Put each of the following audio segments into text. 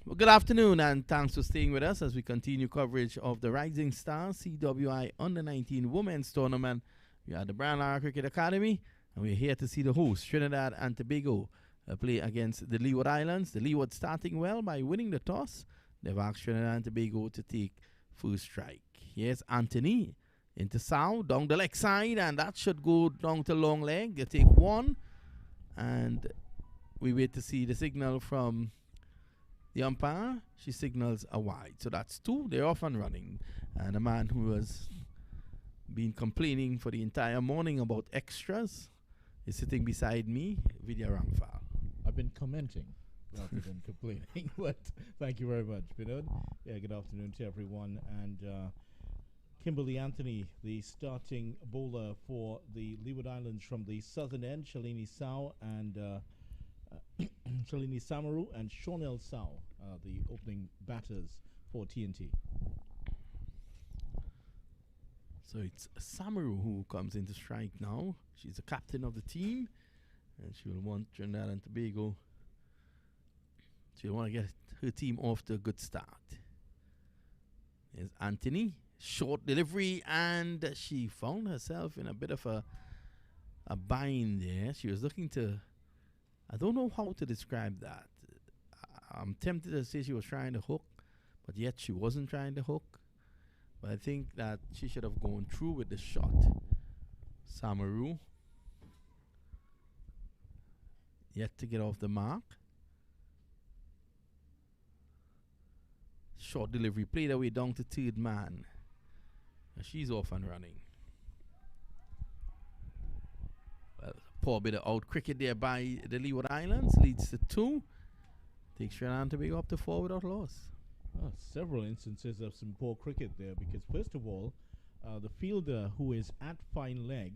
Well, good afternoon, and thanks for staying with us as we continue coverage of the Rising Stars CWI Under-19 Women's Tournament. We are at the Lara Cricket Academy, and we're here to see the hosts, Trinidad and Tobago, play against the Leeward Islands. The Leewards starting well by winning the toss. They've asked Trinidad and Tobago to take first strike. Here's Anthony into Sal, down the leg side, and that should go down to long leg. They take one, and we wait to see the signal from the umpire. She signals a wide. So that's two. They're off and running. And a man who has been complaining for the entire morning about extras is sitting beside me, Vidya Ramphal. I've been commenting rather than complaining, but thank you very much, Vinod. Yeah, good afternoon to everyone. And Kimberly Anthony, the starting bowler for the Leeward Islands from the southern end, Shalini Sao and Shalini Samaru and Shonel Sao, the opening batters for TNT. So it's Samaru who comes into strike now. She's the captain of the team, and she will want Trinidad and Tobago. She'll want to get her team off to a good start. There's Anthony, short delivery, and she found herself in a bit of a bind there. She was looking to, I don't know how to describe that. I'm tempted to say she was trying to hook, but yet she wasn't trying to hook. But I think that she should have gone through with the shot. Samaru, yet to get off the mark. Short delivery, played away down to third man. And she's off and running. Well, poor bit of out cricket there by the Leeward Islands. Leads to 2. Takes Trinidad and Tobago up to 4 without loss. Several instances of some poor cricket there, because first of all, the fielder who is at fine leg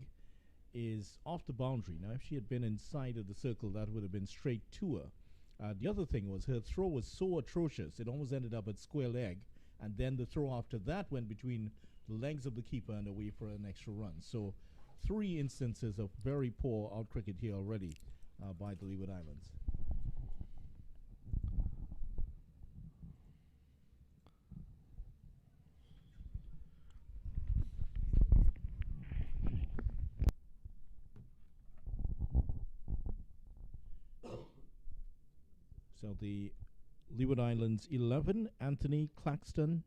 is off the boundary. Now, if she had been inside of the circle, that would have been straight to her. The other thing was her throw was so atrocious, it almost ended up at square leg, and then the throw after that went between the legs of the keeper and away for an extra run. So 3 instances of very poor out cricket here already by the Leeward Islands. So the Leeward Islands 11, Anthony, Claxton,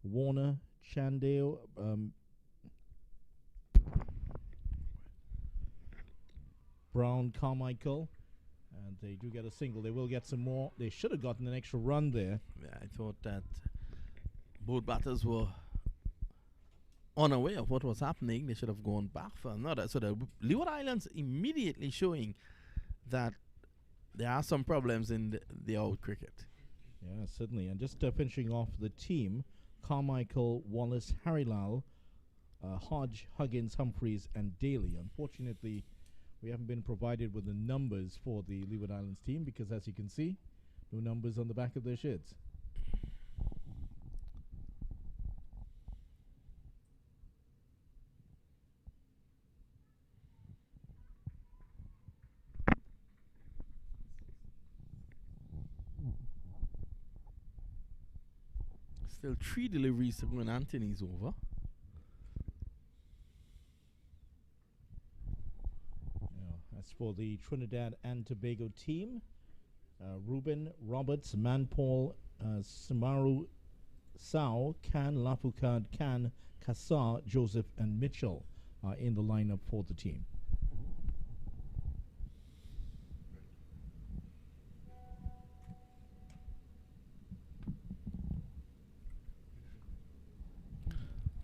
Warner, Chandale, Brown, Carmichael, and they do get a single. They will get some more. They should have gotten an extra run there. Yeah, I thought that both batters were unaware of what was happening. They should have gone back for another. So the Leeward Islands immediately showing that there are some problems in the out cricket. Yeah, certainly. And just finishing off the team, Carmichael, Wallace, Harilal, Hodge, Huggins, Humphreys, and Daly. Unfortunately, we haven't been provided with the numbers for the Leeward Islands team because, as you can see, no numbers on the back of their shirts. Still 3 deliveries to go when Anthony's over. As for the Trinidad and Tobago team, Ruben, Roberts, Manpaul, Samaru, Sao, Khan, Lafukad, Khan, Kassar, Joseph, and Mitchell are in the lineup for the team.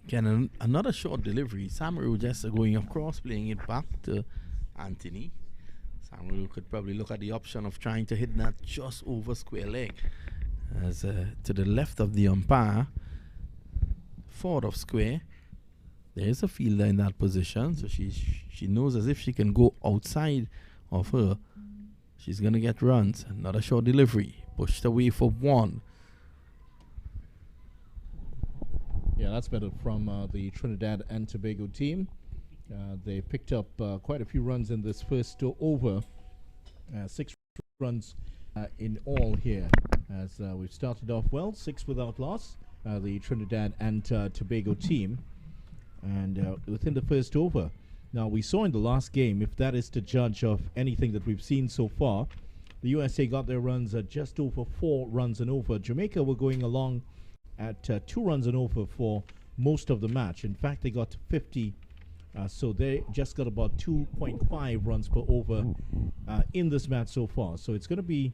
Again, another short delivery. Samaru just going across, playing it back to Anthony. Samaru could probably look at the option of trying to hit that just over square leg. As to the left of the umpire, forward of square, there is a fielder in that position. So she knows as if she can go outside of her, she's going to get runs. Another short delivery. Pushed away for 1. Yeah, that's better from the Trinidad and Tobago team. They picked up quite a few runs in this first over. 6 runs in all here. as we've started off well, 6 without loss, the Trinidad and Tobago team. And within the first over, now we saw in the last game, if that is to judge of anything that we've seen so far, the USA got their runs at just over 4 runs and over. Jamaica were going along at 2 runs and over for most of the match. In fact, they got to 50, so they just got about 2.5 runs per over in this match so far. So it's going to be,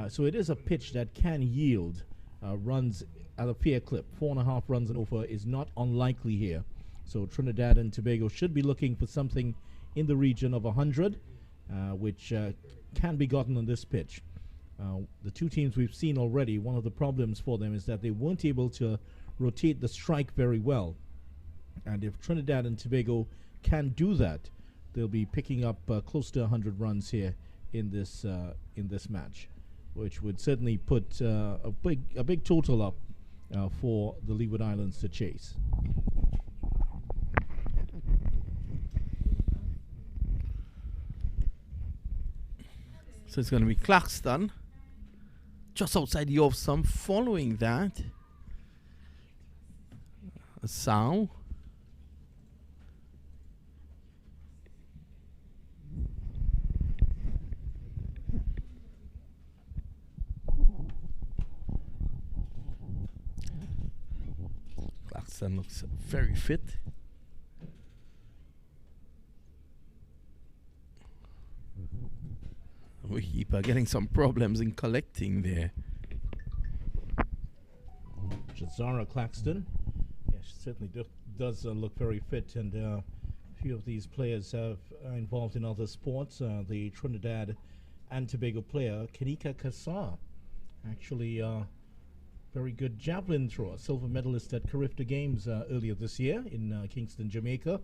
so it is a pitch that can yield runs at a fair clip. 4.5 runs and over is not unlikely here. So Trinidad and Tobago should be looking for something in the region of 100, which can be gotten on this pitch. The two teams we've seen already, one of the problems for them is that they weren't able to rotate the strike very well. And if Trinidad and Tobago can do that, they'll be picking up close to 100 runs here in this match, which would certainly put a big total up for the Leeward Islands to chase. So it's going to be Claxton just outside the off stump. Following that, a sound. Claxton looks very fit. We keep getting some problems in collecting there. Lara Claxton, yeah, she certainly does look very fit, and a few of these players have involved in other sports. The Trinidad and Tobago player, Kanika Kassar, actually very good javelin thrower, silver medalist at Carifta Games earlier this year in Kingston, Jamaica.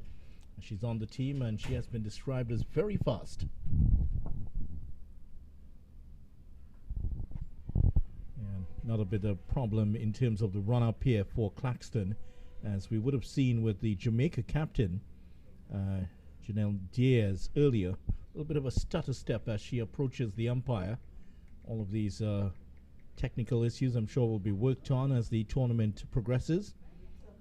She's on the team, and she has been described as very fast. Not a bit of problem in terms of the run-up here for Claxton, as we would have seen with the Jamaica captain, Janelle Diaz, earlier. A little bit of a stutter step as she approaches the umpire. All of these technical issues, I'm sure, will be worked on as the tournament progresses.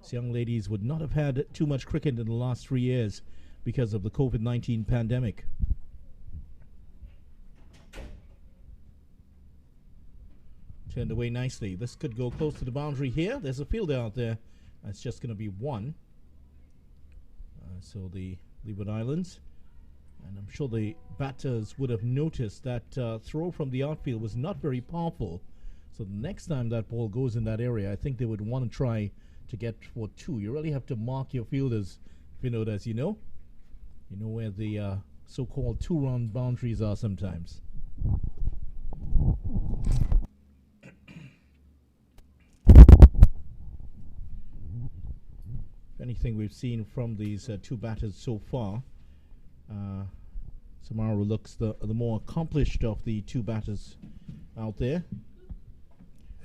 These young ladies would not have had too much cricket in the last 3 years because of the COVID-19 pandemic. Turned away nicely. This could go close to the boundary here. There's a fielder out there. It's just going to be 1. So the Leeward Islands. And I'm sure the batters would have noticed that throw from the outfield was not very powerful. So the next time that ball goes in that area, I think they would want to try to get for 2. You really have to mark your fielders, Vinod, as you know. You know where the so-called 2-run boundaries are sometimes. Anything we've seen from these 2 batters so far, Samaru looks the more accomplished of the 2 batters out there.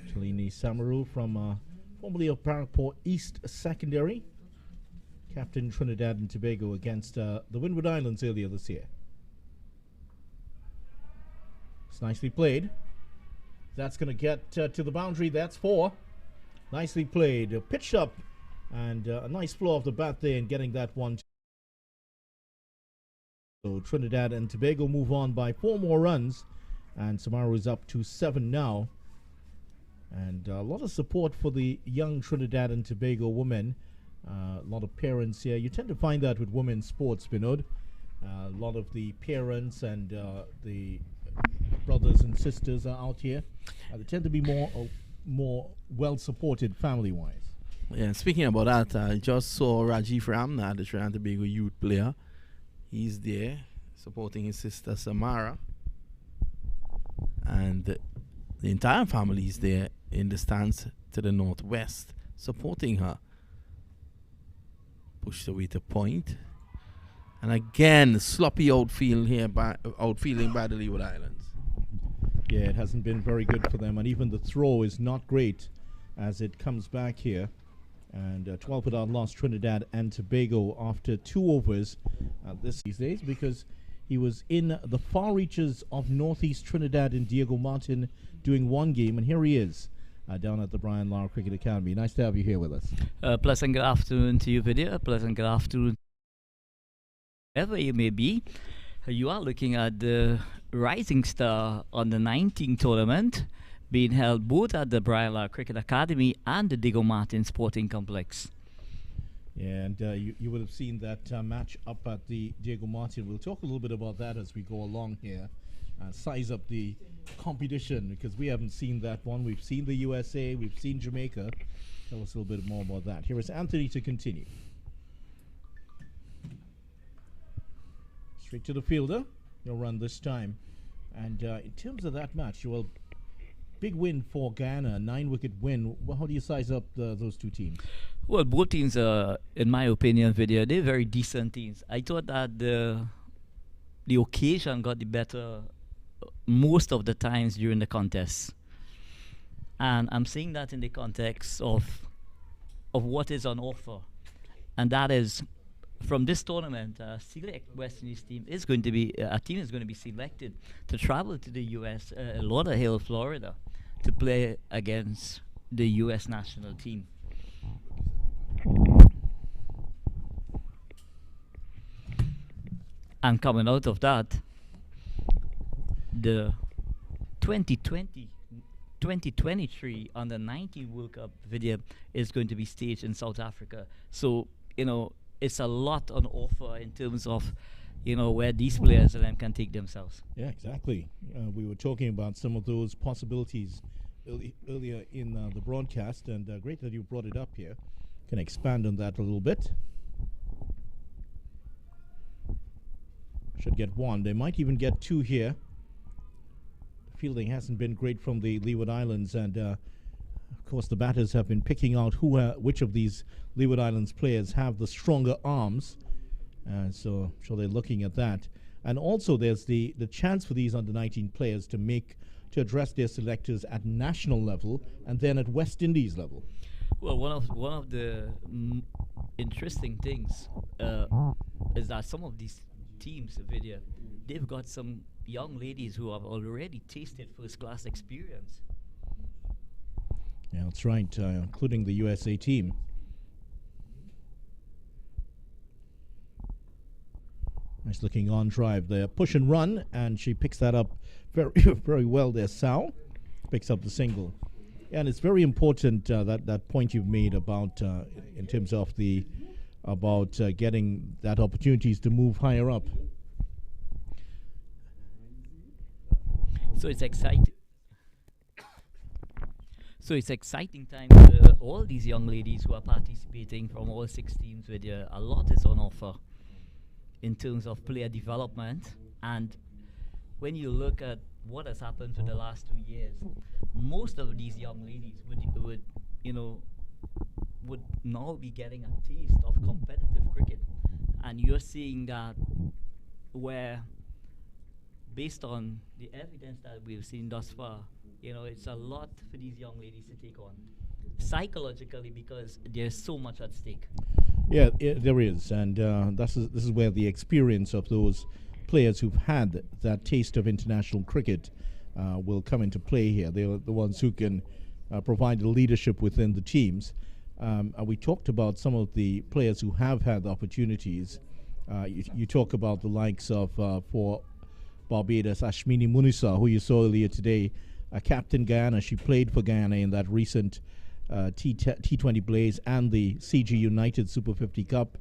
Chalini Samaru from formerly of Barrackport East Secondary, captain Trinidad and Tobago against the Windward Islands earlier this year. It's nicely played. That's going to get to the boundary. That's 4. Nicely played. Pitched up. And a nice flow of the bat there and getting that one. So Trinidad and Tobago move on by 4 more runs. And Samaru is up to 7 now. And a lot of support for the young Trinidad and Tobago women. A lot of parents here. You tend to find that with women's sports, Vinod. A lot of the parents and the brothers and sisters are out here. They tend to be more well-supported family-wise. Yeah, speaking about that, I just saw Rajiv Ramnath, the Trinidad and Tobago youth player. He's there supporting his sister Samara. And the entire family is there in the stands to the northwest supporting her. Pushed away to point. And again, sloppy outfielding by the Leeward Islands. Yeah, it hasn't been very good for them. And even the throw is not great as it comes back here. And 12 without loss, Trinidad and Tobago after 2 overs these days, because He was in the far reaches of northeast Trinidad in Diego Martin doing one game, and here he is down at the Brian Lara Cricket Academy. Nice to have you here with us. Pleasant good afternoon to you, Vidya. Pleasant good afternoon, wherever you may be. You are looking at the Rising Star on the 19 tournament being held both at the Brian Lara Cricket Academy and the Diego Martin Sporting Complex. Yeah, and you would have seen that match up at the Diego Martin. We'll talk a little bit about that as we go along here. Size up the competition, because we haven't seen that one. We've seen the USA, we've seen Jamaica. Tell us a little bit more about that. Here is Anthony to continue. Straight to the fielder. He'll run this time. And in terms of that match, well, big win for Guyana, 9-wicket win. Well, how do you size up those two teams? Well, both teams, in my opinion, Vidya, they're very decent teams. I thought that the occasion got the better most of the times during the contest, and I'm saying that in the context of what is on offer, and that is from this tournament. Select West Indies team is going to be a team is going to be selected to travel to the U.S. Lauderhill, Florida, to play against the U.S. national team. And coming out of that, the 2023 under 19 World Cup video is going to be staged in South Africa. So, it's a lot on offer in terms of, where these players and them can take themselves. Yeah, exactly. We were talking about some of those possibilities earlier in the broadcast, and great that you brought it up here. Can expand on that a little bit. Should get one. They might even get two here. The fielding hasn't been great from the Leeward Islands, and of course the batters have been picking out which of these Leeward Islands players have the stronger arms. So they're looking at that. And also there's the chance for these under-19 players to address their selectors at national level and then at West Indies level. Well, one of the interesting things is that some of these teams, Vidya, they've got some young ladies who have already tasted first-class experience. Yeah, that's right, including the USA team. Nice looking on drive there. Push and run, and she picks that up very, very well there. Sal picks up the single. And it's very important that point you've made about in terms of getting that opportunities to move higher up. So it's exciting. So it's exciting time for all these young ladies who are participating from all 6 teams. With a lot is on offer in terms of player development, and when you look at what has happened for the last 2 years, most of these young ladies would now be getting a taste of competitive cricket, and you're seeing that where, based on the evidence that we've seen thus far, it's a lot for these young ladies to take on psychologically, because there's so much at stake. Yeah, there is, and this is where the experience of those players who've had that taste of international cricket will come into play here. They're the ones who can provide the leadership within the teams. We talked about some of the players who have had the opportunities. You talk about the likes of, for Barbados, Ashmini Munusa, who you saw earlier today, Captain Guyana. She played for Guyana in that recent T20 Blaze and the CG United Super 50 Cup.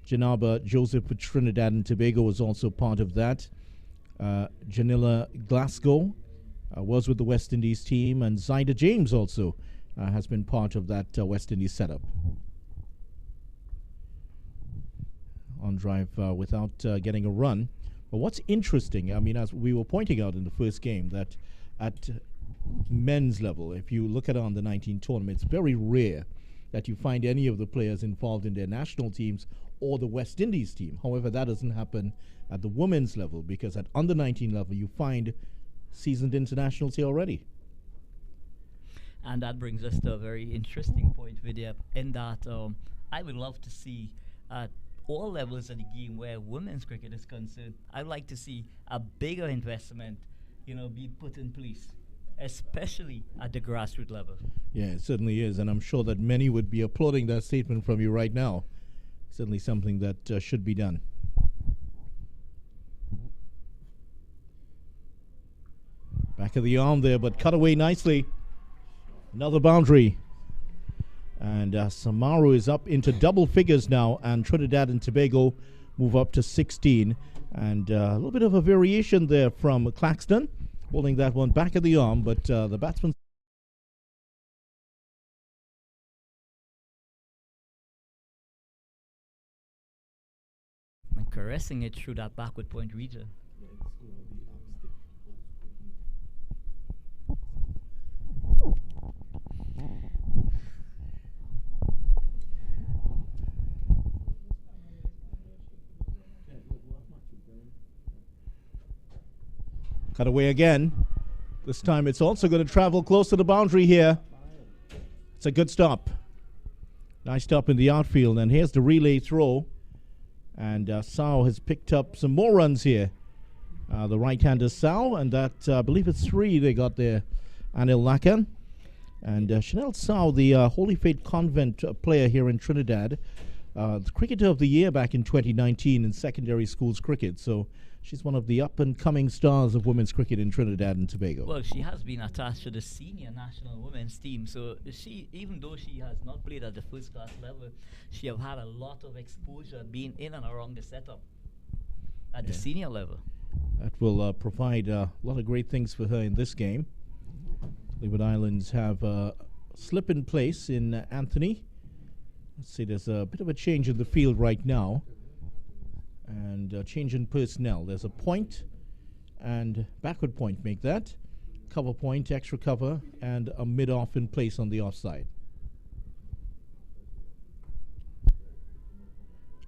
Janaba Joseph for Trinidad and Tobago was also part of that. Janilla Glasgow was with the West Indies team, and Zyda James also has been part of that West Indies setup. On drive without getting a run. But what's interesting, as we were pointing out in the first game, that at men's level, if you look at on the 19 tournament, it's very rare that you find any of the players involved in their national teams or the West Indies team. However, that doesn't happen at the women's level, because at under 19 level you find seasoned internationals here already. And that brings us to a very interesting point, Vidya, in that I would love to see all levels of the game where women's cricket is concerned, I'd like to see a bigger investment, be put in place, especially at the grassroots level. Yeah, it certainly is, and I'm sure that many would be applauding that statement from you right now. Certainly something that should be done. Back of the arm there, but cut away nicely. Another boundary. And Samaru is up into double figures now, and Trinidad and Tobago move up to 16. And a little bit of a variation there from Claxton, holding that one back of the arm, but the batsman. And caressing it through that backward point region. Cut away again. This time it's also going to travel close to the boundary here. It's a good stop. Nice stop in the outfield. And here's the relay throw. And Sao has picked up some more runs here. The right-hander Sao, and that, I believe it's 3 they got there. Anil Lakan. And Chanel Sao, the Holy Faith Convent player here in Trinidad. The Cricketer of the Year back in 2019 in secondary schools cricket. So she's one of the up-and-coming stars of women's cricket in Trinidad and Tobago. Well, she has been attached to the senior national women's team. So she, even though she has not played at the first-class level, she have had a lot of exposure being in and around the setup at the senior level. That will provide a lot of great things for her in this game. Leeward Islands have a slip in place in Anthony. Let's see, there's a bit of a change in the field right now. And a change in personnel. There's a point and backward point make that. Cover point, extra cover, and a mid-off in place on the offside.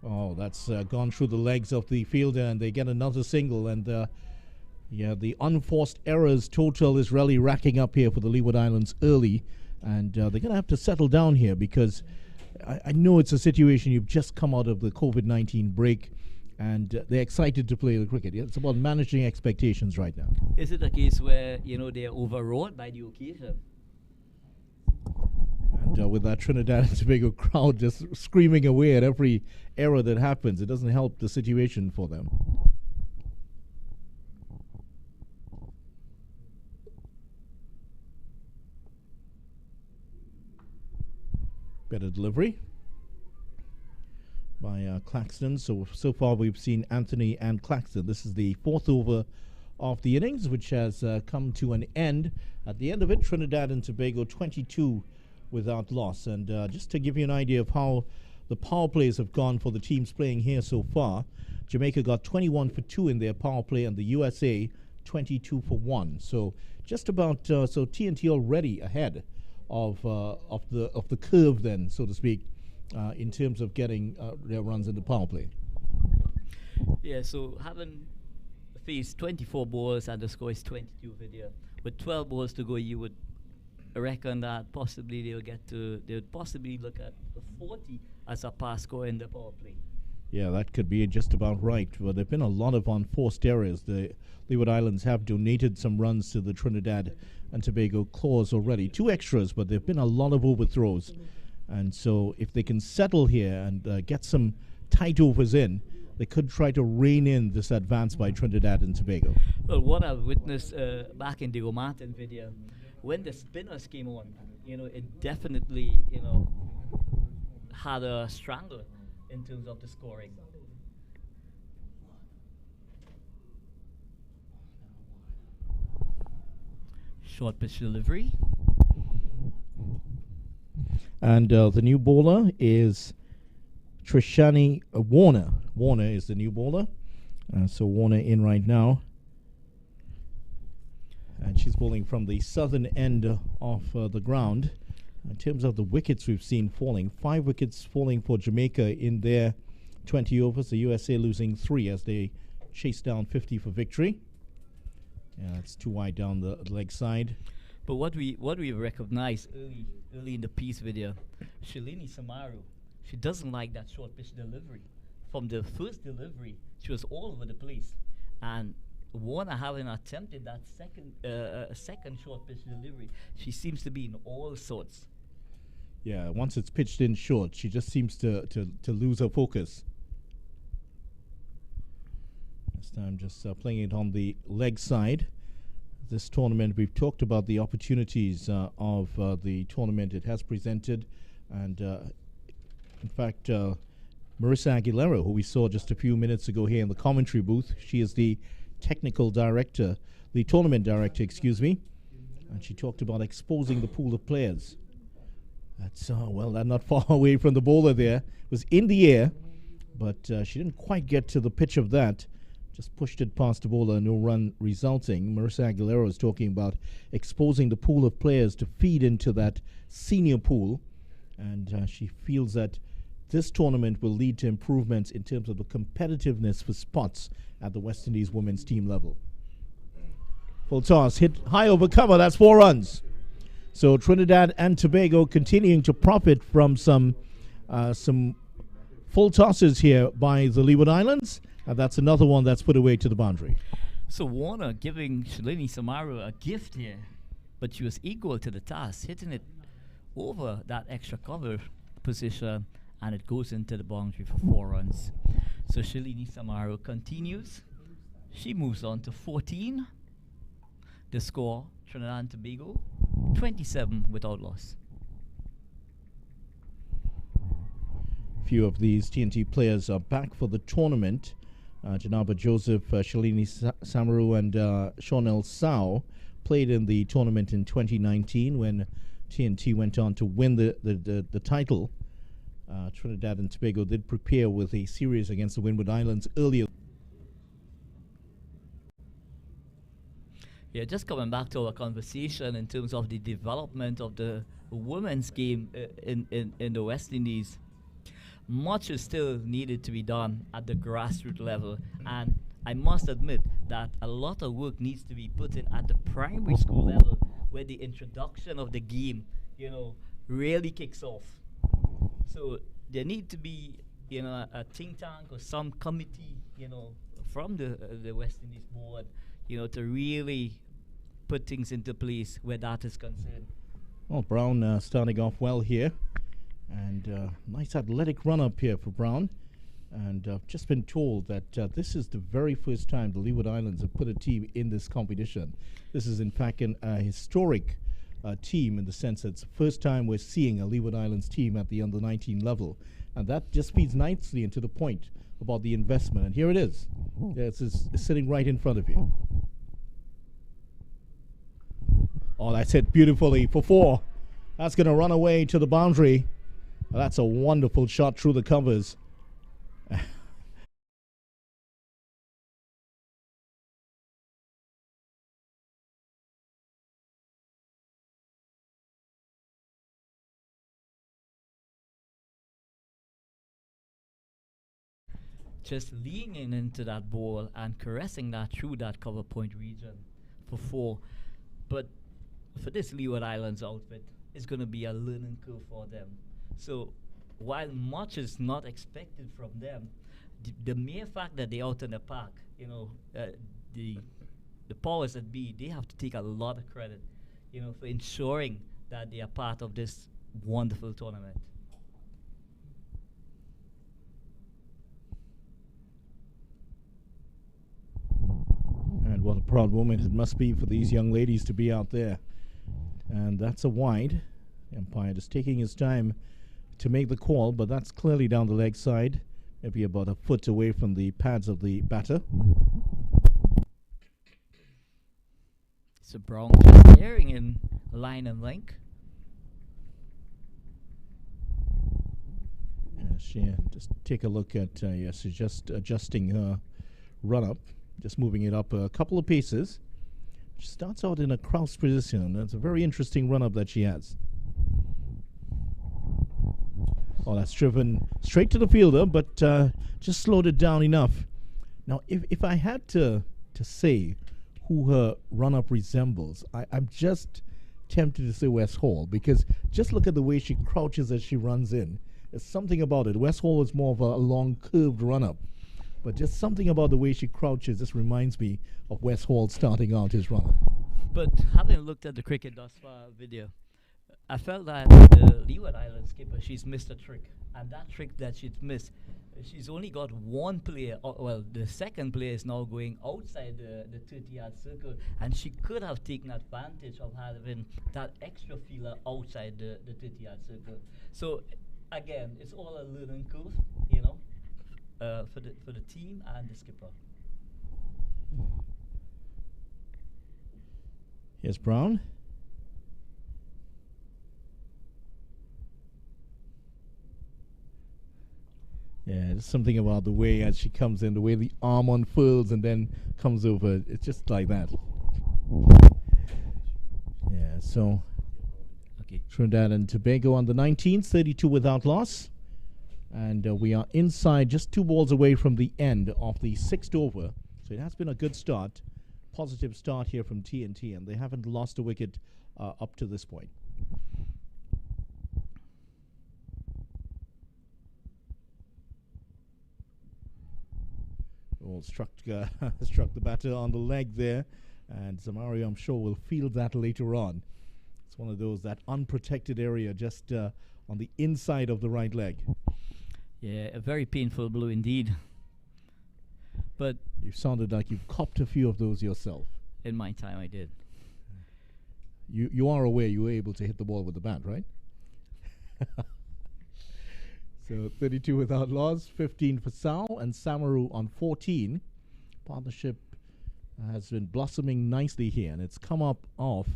Oh, that's gone through the legs of the fielder, and they get another single. And the unforced errors total is really racking up here for the Leeward Islands early. And they're going to have to settle down here because I know it's a situation you've just come out of the COVID-19 break. And they're excited to play the cricket. It's about managing expectations right now. Is it a case where, they're overwrought by the occasion? And with that Trinidad and Tobago crowd just screaming away at every error that happens, it doesn't help the situation for them. Better delivery by Claxton. So far we've seen Anthony and Claxton. This is the 4th over of the innings, which has come to an end. At the end of it, Trinidad and Tobago 22 without loss. And just to give you an idea of how the power plays have gone for the teams playing here so far, Jamaica got 21 for 2 in their power play, and the USA 22 for 1. So just about so TNT already ahead of the curve then, so to speak. In terms of getting their runs in the power play. Yeah, so having faced 24 balls and the score is 22 video, with 12 balls to go, you would reckon that possibly they would possibly look at 40 as a pass score in the power play. Yeah, that could be just about right. But there have been a lot of unforced errors. The Leeward Islands have donated some runs to the Trinidad and Tobago clause already. 2 extras, but there have been a lot of overthrows. And so if they can settle here and get some tight overs in, they could try to rein in this advance by Trinidad and Tobago. Well, what I've witnessed back in the Martin video, when the spinners came on, it definitely, had a strangle in terms of the scoring. Short pitch delivery. And the new bowler is Trishani Warner. Warner is the new bowler. So Warner in right now. And she's bowling from the southern end of the ground. In terms of the wickets we've seen falling, 5 wickets falling for Jamaica in their 20 overs. The USA losing 3 as they chase down 50 for victory. Yeah, that's too wide down the leg side. But what we recognize early in the piece video, Shalini Samaru, she doesn't like that short pitch delivery from the first delivery, she was all over the place. And Warner having attempted that second short pitch delivery, she seems to be in all sorts. Yeah, once it's pitched in short, she just seems to lose her focus. This time just playing it on the leg side. This tournament, we've talked about the opportunities of the tournament it has presented. And in fact, Marissa Aguilera, who we saw just a few minutes ago here in the commentary booth, she is the technical director, the tournament director, excuse me. And she talked about exposing the pool of players. That's, well, they're not far away from the bowler there. It was in the air, but she didn't quite get to the pitch of that. Just pushed it past the bowler, no run resulting. Marissa Aguilera was talking about exposing the pool of players to feed into that senior pool. And she feels that this tournament will lead to improvements in terms of the competitiveness for spots at the West Indies women's team level. Full toss, hit high over cover, that's 4 runs. So Trinidad and Tobago continuing to profit from some full tosses here by the Leeward Islands. And that's another one that's put away to the boundary. So Warner giving Shalini Samaru a gift here, but she was equal to the task, hitting it over that extra cover position, and it goes into the boundary for 4 runs. So Shalini Samaru continues. She moves on to 14. The score, Trinidad and Tobago, 27 without loss. Few of these TNT players are back for the tournament. Janaba Joseph, Shalini Samaru, and Shawnell Sao played in the tournament in 2019 when TNT went on to win the title. Trinidad and Tobago did prepare with a series against the Windward Islands earlier. Yeah, just coming back to our conversation in terms of the development of the women's game in the West Indies. Much is still needed to be done at the grassroots level, and I must admit that a lot of work needs to be put in at the primary school level, where the introduction of the game, really kicks off. So there need to be, a think tank or some committee, from the West Indies board, to really put things into place where that is concerned. Well, Brown starting off well here. And nice athletic run up here for Brown. And I've just been told that this is the very first time the Leeward Islands have put a team in this competition. This is, in fact, a historic team in the sense that it's the first time we're seeing a Leeward Islands team at the under-19 level. And that just feeds nicely into the point about the investment. And here it is. It's sitting right in front of you. Oh, that's hit beautifully for 4. That's going to run away to the boundary. Well, that's a wonderful shot through the covers. Just leaning into that ball and caressing that through that cover point region for 4. But for this Leeward Islands outfit, it's going to be a learning curve for them. So while much is not expected from them, the mere fact that they're out in the park, the powers that be, they have to take a lot of credit, for ensuring that they are part of this wonderful tournament. And what a proud moment it must be for these young ladies to be out there. And that's a wide. Umpire just taking his time to make the call, but that's clearly down the leg side, maybe about a foot away from the pads of the batter. So Brown just staring in line and link. Yes, yeah, just take a look at, yes, she's just adjusting her run up, just moving it up a couple of paces. She starts out in a crouched position. That's a very interesting run up that she has. Oh, that's driven straight to the fielder, but just slowed it down enough. Now, if I had to say who her run-up resembles, I'm just tempted to say West Hall, because just look at the way she crouches as she runs in. There's something about it. West Hall is more of a long curved run up, but just something about the way she crouches just reminds me of West Hall starting out his run up. But having looked at the cricket thus far video, I felt that the Leeward Island skipper, she's missed a trick. And that trick that she's missed, she's only got one player, well, the second player is now going outside the 30-yard circle, and she could have taken advantage of having that extra feeler outside the 30-yard circle. So, again, it's all a learning curve, you know, for the team and the skipper. Here's Brown. Yeah, there's something about the way as she comes in, the way the arm unfurls and then comes over. It's just like that. Yeah, so Okay. Trinidad and Tobago on the 19th, 32 without loss. And we are inside, just 2 balls away from the end of the 6th over. So it has been a good start, positive start here from TNT, and they haven't lost a wicket up to this point. Well, struck the batter on the leg there, and Zamario, I'm sure, will field that later on. It's one of those, that unprotected area just on the inside of the right leg. Yeah, a very painful blow indeed. But You sounded like you've copped a few of those yourself. in my time, I did. You are aware you were able to hit the ball with the bat, right? So 32 without loss, 15 for Sao, and Samaru on 14. Partnership has been blossoming nicely here, and it's come up off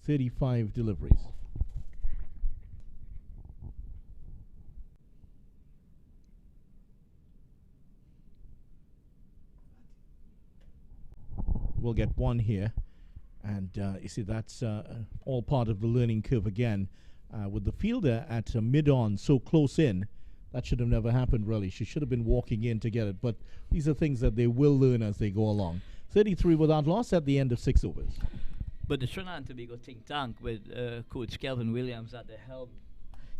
35 deliveries. We'll get one here, and you see that's all part of the learning curve again. With the fielder at mid-on so close in, that should have never happened really. She should have been walking in to get it, but these are things that they will learn as they go along. 33 without loss at the end of 6 overs. But the Trinidad and Tobago think tank with Coach Kelvin Williams at the helm,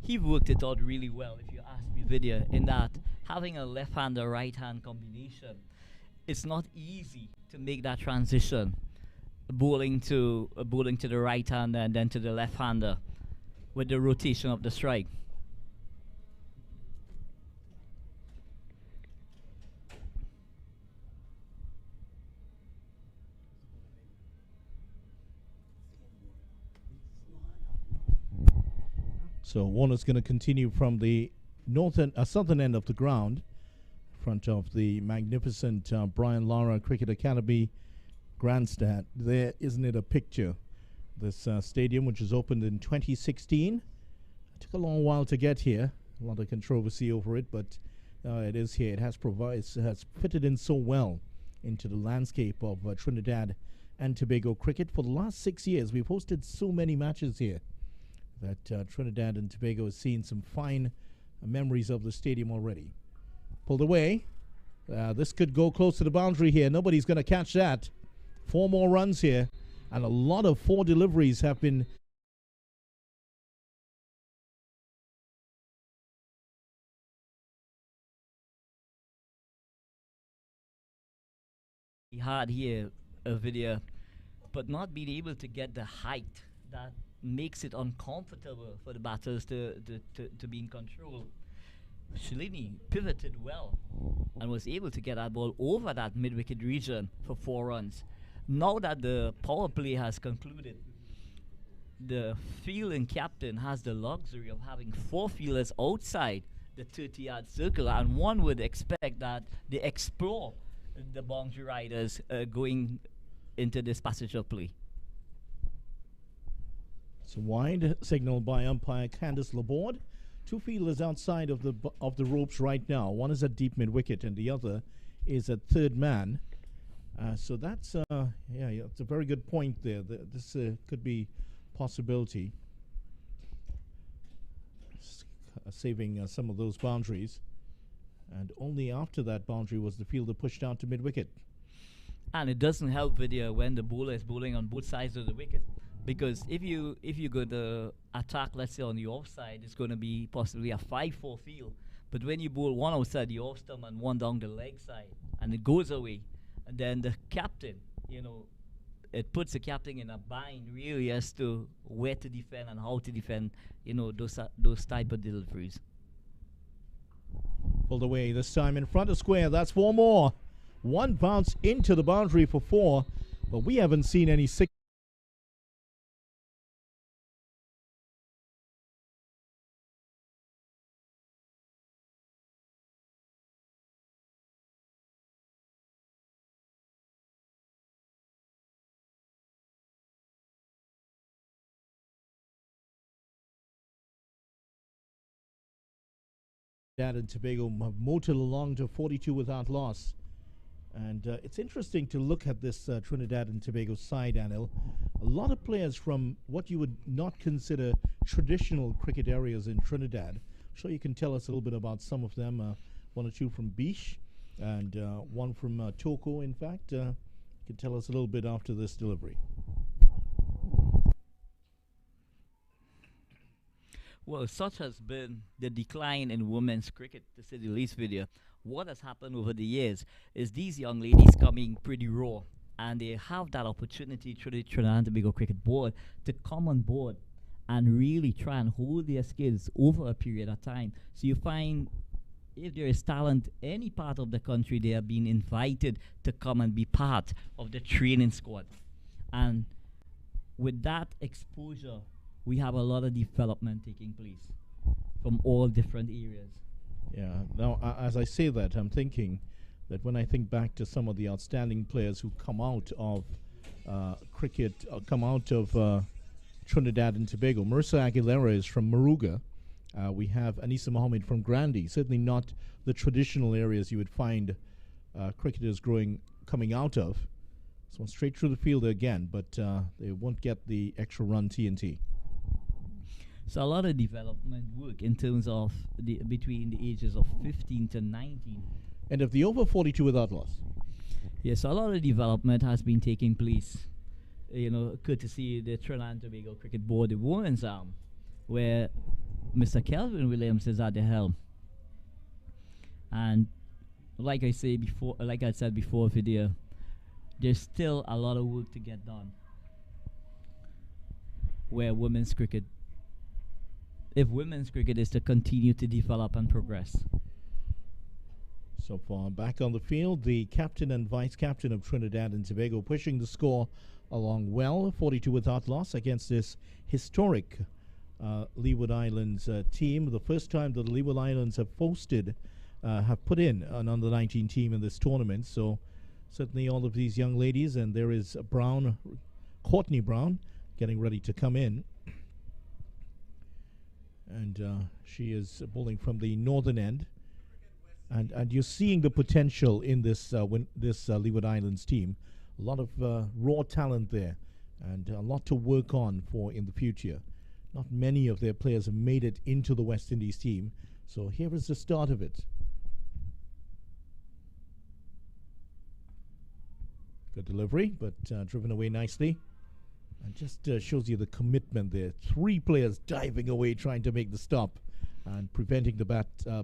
he worked it out really well, if you ask me, Vidya, in that having a left-hander, right-hand combination, it's not easy to make that transition, bowling to the right-hander and then to the left-hander with the rotation of the strike. So Warner's going to continue from the southern end of the ground, in front of the magnificent Brian Lara Cricket Academy grandstand. There, isn't it a picture? This stadium, which was opened in 2016. It took a long while to get here. A lot of controversy over it, but it is here. It has fitted in so well into the landscape of Trinidad and Tobago cricket. For the last 6 years, we've hosted so many matches here that Trinidad and Tobago has seen some fine memories of the stadium already. Pulled away. This could go close to the boundary here. Nobody's going to catch that. 4 more runs here. And a lot of 4 deliveries have been hard here, a video, but not being able to get the height that makes it uncomfortable for the batters to be in control. Shalini pivoted well and was able to get that ball over that mid-wicket region for 4 runs. Now that the power play has concluded, the fielding captain has the luxury of having 4 fielders outside the 30-yard circle, and one would expect that they explore the boundary riders going into this passage of play. It's a wide signal by umpire Candice Laborde. 2 fielders outside of the ropes right now. One is at deep mid-wicket and the other is at third man. So that's it's a very good point there. This could be possibility, saving some of those boundaries. And only after that boundary was the fielder pushed out to mid-wicket. And it doesn't help Vidya when the bowler is bowling on both sides of the wicket. Because if you go to attack, let's say on the offside, it's going to be possibly a 5-4 field. But when you bowl one outside the off stump and one down the leg side, and it goes away, and then the captain, it puts the captain in a bind really as to where to defend and how to defend, those type of deliveries. Pulled away this time in front of square. That's 4 more. One bounce into the boundary for 4, but we haven't seen any 6. And Tobago have motored along to 42 without loss. And it's interesting to look at this Trinidad and Tobago side, Anil. A lot of players from what you would not consider traditional cricket areas in Trinidad. I'm sure you can tell us a little bit about some of them. 1 or 2 from Beach and 1 from Toko, in fact. You can tell us a little bit after this delivery. Well, such has been the decline in women's cricket, to say the least, video. What has happened over the years is these young ladies coming pretty raw, and they have that opportunity through the Trinidad and Tobago Cricket Board to come on board and really try and hold their skills over a period of time. So you find if there is talent any part of the country, they are being invited to come and be part of the training squad. And with that exposure, we have a lot of development taking place from all different areas. Yeah. Now, as I say that, I'm thinking that when I think back to some of the outstanding players who come out of cricket, come out of Trinidad and Tobago. Marissa Aguilera is from Moruga. We have Anisa Mohammed from Grandy. Certainly not the traditional areas you would find cricketers coming out of. This one straight through the fielder again, but they won't get the extra run TNT. So a lot of development work in terms of between the ages of 15 to 19. And of the over 42 without loss. Yes, so a lot of development has been taking place, courtesy the Trinidad and Tobago Cricket Board, the women's arm, where Mr. Kelvin Williams is at the helm. And like I said before, video, there's still a lot of work to get done. Where if women's cricket is to continue to develop and progress. So far, back on the field, the captain and vice captain of Trinidad and Tobago pushing the score along well, 42 without loss against this historic Leeward Islands team. The first time that the Leeward Islands have put in an under-19 team in this tournament. So certainly all of these young ladies, and there is Courtney Brown, getting ready to come in. And she is bowling from the northern end. And you're seeing the potential in this Leeward Islands team. A lot of raw talent there, and a lot to work on for in the future. Not many of their players have made it into the West Indies team, so here is the start of it. Good delivery, but driven away nicely. And just shows you the commitment there. 3 players diving away, trying to make the stop and preventing the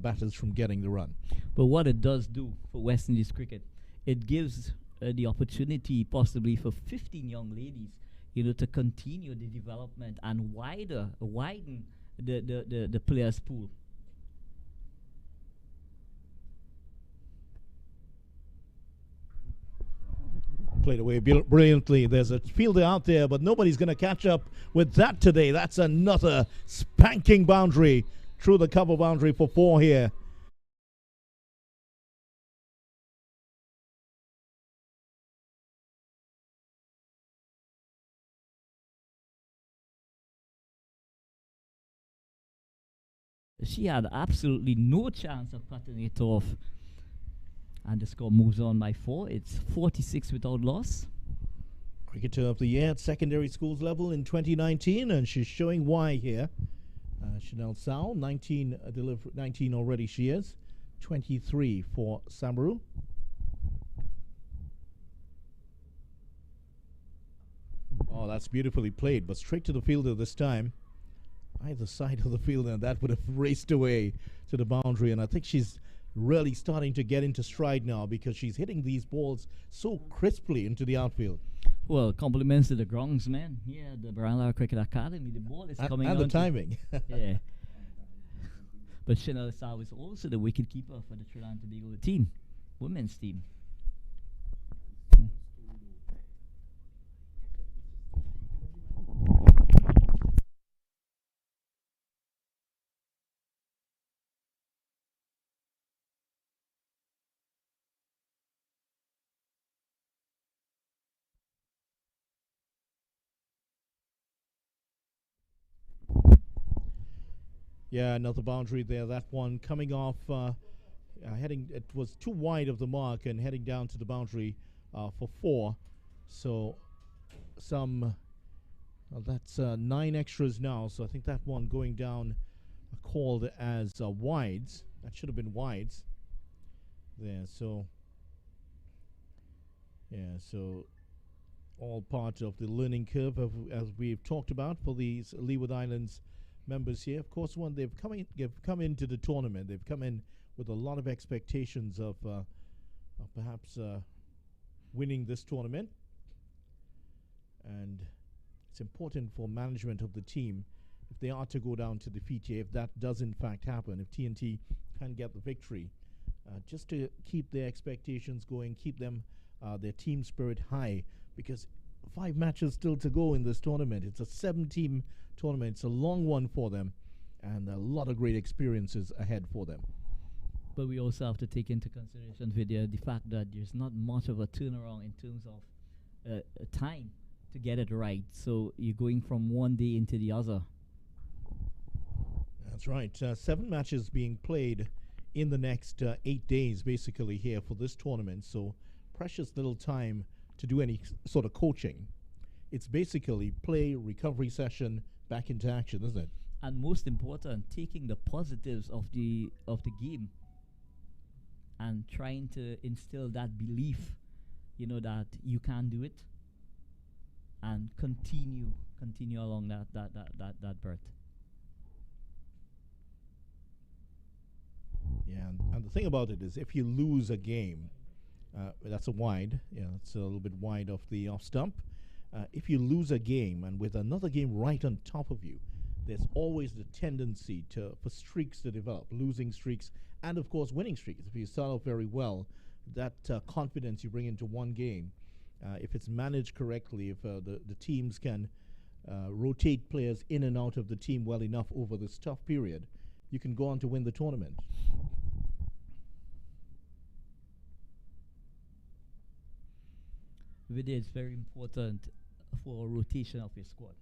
batters from getting the run. But what it does do for West Indies cricket, it gives the opportunity possibly for 15 young ladies, to continue the development and widen the players' pool. Played away brilliantly. There's a fielder out there, but nobody's going to catch up with that today. That's another spanking boundary through the cover boundary for 4 here. She had absolutely no chance of cutting it off. And the score moves on by 4. It's 46 without loss. Cricketer of the Year at secondary schools level in 2019, and she's showing why here. Chanel Sao, 19 already she is. 23 for Samaru. Oh, that's beautifully played, but straight to the fielder this time. Either side of the field, and that would have raced away to the boundary. And I think she's really starting to get into stride now because she's hitting these balls so crisply into the outfield. Well, compliments to the groundsman. Yeah, the Lara Cricket Academy. The ball is coming and on. the timing. Yeah. But Chanel Saw is also the wicketkeeper for the Trinidad and Tobago team, women's team. Yeah, another boundary there. That one coming off, heading. It was too wide of the mark and heading down to the boundary for 4. So that's 9 extras now. So I think that one going down called as wides. That should have been wides there. So yeah, so all part of the learning curve as we've talked about for these Leeward Islands members here. Of course, when they've come into the tournament, they've come in with a lot of expectations of perhaps winning this tournament, and it's important for management of the team, if they are to go down to defeat you, if that does in fact happen, if TNT can get the victory, just to keep their expectations going, keep them their team spirit high, because 5 matches still to go in this tournament. It's a 7-team tournament. It's a long one for them, and a lot of great experiences ahead for them. But we also have to take into consideration, Vidya, the fact that there's not much of a turnaround in terms of time to get it right. So you're going from one day into the other. That's right. 7 matches being played in the next 8 days, basically, here for this tournament. So precious little time to do any sort of coaching. It's basically play, recovery session, back into action, isn't it? And most important, taking the positives of the game and trying to instill that belief, that you can do it, and continue along that birth. Yeah, and the thing about it is, if you lose a game, that's a wide. Yeah, it's a little bit wide of the off stump. If you lose a game and with another game right on top of you, there's always the tendency for streaks to develop, losing streaks, and of course winning streaks. If you start off very well, that confidence you bring into one game, if it's managed correctly, if the teams can rotate players in and out of the team well enough over this tough period, you can go on to win the tournament. Vidya, it's very important for a rotation of your squad,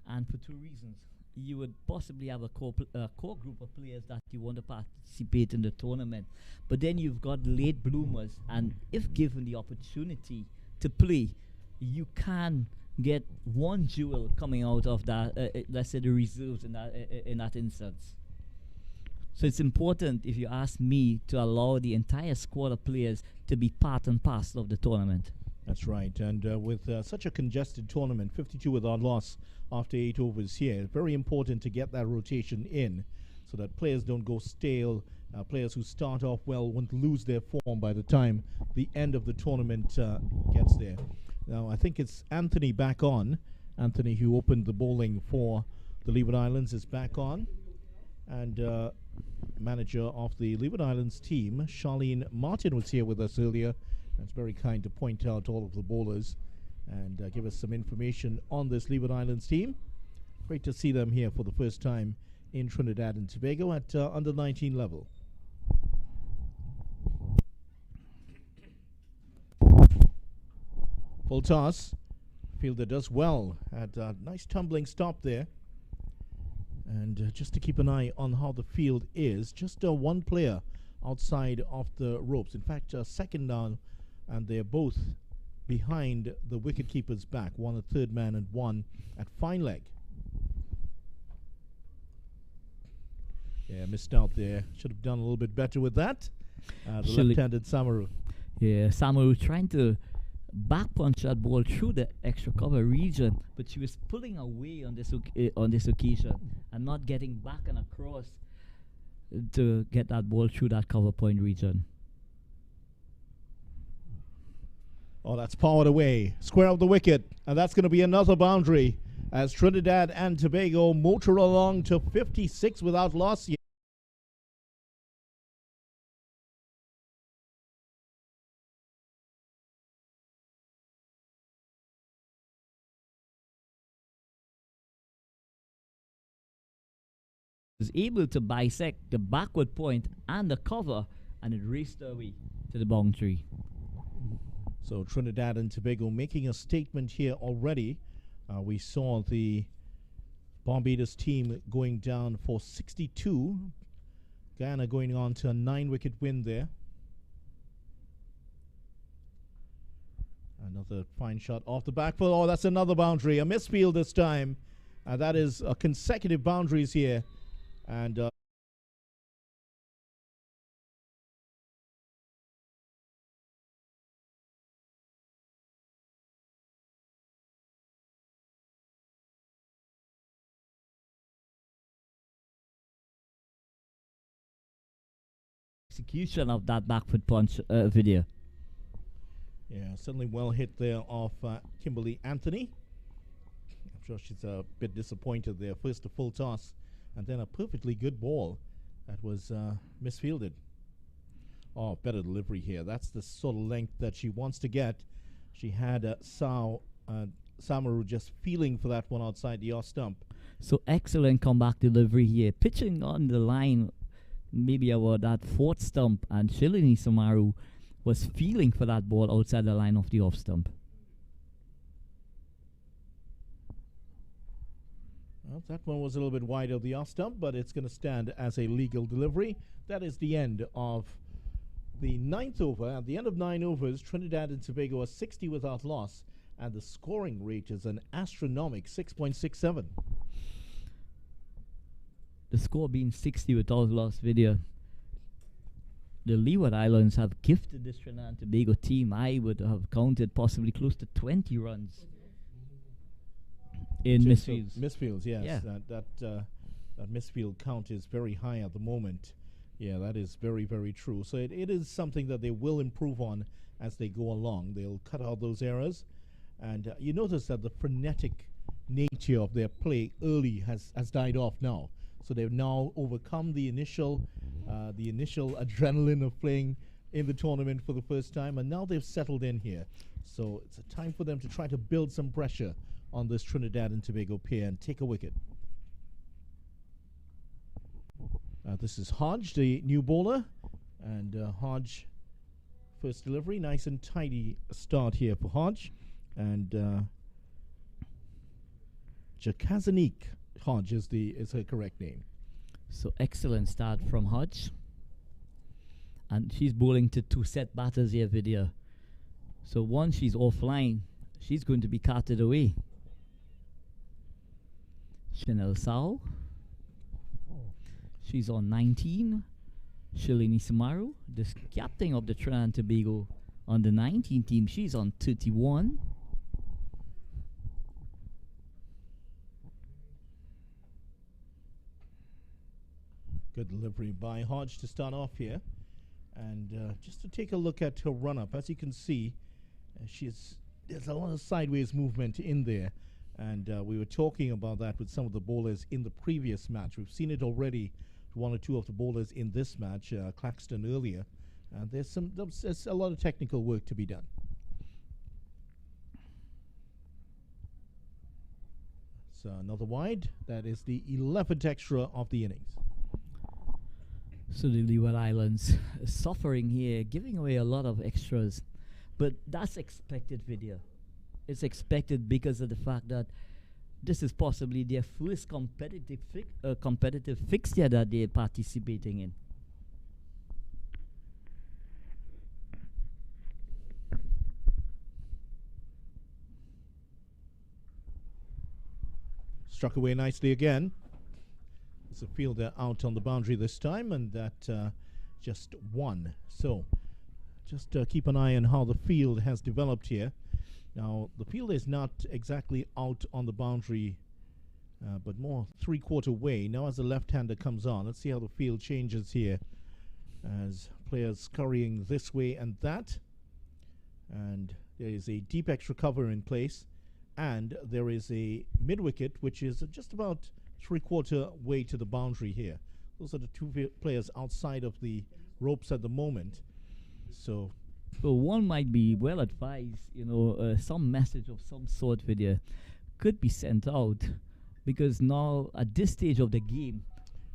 and for 2 reasons. You would possibly have a core group of players that you want to participate in the tournament, but then you've got late bloomers, and if given the opportunity to play, you can get one jewel coming out of that, let's say the reserves in that instance. So it's important, if you ask me, to allow the entire squad of players to be part and parcel of the tournament. That's right, and with such a congested tournament, 52 without loss after 8 overs here, very important to get that rotation in so that players don't go stale. Players who start off well won't lose their form by the time the end of the tournament gets there. Now, I think it's Anthony back on. Anthony, who opened the bowling for the Leeward Islands, is back on. And manager of the Leeward Islands team, Charlene Martin, was here with us earlier. That's very kind to point out all of the bowlers and give us some information on this Leeward Islands team. Great to see them here for the first time in Trinidad and Tobago at under 19 level. Full toss. Fielder does well. Had a nice tumbling stop there. And just to keep an eye on how the field is, just one player outside of the ropes. In fact, second down, and they're both behind the wicketkeeper's back. One at third man and one at fine leg. Yeah, missed out there. Should have done a little bit better with that. The left-handed Samaru. Yeah, Samaru trying to back punch that ball through the extra cover region, but she was pulling away on this occasion and not getting back and across to get that ball through that cover point region. Oh, that's powered away. Square of the wicket, and that's going to be another boundary as Trinidad and Tobago motor along to 56 without loss yet. Was able to bisect the backward point and the cover, and it raced away to the boundary. So Trinidad and Tobago making a statement here already. We saw the Barbados team going down for 62. Guyana going on to a 9-wicket win there. Another fine shot off the back foot. Oh, that's another boundary. A misfield this time. That is consecutive boundaries here. And execution of that back foot punch video. yeah, certainly well hit there off Kimberly Anthony. I'm sure she's a bit disappointed there. First a full toss and then a perfectly good ball that was misfielded. Oh, better delivery here. That's the sort of length that she wants to get. She had Samaru just feeling for that one outside the off stump. So excellent comeback delivery here. Pitching on the line, maybe about that fourth stump, and Shalini Samaru was feeling for that ball outside the line of the off stump. Well, that one was a little bit wide of the off stump, but it's going to stand as a legal delivery. That is the end of the 9th over. At the end of 9 overs, Trinidad and Tobago are 60 without loss, and the scoring rate is an astronomical 6.67. The score being 60 without loss video. The Leeward Islands have gifted this Trinidad and Tobago team. I would have counted possibly close to 20 runs in misfields. Misfields, yes. Yeah. That misfield count is very high at the moment. Yeah, that is very, very true. So it is something that they will improve on as they go along. They'll cut out those errors. And you notice that the frenetic nature of their play early has died off now. So they've now overcome the initial adrenaline of playing in the tournament for the first time, and now they've settled in here. So it's a time for them to try to build some pressure on this Trinidad and Tobago pair and take a wicket. This is Hodge, the new bowler, and Hodge, first delivery, nice and tidy start here for Hodge, and Jakazanik Hodge is her correct name. So excellent start from Hodge. And she's bowling to 2 set batters here, video. So once she's offline, she's going to be carted away. Chanel Sao. She's on 19. Shalini Samaru, the captain of the Trinidad and Tobago on the 19 team. She's on 31. Good delivery by Hodge to start off here. And just to take a look at her run-up, as you can see, there's a lot of sideways movement in there. And we were talking about that with some of the bowlers in the previous match. We've seen it already, 1 or 2 of the bowlers in this match, Claxton earlier. And there's a lot of technical work to be done. So another wide. That is the 11th extra of the innings. So the Leeward Islands suffering here, giving away a lot of extras. But that's expected, video. It's expected because of the fact that this is possibly their first competitive fixture that they're participating in. Struck away nicely again. It's a fielder out on the boundary this time, and that just one. So just keep an eye on how the field has developed here. Now, the field is not exactly out on the boundary, but more three-quarter way. Now as the left-hander comes on, let's see how the field changes here as players scurrying this way and that. And there is a deep extra cover in place, and there is a mid-wicket which is just about three-quarter way to the boundary here. Those are the two players outside of the ropes at the moment. So one might be well advised, some message of some sort video could be sent out, because now at this stage of the game.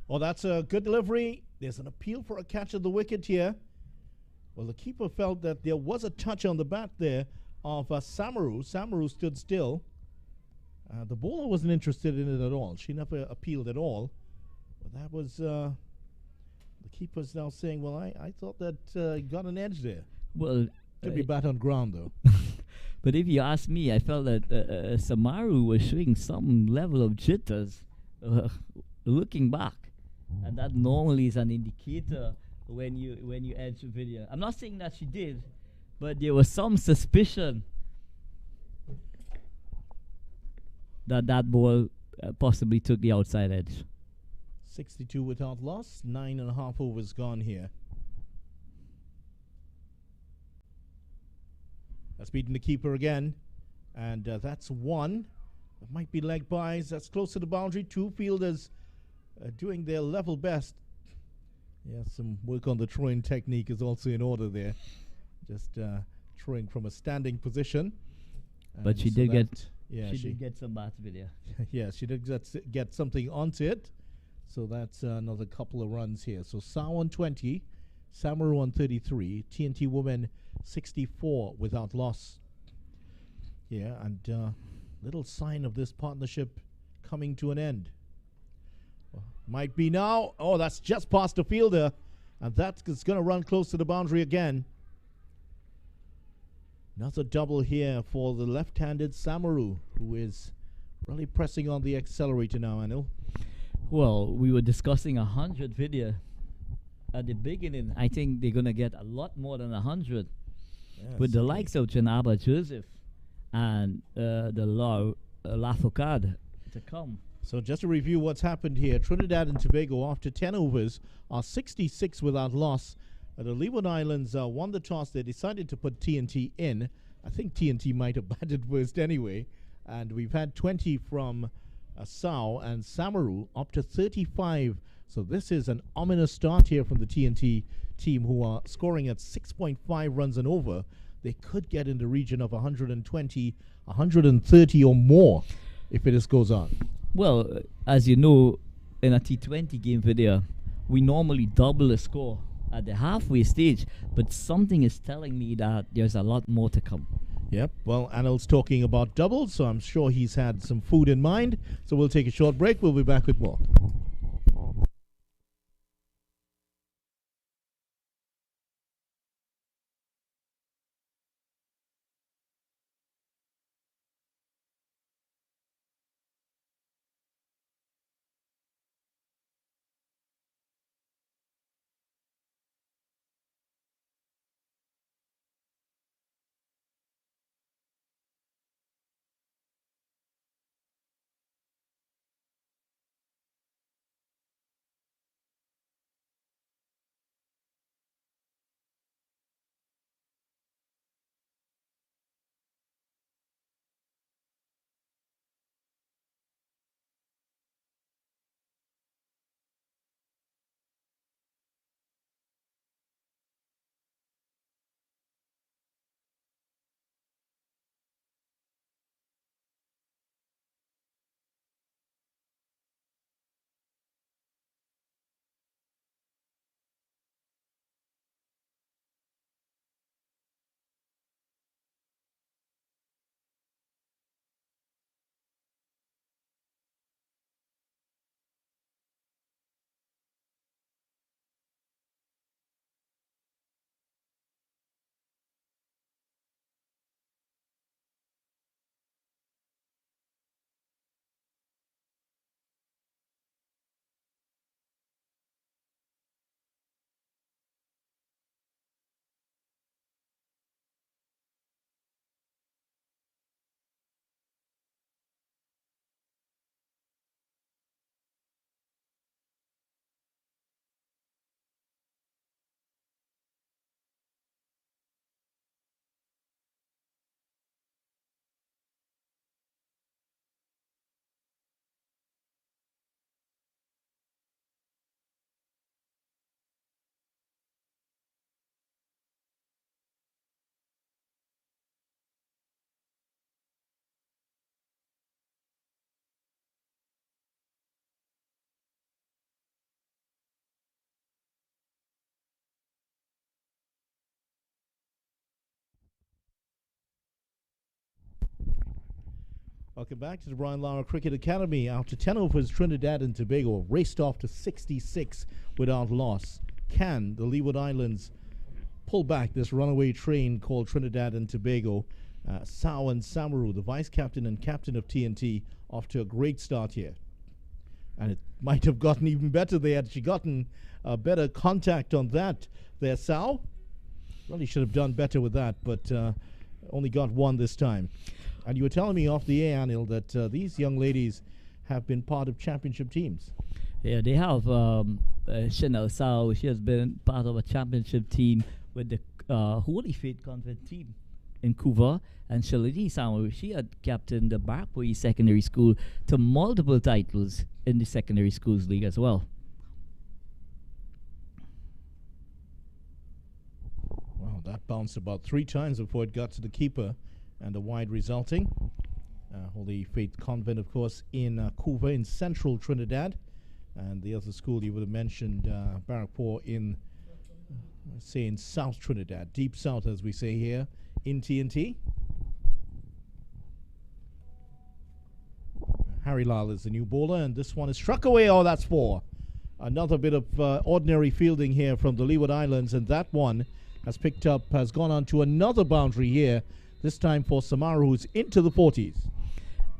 Oh, that's a good delivery. There's an appeal for a catch at the wicket here. Well, the keeper felt that there was a touch on the bat there of Samaru. Samaru stood still. The bowler wasn't interested in it at all. She never appealed at all. But that was the keeper's now saying, well, I thought that got an edge there. Well, could be bat on ground though. But if you ask me, I felt that Samaru was showing some level of jitters looking back, and that normally is an indicator when you edge a video. I'm not saying that she did, but there was some suspicion that ball possibly took the outside edge. 62 without loss, 9.5 overs gone here. That's beating the keeper again, and that's one. It might be leg buys. That's close to the boundary. Two fielders doing their level best. Yeah, some work on the throwing technique is also in order there. Just throwing from a standing position. But she so did get. Yeah, she did get some bat video. Yeah, she did get something onto it. So that's another couple of runs here. So Sao on 20, Samaru on 33, TNT Women 64 without loss. Yeah, and little sign of this partnership coming to an end. Might be now. Oh, that's just past the fielder. And that's going to run close to the boundary again. Another double here for the left-handed Samaru, who is really pressing on the accelerator now, Anil. Well, we were discussing 100 video at the beginning. I think they're going to get a lot more than 100. Yeah, with the likes of Janaba Joseph and the Lafocade to come. So just to review what's happened here, Trinidad and Tobago, after 10 overs, are 66 without loss. The Leeward Islands won the toss. They decided to put TNT in. I think TNT might have batted first anyway. And we've had 20 from Sao and Samaru, up to 35. So this is an ominous start here from the TNT team, who are scoring at 6.5 runs and over. They could get in the region of 120, 130 or more if it goes on. Well, as you know, in a T20 game video, we normally double the score at the halfway stage, but something is telling me that there's a lot more to come. Yep, well, Anil's talking about doubles, so I'm sure he's had some food in mind. So we'll take a short break. We'll be back with more. Welcome back to the Brian Lara Cricket Academy. After 10 overs, Trinidad and Tobago raced off to 66 without loss. Can the Leeward Islands pull back this runaway train called Trinidad and Tobago? Sao and Samaru, the vice captain and captain of TNT, off to a great start here. And it might have gotten even better. They had gotten better contact on that there, Sao. Really should have done better with that, but only got one this time. And you were telling me off the air, Anil, that these young ladies have been part of championship teams. Yeah, they have. Chanel Sao, she has been part of a championship team with the Holy Faith Convent team in Couva. And Shalini Sao, she had captained the Barakpuri Secondary School to multiple titles in the Secondary Schools League as well. Wow, that bounced about 3 times before it got to the keeper. And a wide resulting. Holy Faith Convent, of course, in Couva in central Trinidad. And the other school you would have mentioned, Barakpur in, let's say, in South Trinidad. Deep South, as we say here, in TNT. Harry Lal is the new bowler, and this one is struck away. Oh, that's 4. Another bit of ordinary fielding here from the Leeward Islands, and that one has gone on to another boundary here. This time for Samaru, who's into the 40s.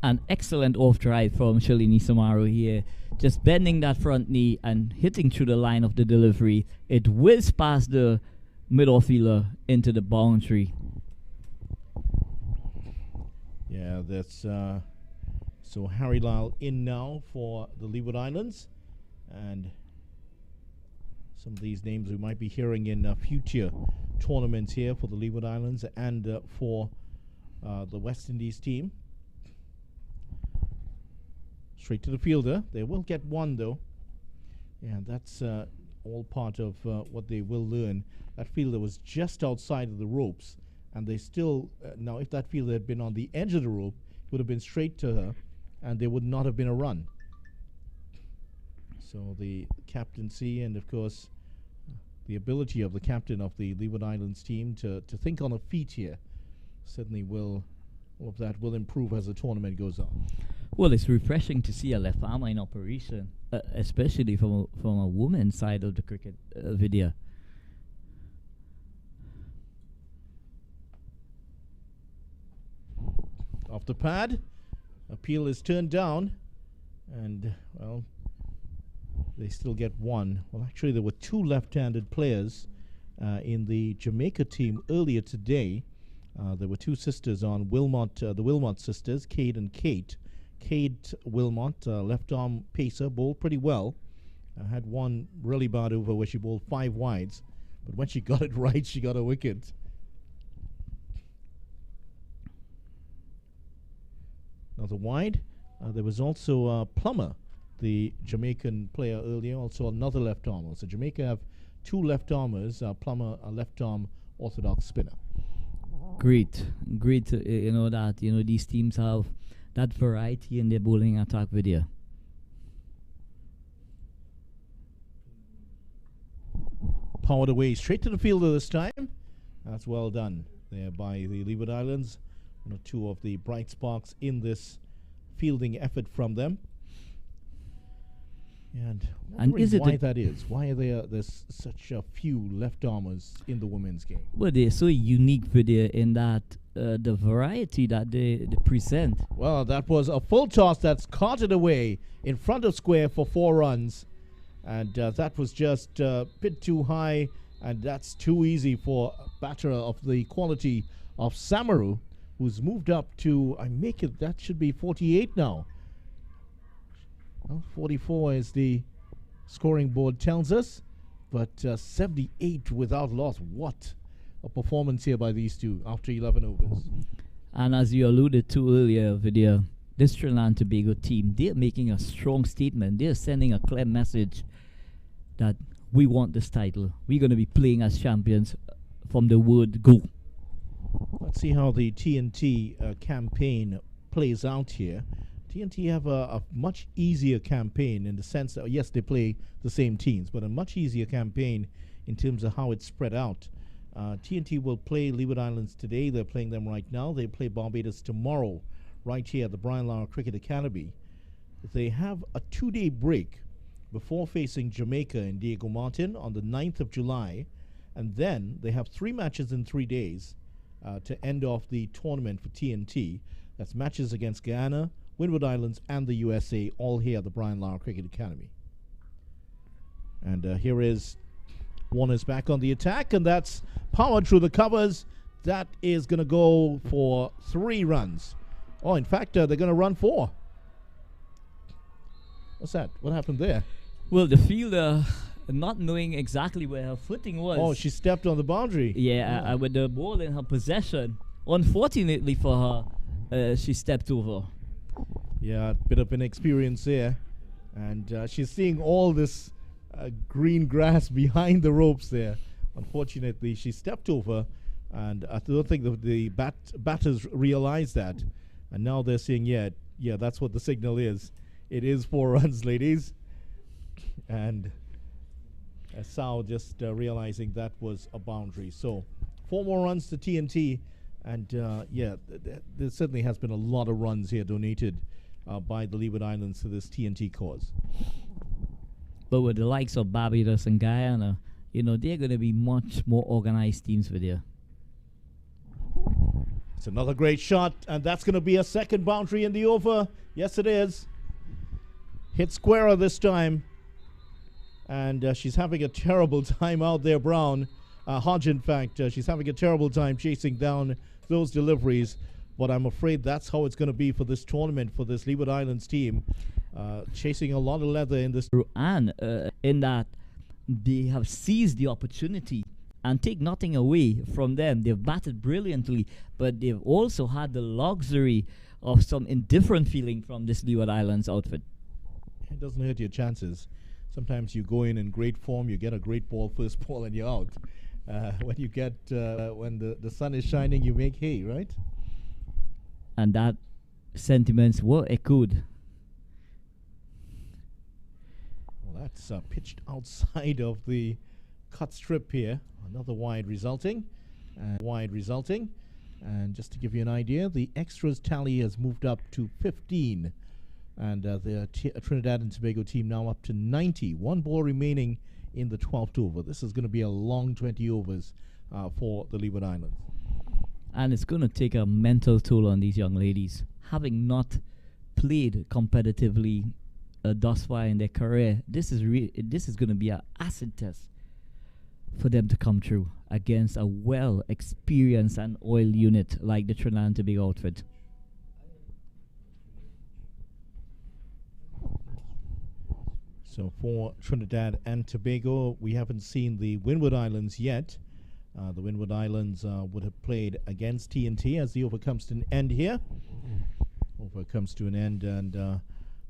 An excellent off drive from Shalini Samaru here. Just bending that front knee and hitting through the line of the delivery. It whizzes past the mid-off fielder into the boundary. Yeah, that's so Harry Lal in now for the Leeward Islands. And some of these names we might be hearing in future tournaments here for the Leeward Islands and for the West Indies team. Straight to the fielder. They will get one, though. Yeah, that's all part of what they will learn. That fielder was just outside of the ropes, and they still, now if that fielder had been on the edge of the rope, it would have been straight to her, and there would not have been a run. So the captaincy and, of course, the ability of the captain of the Leeward Islands team to think on her feet here certainly will, all of that will improve as the tournament goes on. Well, it's refreshing to see a left arm in operation, especially from a woman's side of the cricket video. Off the pad, appeal is turned down, and, well, they still get one. Well, actually, there were 2 left-handed players in the Jamaica team earlier today. There were 2 sisters on Wilmot, the Wilmot sisters, Cade and Kate. Kate Wilmot, left-arm pacer, bowled pretty well. Had one really bad over where she bowled 5 wides. But when she got it right, she got a wicket. Another wide. There was also Plummer, the Jamaican player earlier, also another left-armer. So Jamaica have 2 left-armers, Plummer, a left-arm orthodox spinner. Great you know that these teams have that variety in their bowling attack video. Powered away straight to the fielder this time. That's well done there by the Leeward Islands. One or 2 of the bright sparks in this fielding effort from them. And is it why that is? Why are there's such a few left-armers in the women's game? Well, they're so unique video in that the variety that they present. Well, that was a full toss that's carted away in front of square for 4 runs. And that was just a bit too high, and that's too easy for a batter of the quality of Samaru, who's moved up to, that should be 48 now. Well, 44 as the scoring board tells us, but 78 without loss. What a performance here by these 2 after 11 overs. And as you alluded to earlier, Vidya, this Trinidad and Tobago team, they're making a strong statement. They're sending a clear message that we want this title. We're going to be playing as champions from the word go. Let's see how the TNT campaign plays out here. TNT have a much easier campaign in the sense that, yes, they play the same teams, but a much easier campaign in terms of how it's spread out. TNT will play Leeward Islands today. They're playing them right now. They play Barbados tomorrow right here at the Brian Lara Cricket Academy. They have a 2-day break before facing Jamaica in Diego Martin on the 9th of July. And then they have 3 matches in 3 days to end off the tournament for TNT. That's matches against Guyana, Windward Islands, and the USA, all here at the Brian Lara Cricket Academy. And here is Warner's back on the attack, and that's powered through the covers. That is going to go for 3 runs. Oh, in fact, they're going to run 4. What's that? What happened there? Well, the fielder, not knowing exactly where her footing was. Oh, she stepped on the boundary. Yeah, with the ball in her possession. Unfortunately for her, she stepped over. Yeah, a bit of inexperience there. And she's seeing all this green grass behind the ropes there. Unfortunately, she stepped over, and I don't think the batters realized that. And now they're saying, yeah, that's what the signal is. It is 4 runs, ladies. And Sal just realizing that was a boundary. So 4 more runs to TNT. And there certainly has been a lot of runs here donated by the Leeward Islands to this TNT cause. But with the likes of Barbados and Guyana, they're going to be much more organized teams with you. It's another great shot, and that's going to be a second boundary in the over. Yes, it is. Hit squarer this time. And she's having a terrible time out there, Brown. Hodge, in fact, she's having a terrible time chasing down those deliveries. But I'm afraid that's how it's going to be for this tournament, for this Leeward Islands team. Chasing a lot of leather in this. And in that, they have seized the opportunity and take nothing away from them. They've batted brilliantly, but they've also had the luxury of some indifferent feeling from this Leeward Islands outfit. It doesn't hurt your chances. Sometimes you go in great form, you get a great ball, first ball, and you're out. When you get, when the sun is shining, you make hay, right? And that sentiments were echoed. Well, that's pitched outside of the cut strip here. Another wide resulting. And just to give you an idea, the extras tally has moved up to 15. And the Trinidad and Tobago team now up to 90. 1 ball remaining in the 12th over. This is going to be a long 20 overs for the Leeward Islands. And it's going to take a mental toll on these young ladies. Having not played competitively thus far in their career, this is going to be an acid test for them to come through against a well-experienced and oiled unit like the Trinidad and Tobago outfit. So for Trinidad and Tobago, we haven't seen the Windward Islands yet. The Windward Islands would have played against TNT as the over comes to an end here. Over comes to an end, and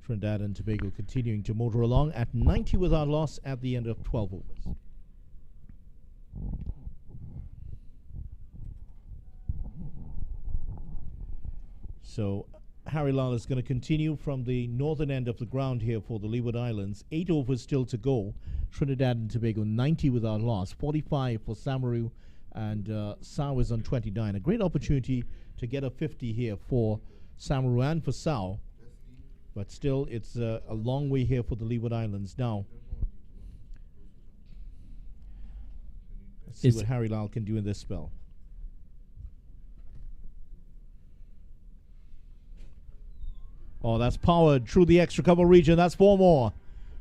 Trinidad and Tobago continuing to motor along at 90 without loss at the end of 12 overs. So Harry Lal is going to continue from the northern end of the ground here for the Leeward Islands. 8 overs still to go. Trinidad and Tobago 90 without loss. 45 for Samaru, and Sao is on 29. A great opportunity to get a 50 here for Samaru and for Sao. But still, it's a long way here for the Leeward Islands now. Let's see what Harry Lal can do in this spell. Oh, that's powered through the extra cover region. That's 4 more.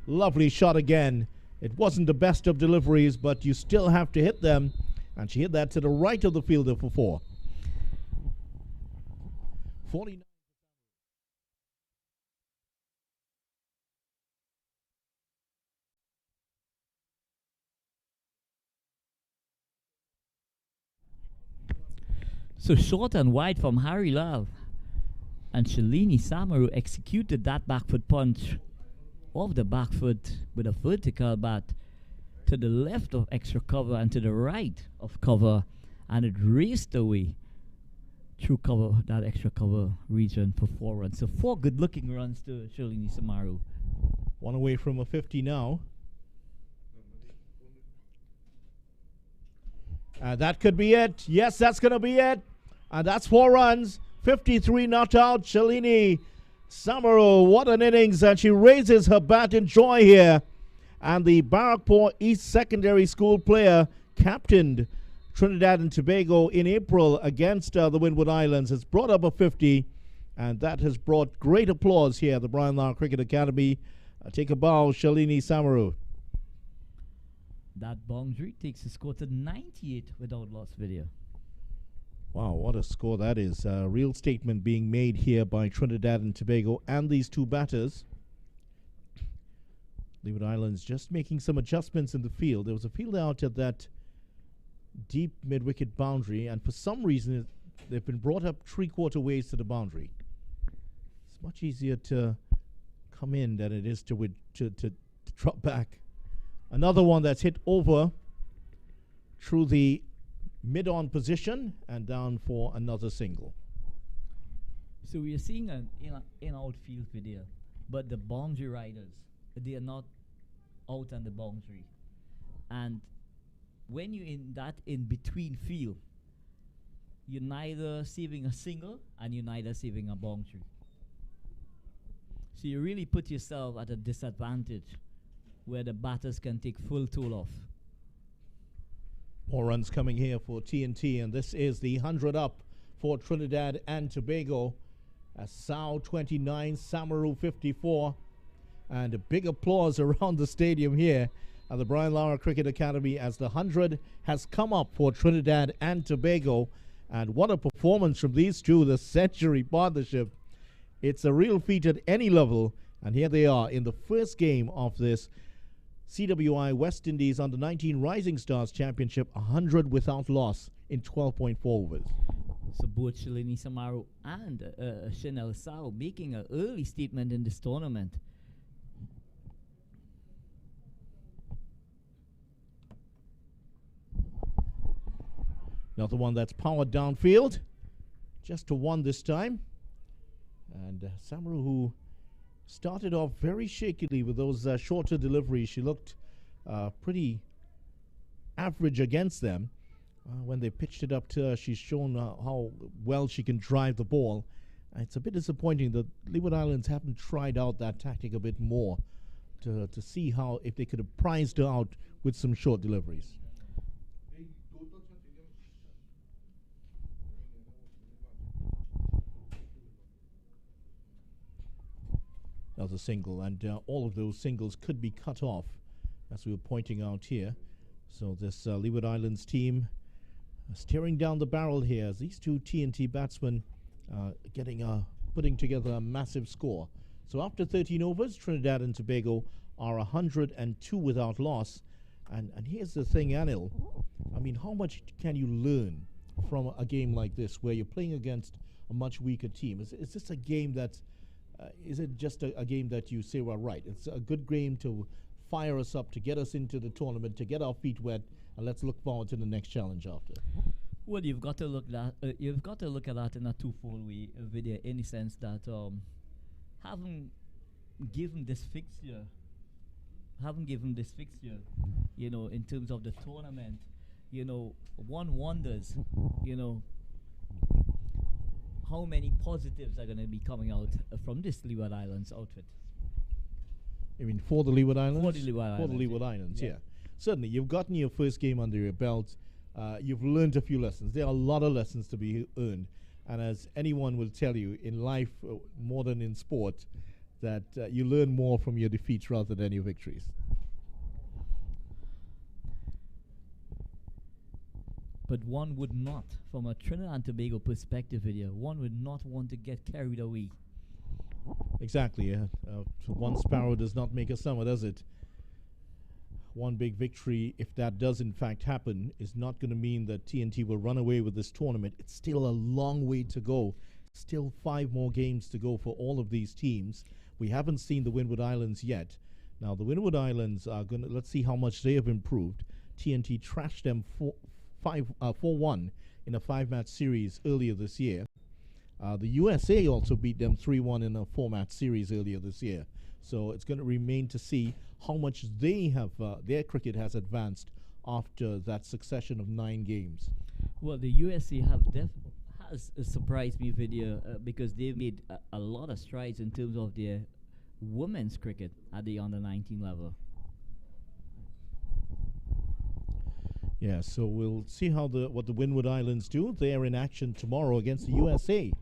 Lovely shot again. It wasn't the best of deliveries, but you still have to hit them. And she hit that to the right of the fielder for 4. 49. So short and wide from Harry Lal. And Shalini Samaru executed that back foot punch off the back foot with a vertical bat to the left of extra cover and to the right of cover, and it raced away through cover, that extra cover region for 4 runs. So 4 good looking runs to Shalini Samaru. 1 away from a 50 now. That could be it. Yes, that's going to be it. And that's 4 runs 53 not out. Shalini Samaru, what an innings, and she raises her bat in joy here. And the Barrackpore East Secondary School player captained Trinidad and Tobago in April against the Windward Islands has brought up a 50, and that has brought great applause here at the Brian Lara Cricket Academy. Take a bow, Shalini Samaru. That boundary takes the score to 98 without loss video. Wow, what a score that is. A real statement being made here by Trinidad and Tobago and these two batters. Leeward Islands just making some adjustments in the field. There was a field out at that deep mid-wicket boundary, and for some reason they've been brought up three-quarter ways to the boundary. It's much easier to come in than it is to drop back. Another one that's hit over through the mid-on position and down for another single. So we are seeing an in-outfield video, but the boundary riders, they are not out on the boundary. And when you're in that in-between field, you're neither saving a single and you're neither saving a boundary. So you really put yourself at a disadvantage where the batters can take full toll off. More runs coming here for TNT, and this is the 100 up for Trinidad and Tobago. Sao 29, Samaru 54, and a big applause around the stadium here at the Brian Lara Cricket Academy as the 100 has come up for Trinidad and Tobago. And what a performance from these two, the century partnership. It's a real feat at any level, and here they are in the first game of this CWI West Indies Under-19 Rising Stars Championship, 100 without loss in 12.4 overs. So both Shalini Samaru and Chanel Sao making an early statement in this tournament. Another one that's powered downfield, just to one this time. And Samaru, who started off very shakily with those shorter deliveries. She looked pretty average against them. When they pitched it up to her, she's shown how well she can drive the ball. It's a bit disappointing that Leeward Islands haven't tried out that tactic a bit more to see how, if they could have prized her out with some short deliveries. Another single, and all of those singles could be cut off, as we were pointing out here. So this Leeward Islands team staring down the barrel here as these two TNT batsmen putting together a massive score. So after 13 overs, Trinidad and Tobago are 102 without loss. And here's the thing, Anil. I mean, how much can you learn from a game like this, where you're playing against a much weaker team? Is this a game that's is it just a game that you say, well, right, it's a good game to fire us up, to get us into the tournament, to get our feet wet, and let's look forward to the next challenge after? Well, you've got to look at that in a twofold way, Vidya, in the sense that having given this fixture, you know, in terms of the tournament, you know, one wonders, you know, how many positives are going to be coming out from this Leeward Islands outfit. I mean, for the Leeward Islands? For the Leeward Islands, yeah. Certainly, you've gotten your first game under your belt. You've learned a few lessons. There are a lot of lessons to be earned. And as anyone will tell you, in life, more than in sport, that you learn more from your defeats rather than your victories. But one would not, from a Trinidad and Tobago perspective video, one would not want to get carried away. Exactly. One sparrow does not make a summer, does it? One big victory, if that does in fact happen, is not going to mean that TNT will run away with this tournament. It's still a long way to go. Still 5 more games to go for all of these teams. We haven't seen the Windward Islands yet. Now, the Windward Islands are going to, let's see how much they have improved. TNT trashed them 4-1 in a 5-match series earlier this year. The USA also beat them 3-1 in a 4-match series earlier this year. So it's going to remain to see how much they have, their cricket has advanced after that succession of 9 games. Well, the USA have has surprised me video because they've made a lot of strides in terms of their women's cricket at the under 19 level. Yeah, so we'll see how what the Windward Islands do. They are in action tomorrow against the USA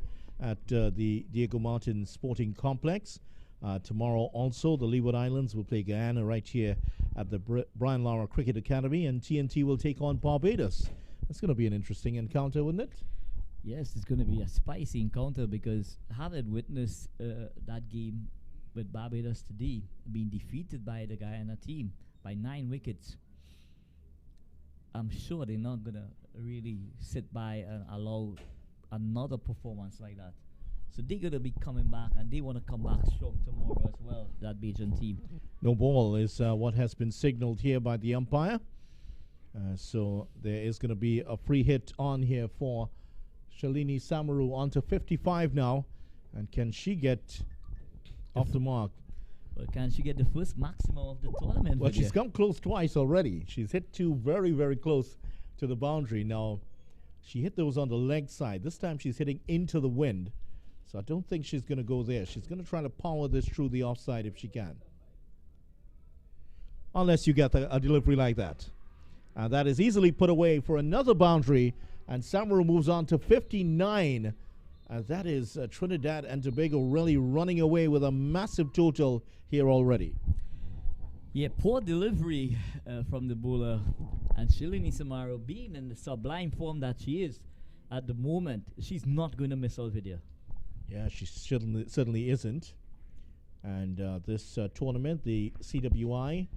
at the Diego Martin Sporting Complex. Tomorrow also, the Leeward Islands will play Guyana right here at the Brian Lara Cricket Academy, and TNT will take on Barbados. That's going to be an interesting encounter, wouldn't it? Yes, it's going to be a spicy encounter because having witnessed that game with Barbados today, being defeated by the Guyana team by 9 wickets, I'm sure they're not going to really sit by and allow another performance like that. So they're going to be coming back, and they want to come back strong tomorrow as well, that Bajan team. No ball is what has been signaled here by the umpire. So there is going to be a free hit on here for Shalini Samaru onto 55 now. And can she get off the mark? Well, can she get the first maximum of the tournament? Well, she's come close twice already. She's hit 2 very, very close to the boundary. Now, she hit those on the leg side. This time she's hitting into the wind. So I don't think she's going to go there. She's going to try to power this through the offside if she can. Unless you get a delivery like that. That is easily put away for another boundary. And Samaru moves on to 59. That is Trinidad and Tobago really running away with a massive total here already. Yeah, poor delivery from the bowler. And Shalini Samaru, being in the sublime form that she is at the moment, she's not going to miss out video. Yeah, she certainly isn't. And this tournament, the CWI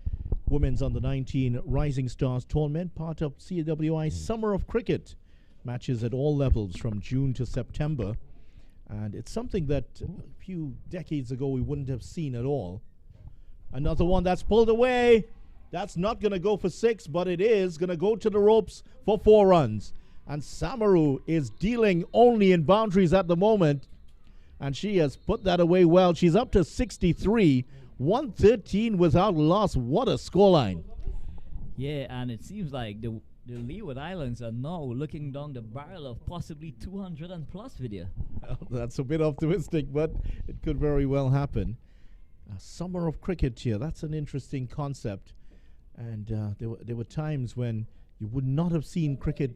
Women's Under 19 Rising Stars Tournament, part of CWI Summer of Cricket. Matches at all levels from June to September. And it's something that a few decades ago we wouldn't have seen at all. Another one that's pulled away. That's not going to go for 6, but it is going to go to the ropes for 4 runs. And Samaru is dealing only in boundaries at the moment. And she has put that away well. She's up to 63, 113 without loss. What a scoreline. Yeah, and it seems like the Leeward Islands are now looking down the barrel of possibly 200 and plus video. Well, that's a bit optimistic, but it could very well happen. Summer of cricket here, that's an interesting concept. And there were times when you would not have seen cricket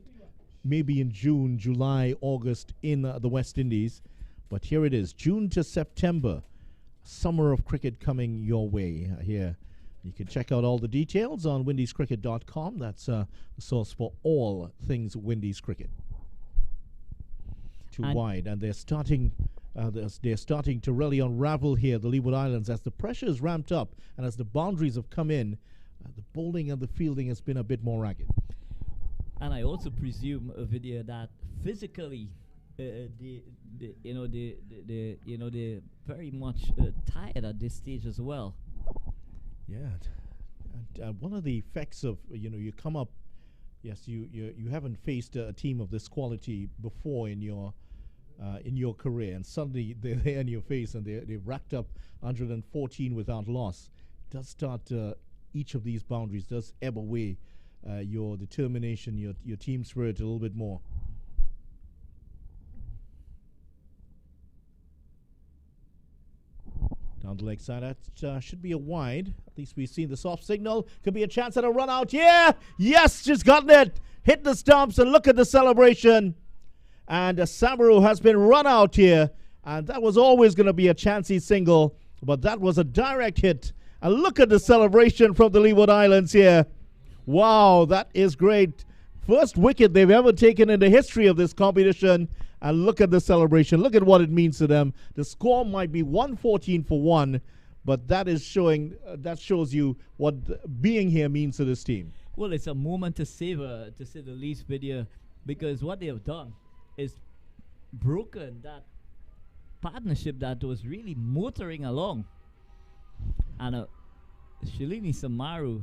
maybe in June, July, August in the West Indies. But here it is, June to September. Summer of cricket coming your way here. You can check out all the details on windiescricket.com. That's the source for all things Windies cricket. Too wide, and they're starting to really unravel here, the Leeward Islands, as the pressure is ramped up and as the boundaries have come in. The bowling and the fielding has been a bit more ragged. And I also presume a video that physically, they're very much tired at this stage as well. Yeah, and one of the effects of you come up, yes, you haven't faced a team of this quality before in your career, and suddenly they're there in your face and they've racked up 114 without loss. It does start each of these boundaries does ebb away your determination, your team spirit a little bit more. Down the leg side, that should be a wide. At least we've seen the soft signal. Could be a chance at a run out. Yeah! Yes, she's gotten it. Hit the stumps and look at the celebration. And Samaru has been run out here. And that was always going to be a chancy single. But that was a direct hit. And look at the celebration from the Leeward Islands here. Wow, that is great. First wicket they've ever taken in the history of this competition. And look at the celebration. Look at what it means to them. The score might be 114 for 1, but that is showing. That shows you what being here means to this team. Well, it's a moment to savor, to say the least, video, because what they have done is broken that partnership that was really motoring along. And Shalini Samaru,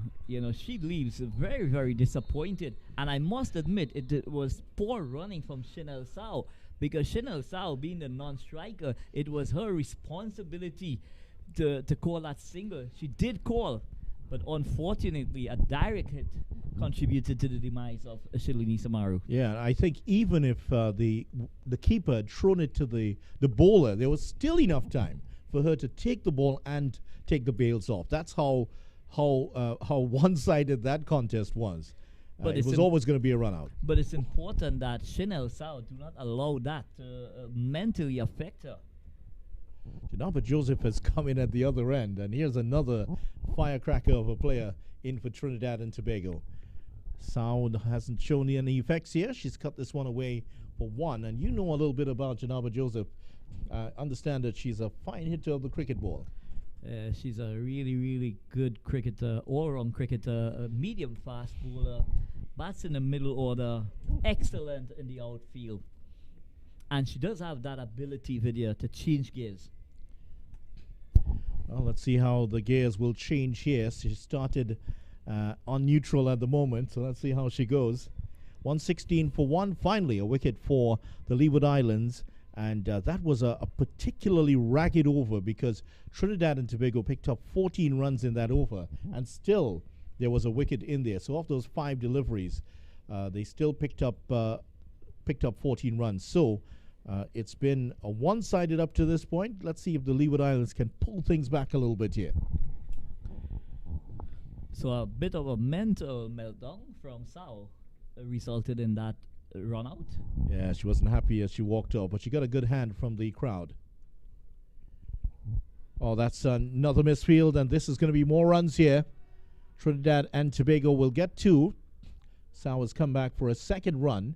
she leaves very, very disappointed. And I must admit, it was poor running from Chanel Sao. Because Chanel Sao, being the non-striker, it was her responsibility to call that single. She did call, But unfortunately, a direct hit contributed to the demise of Shalini Samaru. Yeah, I think even if the keeper had thrown it to the bowler, there was still enough time for her to take the ball and take the bails off. That's how one-sided that contest was. But it was always going to be a run-out. But it's important that Chanel Sao do not allow that to mentally affect her. Janaba Joseph has come in at the other end, and here's another firecracker of a player in for Trinidad and Tobago. Sao hasn't shown any effects here. She's cut this one away for one, and you know a little bit about Janaba Joseph. Understand that she's a fine hitter of the cricket ball. She's a really, really good cricketer, all-round cricketer, a medium fast bowler, bats in the middle order, excellent in the outfield. And she does have that ability, Vidya, to change gears. Well, let's see how the gears will change here. She started on neutral at the moment, so let's see how she goes. 116 for one, finally a wicket for the Leeward Islands. And that was a particularly ragged over because Trinidad and Tobago picked up 14 runs in that over, and still there was a wicket in there. So of those 5 deliveries, they still picked up 14 runs. So it's been a one-sided up to this point. Let's see if the Leeward Islands can pull things back a little bit here. So a bit of a mental meltdown from Sao resulted in that run out. Yeah, she wasn't happy as she walked off, but she got a good hand from the crowd. Oh, that's another misfield, and this is going to be more runs here. Trinidad and Tobago will get 2. Sao has come back for a second run,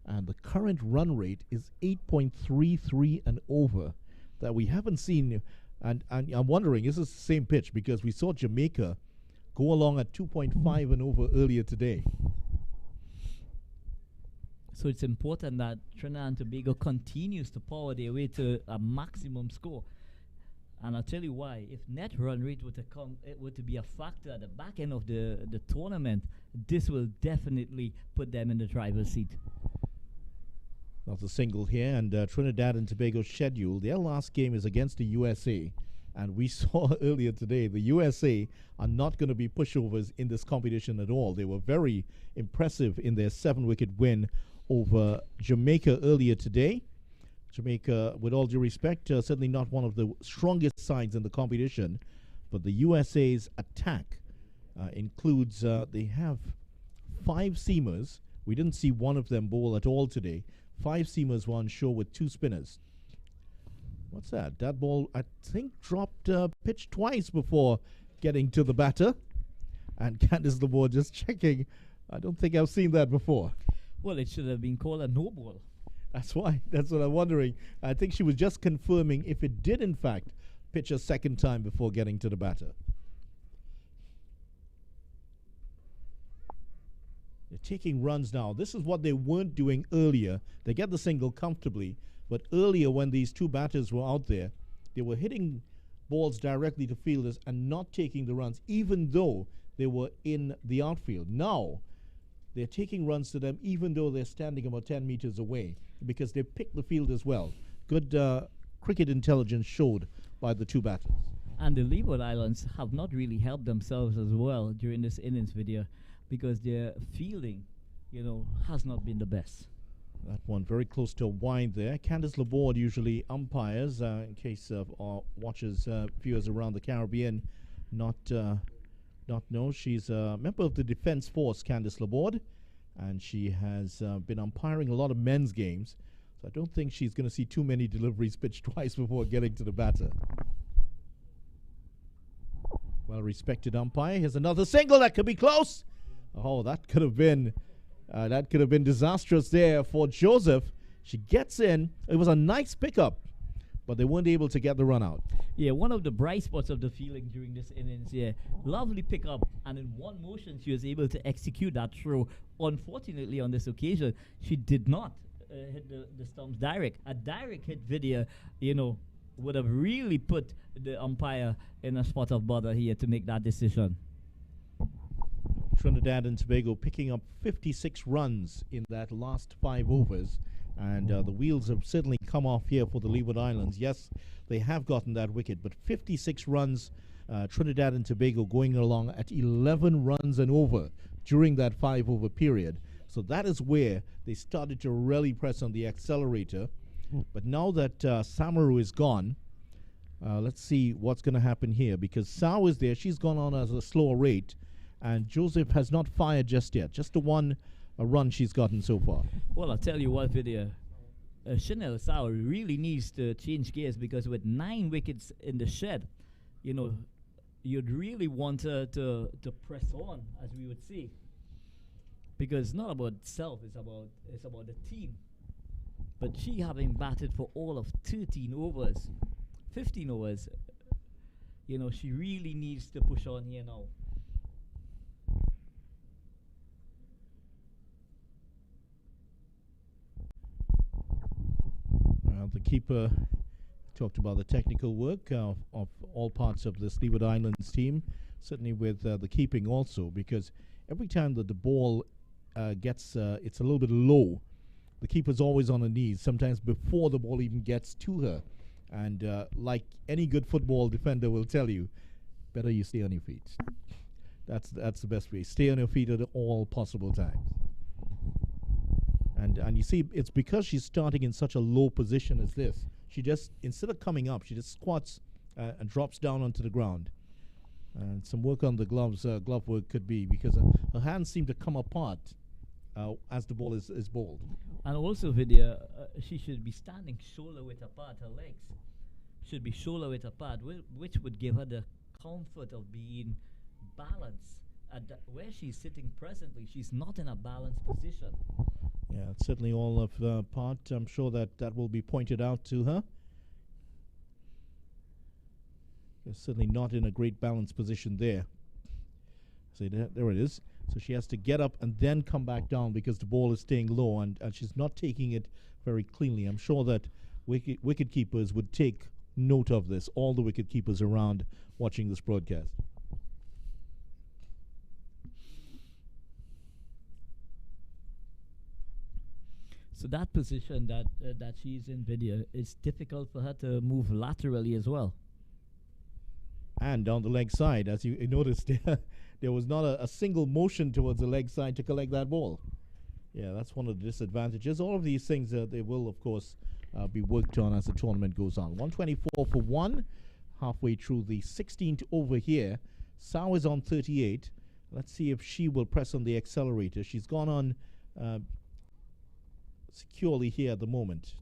and the current run rate is 8.33 and over that we haven't seen. And I'm wondering, is this the same pitch? Because we saw Jamaica go along at 2.5 and over earlier today. So it's important that Trinidad and Tobago continues to power their way to a maximum score. And I'll tell you why. If net run rate were to come, it were to be a factor at the back end of the tournament, this will definitely put them in the driver's seat. Not a single here, and Trinidad and Tobago's schedule, their last game is against the USA. And we saw earlier today, the USA are not going to be pushovers in this competition at all. They were very impressive in their 7-wicket win over Jamaica earlier today. Jamaica, with all due respect, certainly not one of the strongest sides in the competition, but the USA's attack includes, they have 5 seamers. We didn't see one of them bowl at all today. 5 seamers were on show with 2 spinners. What's that? That ball, I think, dropped pitch twice before getting to the batter. And Candice Laborde just checking. I don't think I've seen that before. Well, it should have been called a no ball. That's why. That's what I'm wondering. I think she was just confirming if it did, in fact, pitch a second time before getting to the batter. They're taking runs now. This is what they weren't doing earlier. They get the single comfortably. But earlier, when these 2 batters were out there, they were hitting balls directly to fielders and not taking the runs, even though they were in the outfield. Now, they're taking runs to them, even though they're standing about 10 meters away, because they picked the field as well. Good cricket intelligence showed by the 2 batters. And the Leeward Islands have not really helped themselves as well during this innings video, because their fielding, has not been the best. That one very close to a wind there. Candice Laborde usually umpires, in case of our watchers, viewers around the Caribbean not know. She's a member of the Defense Force, Candice Laborde, and she has been umpiring a lot of men's games. So I don't think she's going to see too many deliveries pitched twice before getting to the batter. Well-respected umpire. Here's another single that could be close. Oh, that could have been disastrous there for Joseph. She gets in. It was a nice pickup, but they weren't able to get the run out. Yeah, one of the bright spots of the fielding during this innings. Yeah, lovely pickup, and in one motion she was able to execute that throw. Unfortunately, on this occasion, she did not hit the stumps direct. A direct hit video, would have really put the umpire in a spot of bother here to make that decision. Trinidad and Tobago picking up 56 runs in that last 5 overs. And the wheels have certainly come off here for the Leeward Islands. Yes, they have gotten that wicket, but 56 runs Trinidad and Tobago going along at 11 runs and over during that 5-over period. So that is where they started to really press on the accelerator. But now that Samaru is gone, let's see what's going to happen here, because Sao is there. She's gone on at a slower rate, and Joseph has not fired just yet. Just the one run she's gotten so far. Well, I'll tell you what, Vidya. Chanel Sao really needs to change gears, because with 9 wickets in the shed, you know, you'd really want her to press on, as we would say. Because it's not about self, it's about the team. But she having batted for all of 13 overs, 15 overs, you know, she really needs to push on here now. Well, the keeper talked about the technical work of all parts of this Leeward Islands team, certainly with the keeping also, because every time that the ball gets, it's a little bit low, the keeper's always on her knees, sometimes before the ball even gets to her. And like any good football defender will tell you, better you stay on your feet. That's the best way. Stay on your feet at all possible times. And you see, it's because she's starting in such a low position as this. She just, instead of coming up, she just squats and drops down onto the ground. And some work on the gloves, glove work could be, because her hands seem to come apart as the ball is bowled. And also, Vidya, she should be standing shoulder width apart. Her legs should be shoulder width apart, which would give her the comfort of being balanced. Where she's sitting presently, she's not in a balanced position. Yeah, it's certainly all of the part. I'm sure that will be pointed out to her. She's certainly not in a great balanced position there. See, there it is. So she has to get up and then come back down, because the ball is staying low, and she's not taking it very cleanly. I'm sure that wicket keepers would take note of this, all the wicket keepers around watching this broadcast. So that position that she's in, Vidya, it's difficult for her to move laterally as well. And down the leg side, as you noticed, there was not a single motion towards the leg side to collect that ball. Yeah, that's one of the disadvantages. All of these things, they will, of course, be worked on as the tournament goes on. 124 for 1, halfway through the 16th over here. Sao is on 38. Let's see if she will press on the accelerator. She's gone on securely here at the moment.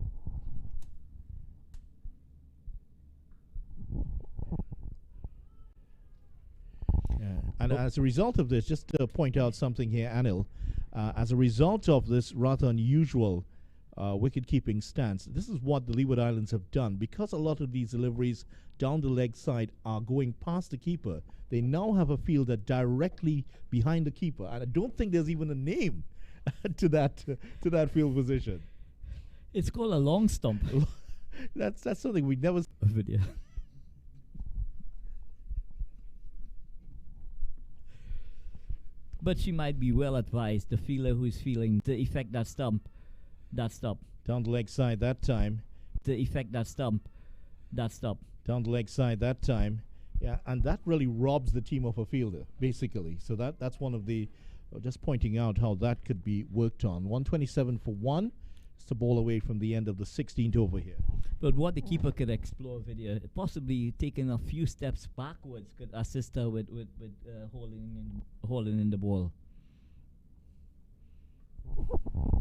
And as a result of this, just to point out something here, Anil, as a result of this rather unusual wicket-keeping stance, this is what the Leeward Islands have done. Because a lot of these deliveries down the leg side are going past the keeper, they now have a fielder directly behind the keeper. And I don't think there's even a name to that field position. It's called a long stump. That's something we never... Video. But she might be well advised, the fielder who is feeling to effect that stump. Down the leg side that time. To effect that stump. Down the leg side that time. Yeah, and that really robs the team of a fielder, basically. So that's one of the... just pointing out how that could be worked on. 127 for 1. It's the ball away from the end of the 16th over here. But what the keeper could explore, Vidya, possibly taking a few steps backwards could assist her with holding in the ball.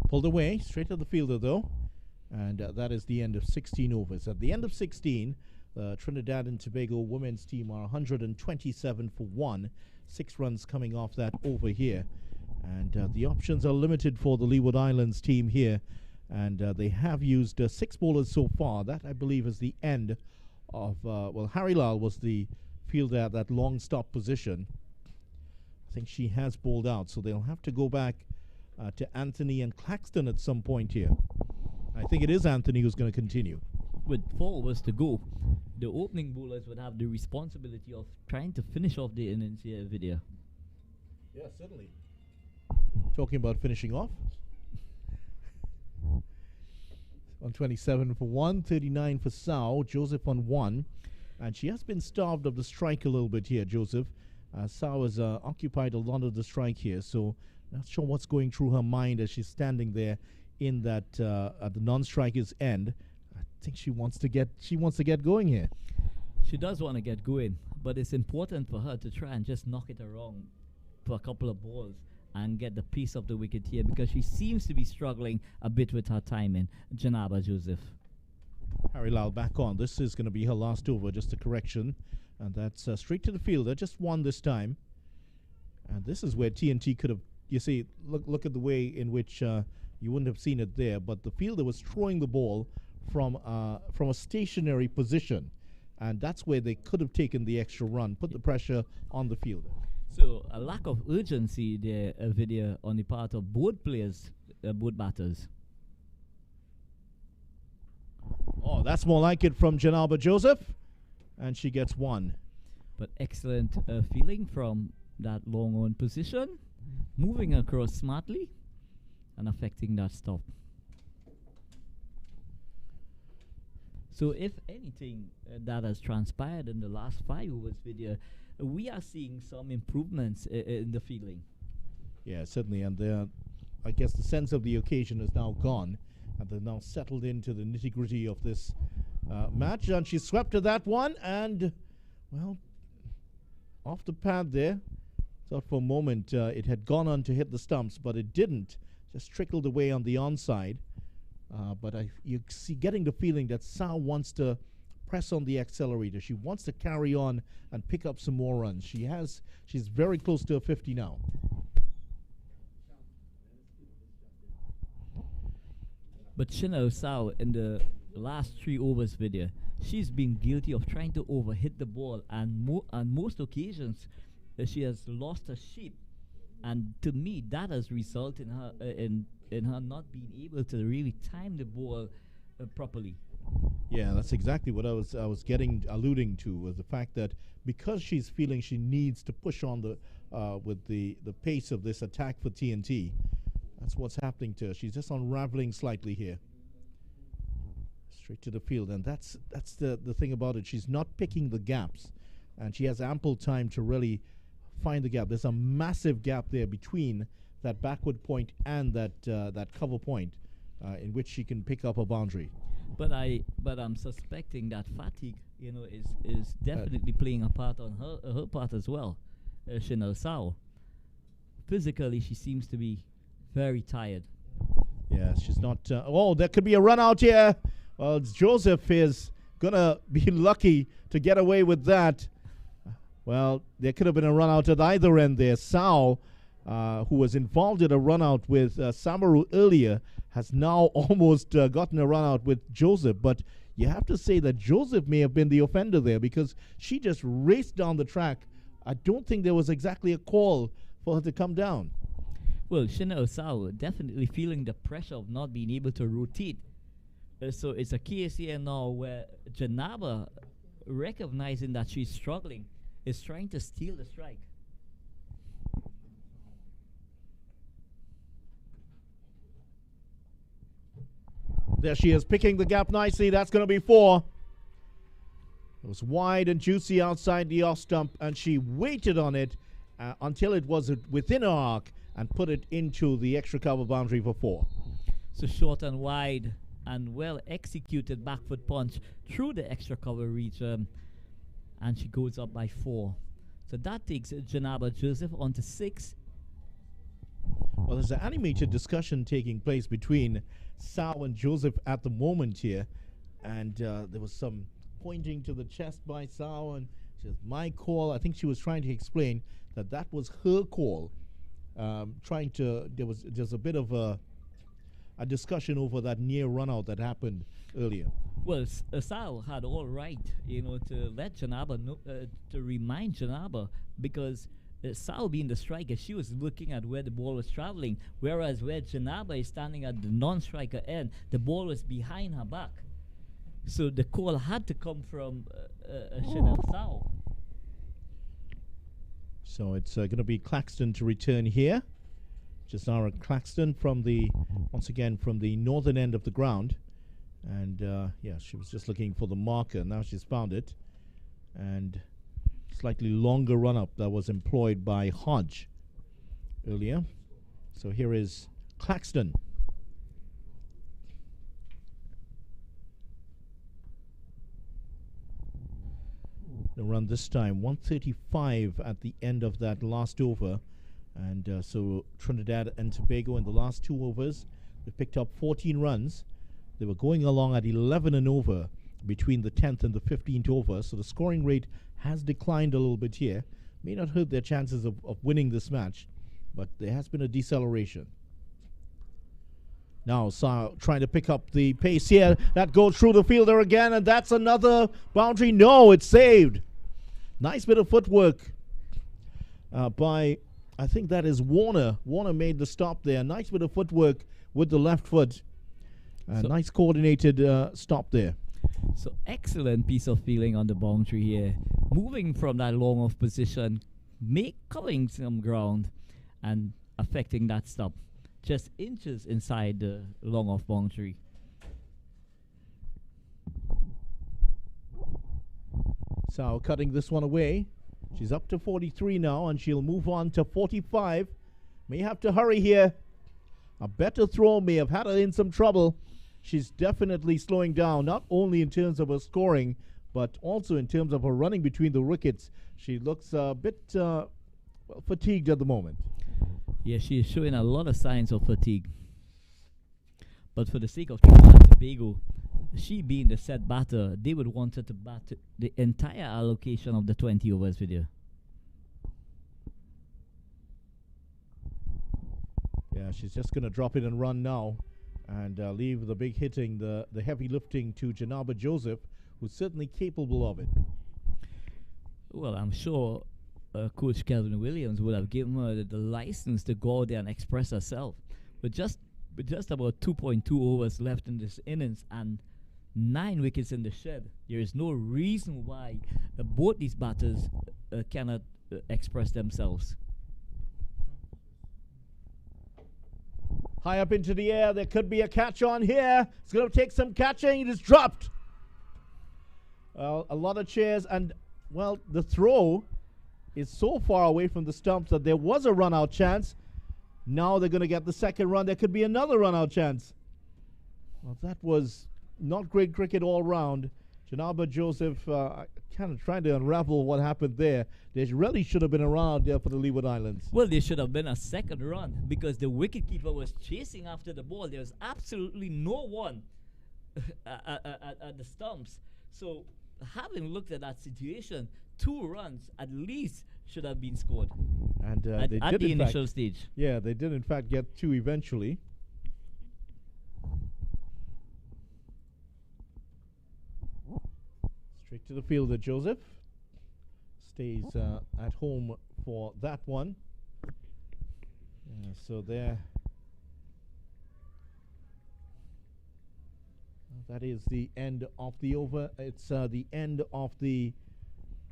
Pulled away, straight at the fielder though. And that is the end of 16 overs. At the end of 16, Trinidad and Tobago women's team are 127 for 1. 6 runs coming off that over here. And the options are limited for the Leeward Islands team here. And they have used 6 bowlers so far. That, I believe, is the end of... well, Harry Lal was the fielder at that long stop position. I think she has bowled out. So they'll have to go back to Anthony and Claxton at some point here. I think it is Anthony who's going to continue. With 4 overs to go, the opening bowlers would have the responsibility of trying to finish off the innings here, Vidya. Yeah, certainly. Talking about finishing off. 127 for 1, 39 for Sao, Joseph on 1. And she has been starved of the strike a little bit here, Joseph. Sao has occupied a lot of the strike here, so not sure what's going through her mind as she's standing there in that at the non-striker's end. I think she wants to get going here. She does want to get going, but it's important for her to try and just knock it around for a couple of balls and get the piece of the wicket here, because she seems to be struggling a bit with her timing. Janaba Joseph. Harry Lal back on. This is going to be her last over, just a correction. And that's straight to the fielder, just one this time. And this is where TNT could have, you see, look at the way in which you wouldn't have seen it there, but the fielder was throwing the ball from a stationary position. And that's where they could have taken the extra run, put the pressure on the fielder. So a lack of urgency there, Vidya, on the part of both players, both batters. Oh, that's more like it from Janaba Joseph. And she gets one. But excellent feeling from that long on position, moving across smartly and affecting that stop. So if anything that has transpired in the last 5 overs video, we are seeing some improvements in the fielding. Yeah, certainly. And I guess the sense of the occasion is now gone. And they're now settled into the nitty-gritty of this match. And she swept to that one. And, well, off the pad there. Thought for a moment it had gone on to hit the stumps, but it didn't. Just trickled away on the onside. But you see, getting the feeling that Sao wants to press on the accelerator. She wants to carry on and pick up some more runs. She's very close to a 50 now. But Chanel Sao, in the last 3 overs video, she's been guilty of trying to overhit the ball, and on most occasions she has lost a shape. And to me, that has resulted in her in her not being able to really time the ball properly. Yeah, that's exactly what I was alluding to, was the fact that because she's feeling she needs to push on with the pace of this attack for TNT, that's what's happening to her. She's just unraveling slightly here. Straight to the field, and that's the thing about it. She's not picking the gaps, and she has ample time to really find the gap. There's a massive gap there between that backward point and that cover point, in which she can pick up a boundary. But I'm suspecting that fatigue, is definitely playing a part on her part as well. Chanel Sao. Physically, she seems to be very tired. Yeah, she's not. Oh, there could be a run out here. Well, Joseph is gonna be lucky to get away with that. Well, there could have been a run out at either end there. Sao, who was involved in a run out with Samaru earlier, has now almost gotten a run out with Joseph. But you have to say that Joseph may have been the offender there, because she just raced down the track. I don't think there was exactly a call for her to come down. Well, Chanel Sao definitely feeling the pressure of not being able to rotate. So it's a case here now where Janaba, recognizing that she's struggling, is trying to steal the strike. There she is, picking the gap nicely. That's going to be 4. It was wide and juicy outside the off stump, and she waited on it until it was within her arc and put it into the extra cover boundary for 4. So short and wide and well executed back foot punch through the extra cover reach, and she goes up by 4. So that takes Janaba Joseph on to 6. Well, there's an animated discussion taking place between Sao and Joseph at the moment here, and there was some pointing to the chest by Sao, and she says, my call. I think she was trying to explain that was her call. There was a bit of a discussion over that near run out that happened earlier. Well, Sao had all right, to let Janaba know, to remind Janaba, because Sao being the striker, she was looking at where the ball was traveling, whereas where Janaba is standing at the non-striker end, the ball was behind her back. So the call had to come from Chanel Sao. So it's going to be Claxton to return here. Lara Claxton once again from the northern end of the ground. And yeah, she was just looking for the marker. Now she's found it. and slightly longer run-up that was employed by Hodge earlier. So here is Claxton. The run this time, 135 at the end of that last over. And so Trinidad and Tobago in the last 2 overs, they picked up 14 runs. They were going along at 11 and over between the 10th and the 15th over. So the scoring rate has declined a little bit here. May not hurt their chances of winning this match, but there has been a deceleration. Now Sao trying to pick up the pace here. That goes through the fielder again, and that's another boundary. No, it's saved. Nice bit of footwork by, I think that is Warner. Warner made the stop there. Nice bit of footwork with the left foot. Nice coordinated stop there. So excellent piece of feeling on the boundary here. Moving from that long off position, covering some ground and affecting that stop. Just inches inside the long off boundary. So cutting this one away. She's up to 43 now, and she'll move on to 45. May have to hurry here. A better throw may have had her in some trouble. She's definitely slowing down, not only in terms of her scoring, but also in terms of her running between the wickets. She looks a bit fatigued at the moment. Yeah, she is showing a lot of signs of fatigue. But for the sake of Trinidad and Tobago, she being the set batter, they would want her to bat the entire allocation of the 20 overs with you. Yeah, she's just going to drop it and run now and leave the big hitting, the heavy lifting to Janaba Joseph, who's certainly capable of it. Well, I'm sure Coach Kelvin Williams would have given her the license to go out there and express herself. But just about 2.2 overs left in this innings and 9 wickets in the shed, there is no reason why both these batters cannot express themselves. High up into the air, there could be a catch on here. It's going to take some catching. It is dropped. Well, a lot of chairs, and well, the throw is so far away from the stumps that there was a run-out chance. Now they're going to get the second run. There could be another run-out chance. Well, that was not great cricket all round. Janaba Joseph kind of trying to unravel what happened there. There really should have been a run out there for the Leeward Islands. Well, there should have been a second run because the wicketkeeper was chasing after the ball. There was absolutely no one at the stumps. So, having looked at that situation, 2 runs at least should have been scored. And at the initial stage. Yeah, they did in fact get 2 eventually. Straight to the fielder, Joseph. Stays at home for that one. So there. That is the end of the over. It's the end of the.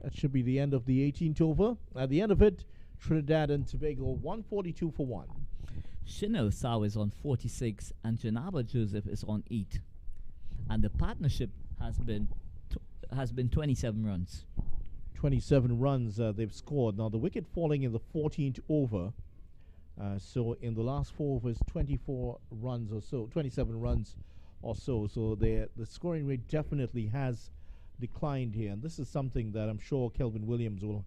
That should be the end of the 18th over. At the end of it, Trinidad and Tobago 142 for 1. Chanel Sao is on 46 and Janaba Joseph is on 8. And the partnership has been 27 runs. 27 runs they've scored. Now the wicket falling in the 14th over. So in the last 4 overs, 24 runs or so, 27 runs or so. So the scoring rate definitely has declined here, and this is something that I'm sure Kelvin Williams will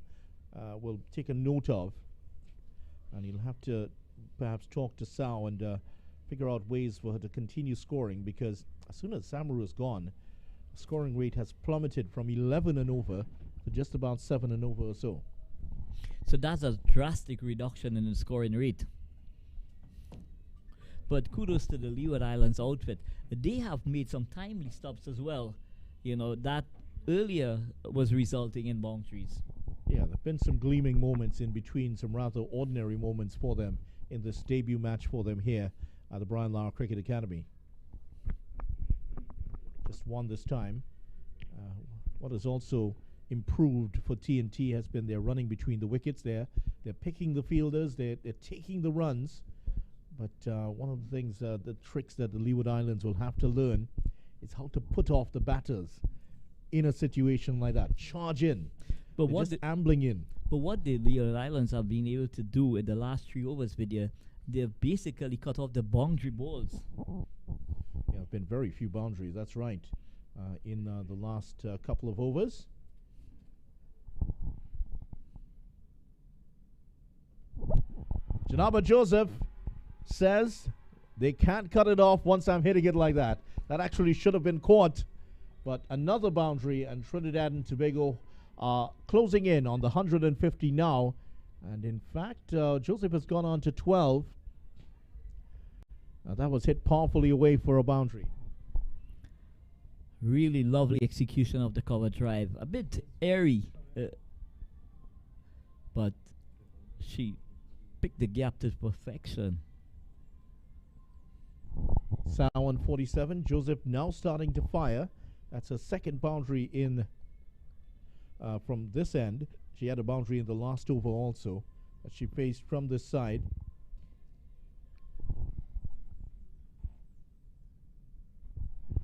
take a note of, and he'll have to perhaps talk to Sao and figure out ways for her to continue scoring, because as soon as Samaru is gone, the scoring rate has plummeted from 11 and over to just about 7 and over or so. So that's a drastic reduction in the scoring rate. But kudos to the Leeward Islands outfit. They have made some timely stops as well. You know, that earlier was resulting in boundaries. Yeah, there have been some gleaming moments in between, some rather ordinary moments for them in this debut match for them here at the Brian Lara Cricket Academy. Just one this time. What has also improved for TNT has been their running between the wickets there. They're picking the fielders, they're taking the runs. But one of the things, the tricks that the Leeward Islands will have to learn is how to put off the batters. in a situation like that. Charge in. But They're what just ambling in. But what the Leeward Islands have been able to do in the last 3 overs video, they've basically cut off the boundary balls. Yeah, been very few boundaries. That's right. In the last couple of overs. Janaba Joseph says they can't cut it off once I'm hitting it like that. That actually should have been caught. But another boundary, and Trinidad and Tobago are closing in on the 150 now. And in fact, Joseph has gone on to 12. That was hit powerfully away for a boundary. Really lovely execution of the cover drive. A bit airy, but she picked the gap to perfection. Sow on 47. Joseph now starting to fire. That's her second boundary in from this end. She had a boundary in the last over also that she faced from this side.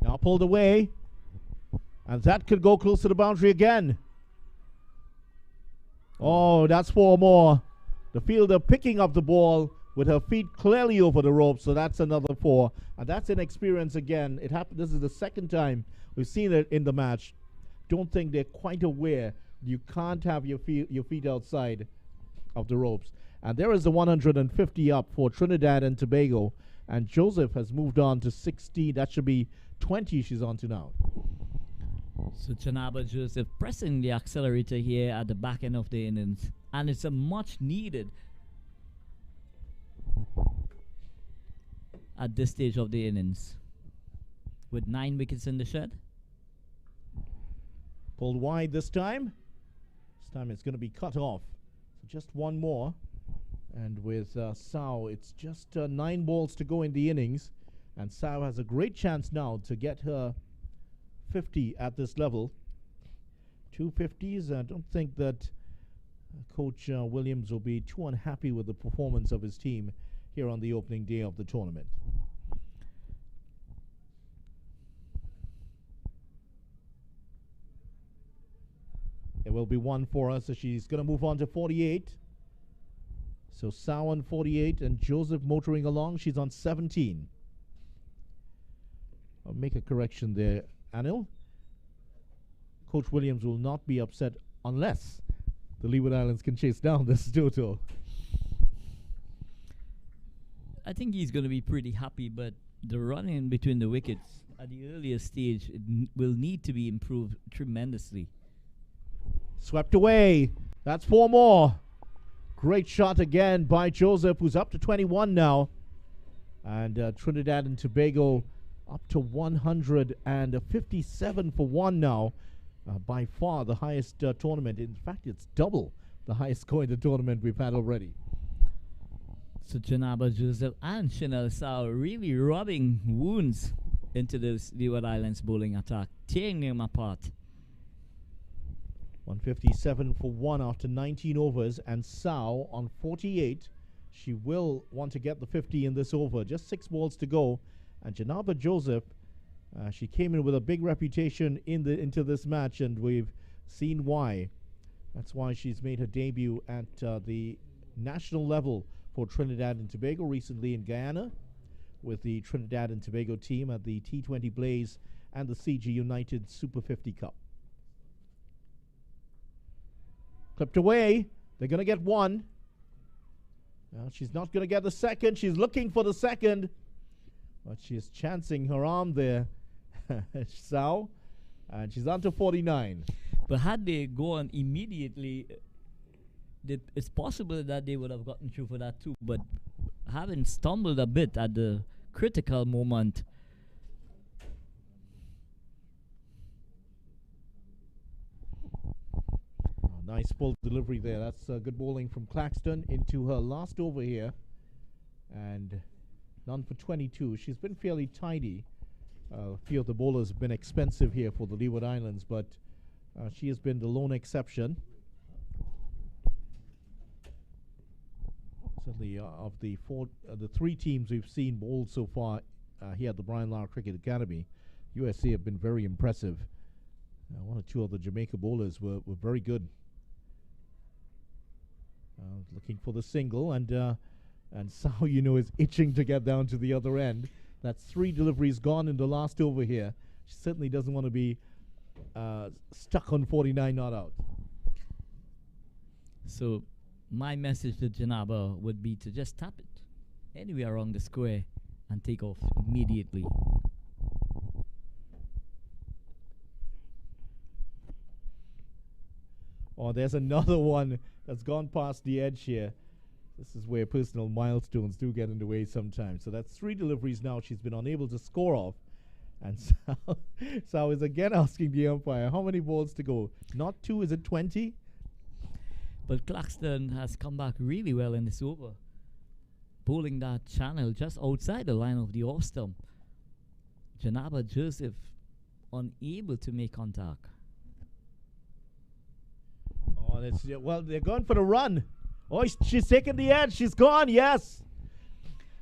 Now pulled away, and that could go close to the boundary again. Oh, that's 4 more. The fielder picking up the ball with her feet clearly over the rope, so that's another 4. And that's inexperience again. It happened. This is the second time we've seen it in the match. Don't think they're quite aware you can't have your feet outside of the ropes. And there is the 150 up for Trinidad and Tobago. And Joseph has moved on to 16. That should be 20 she's on to now. So Janaba Joseph pressing the accelerator here at the back end of the innings. And it's a much needed at this stage of the innings. With 9 wickets in the shed. Pulled wide this time. This time it's going to be cut off. So just 1 more. And with Sow, it's just 9 balls to go in the innings. And Sow has a great chance now to get her 50 at this level. 2 50s. I don't think that Coach Williams will be too unhappy with the performance of his team here on the opening day of the tournament. There will be 1 for us, so she's going to move on to 48. So Sow on 48 and Joseph motoring along. She's on 17. I'll make a correction there, Anil. Coach Williams will not be upset unless the Leeward Islands can chase down this total. I think he's going to be pretty happy, but the running between the wickets at the earlier stage will need to be improved tremendously. Swept away. That's 4 more. Great shot again by Joseph, who's up to 21 now. And Trinidad and Tobago up to 157 for 1 now. By far the highest tournament. In fact, it's double the highest score in the tournament we've had already. So Janaba Joseph and Chanel Sow really rubbing wounds into this Leeward Islands bowling attack, tearing them apart. 157 for 1 after 19 overs, and Sow on 48. She will want to get the 50 in this over. Just 6 balls to go. And Janaba Joseph, she came in with a big reputation into this match, and we've seen why. That's why she's made her debut at the national level for Trinidad and Tobago recently in Guyana, with the Trinidad and Tobago team at the T20 Blaze and the CG United Super 50 Cup. Clipped away. They're going to get 1. Well, she's not going to get the second. She's looking for the second. But she's chancing her arm there. Sow. And she's on to 49. But had they gone immediately, it's possible that they would have gotten through for that too. But having stumbled a bit at the critical moment, nice full delivery there. That's good bowling from Claxton into her last over here. And none for 22. She's been fairly tidy. A few of the bowlers have been expensive here for the Leeward Islands, but she has been the lone exception. Certainly of the 3 teams we've seen bowl so far here at the Brian Lara Cricket Academy, USA have been very impressive. One or two of the Jamaica bowlers were very good. Looking for the single, and Sao, is itching to get down to the other end. That's 3 deliveries gone in the last over here. She certainly doesn't want to be stuck on 49 not out. So my message to Janaba would be to just tap it anywhere around the square and take off immediately. Oh, there's another one that's gone past the edge here. This is where personal milestones do get in the way sometimes. So that's 3 deliveries now she's been unable to score off. And Sao is again asking the umpire, how many balls to go? Not 2, is it 20? But Claxton has come back really well in this over, bowling that channel just outside the line of the off stump. Janaba Joseph unable to make contact. Oh, well, they're going for the run. Oh, she's taking the edge. She's gone, yes.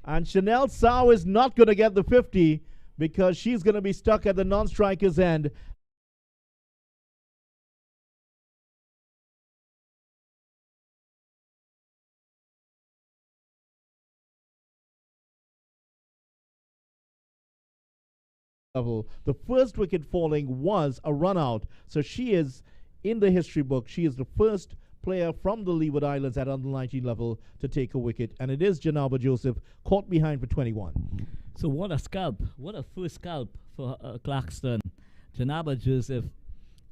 And Chanel Sao is not going to get the 50 because she's going to be stuck at the non-striker's end. The first wicket falling was a run out. So she is in the history book. She is the first player from the Leeward Islands at under 19 level to take a wicket, and it is Janaba Joseph caught behind for 21. So what a scalp, what a first scalp for Claxton. Janaba Joseph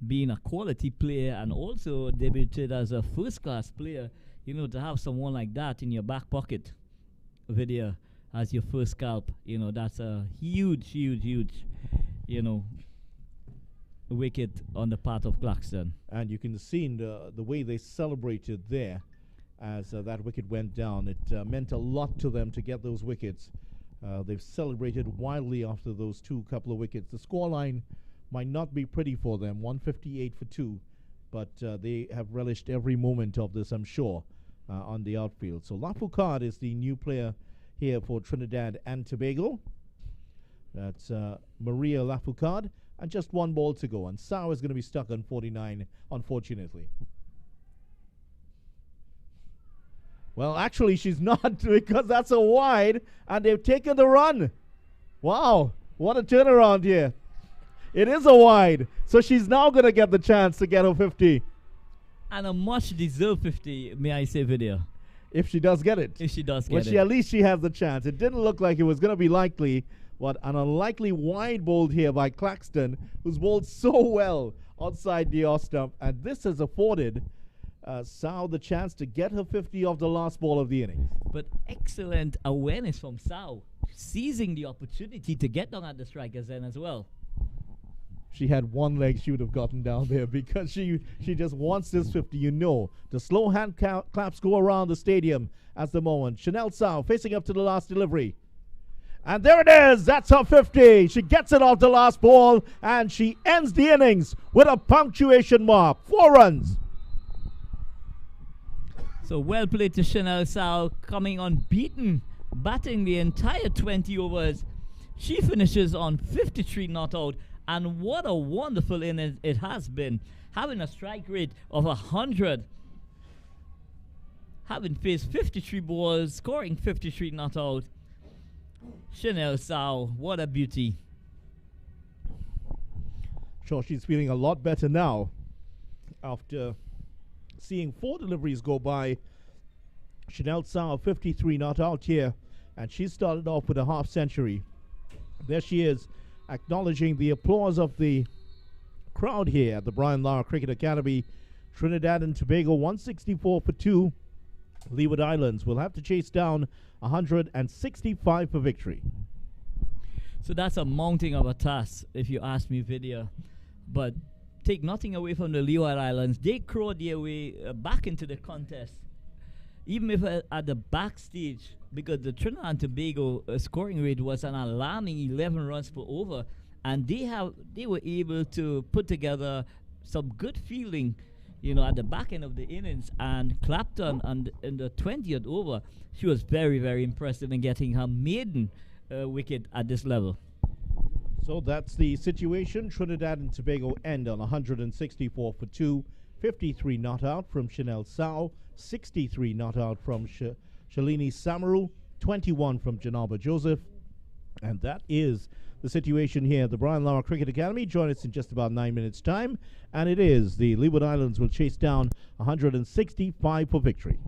being a quality player and also debuted as a first class player, to have someone like that in your back pocket, Vidya, as your first scalp, that's a huge wicket on the part of Claxton. And you can see in the way they celebrated there as that wicket went down. It meant a lot to them to get those wickets. They've celebrated wildly after those couple of wickets. The scoreline might not be pretty for them, 158 for 2, but they have relished every moment of this, I'm sure, on the outfield. So Lafoucault is the new player here for Trinidad and Tobago. That's Maria Lafoucault, and just 1 ball to go. And Sao is going to be stuck on 49, unfortunately. Well, actually, she's not, because that's a wide, and they've taken the run. Wow, what a turnaround here. It is a wide, so she's now going to get the chance to get her 50. And a much-deserved 50, may I say, Vidya. If she does get it. If she does get it. At least she has the chance. It didn't look like it was going to be likely. What an unlikely wide bowled here by Claxton, who's bowled so well outside the off stump. And this has afforded Sao the chance to get her 50 off the last ball of the innings. But excellent awareness from Sao, seizing the opportunity to get down at the striker's end as well. She had 1 leg, she would have gotten down there because she just wants this 50. The slow hand claps go around the stadium at the moment. Chanel Sao facing up to the last delivery. And there it is. That's her 50. She gets it off the last ball, and she ends the innings with a punctuation mark. 4 runs. So well played to Chanel Sao, coming unbeaten, batting the entire 20 overs. She finishes on 53 not out. And what a wonderful innings it has been. Having a strike rate of 100. Having faced 53 balls, scoring 53 not out. Chanel Sao, what a beauty. Sure, she's feeling a lot better now after seeing 4 deliveries go by. Chanel Sao, 53 not out here, and she started off with a half century. There she is, acknowledging the applause of the crowd here at the Brian Lara Cricket Academy. Trinidad and Tobago 164 for 2. Leeward Islands will have to chase down 165 for victory. So that's a mounting of a task, if you ask me, Vidya. But take nothing away from the Leeward Islands. They crowed their way back into the contest. Even if at the backstage, because the Trinidad and Tobago scoring rate was an alarming 11 runs per over, and they were able to put together some good fielding, at the back end of the innings. And Clapton, in the 20th over, she was very, very impressive in getting her maiden wicket at this level. So that's the situation. Trinidad and Tobago end on 164 for 2. 53 not out from Chanel Sao. 63 not out from Shalini Samaru. 21 from Janaba Joseph. And that is the situation here at the Brian Lara Cricket Academy. Join us in just about 9 minutes' time. And it is the Leeward Islands will chase down 165 for victory.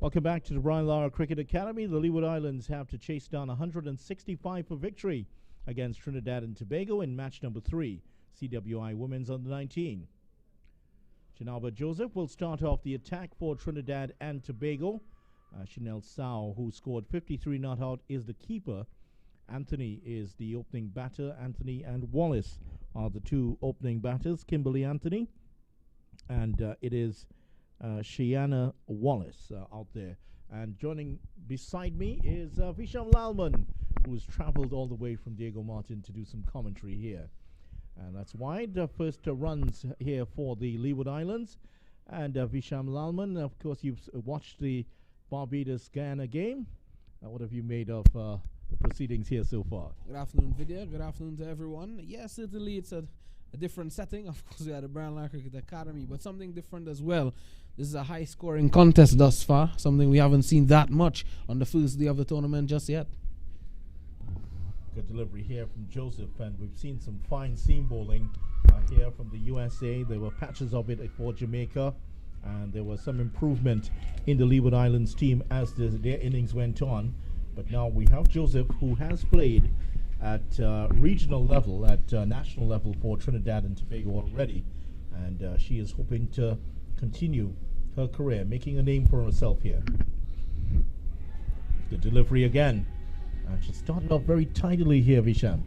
Welcome back to the Brian Lara Cricket Academy. The Leeward Islands have to chase down 165 for victory against Trinidad and Tobago in match number 3, CWI Women's Under-19. Janaba Joseph will start off the attack for Trinidad and Tobago. Chanel Sao, who scored 53 not out, is the keeper. Anthony is the opening batter. Anthony and Wallace are the two opening batters. Kimberly Anthony, and it is Shiana Wallace out there. And joining beside me is Visham Lalman, who's traveled all the way from Diego Martin to do some commentary here. And that's wide. First runs here for the Leeward Islands. And Visham Lalman, of course, you've watched the Barbados-Guyana game. What have you made of the proceedings here so far? Good afternoon, Vidya. Good afternoon to everyone. Yeah, certainly it's a different setting. Of course, we had the Brian Lara Cricket Academy, but something different as well. This is a high-scoring contest thus far, something we haven't seen that much on the first day of the tournament just yet. Good delivery here from Joseph, and we've seen some fine seam bowling here from the USA. There were patches of it for Jamaica, and there was some improvement in the Leeward Islands team as their innings went on. But now we have Joseph, who has played at regional level, at national level for Trinidad and Tobago already, and she is hoping to continue her career, making a name for herself here. The delivery again. She started off very tidily here, Visham.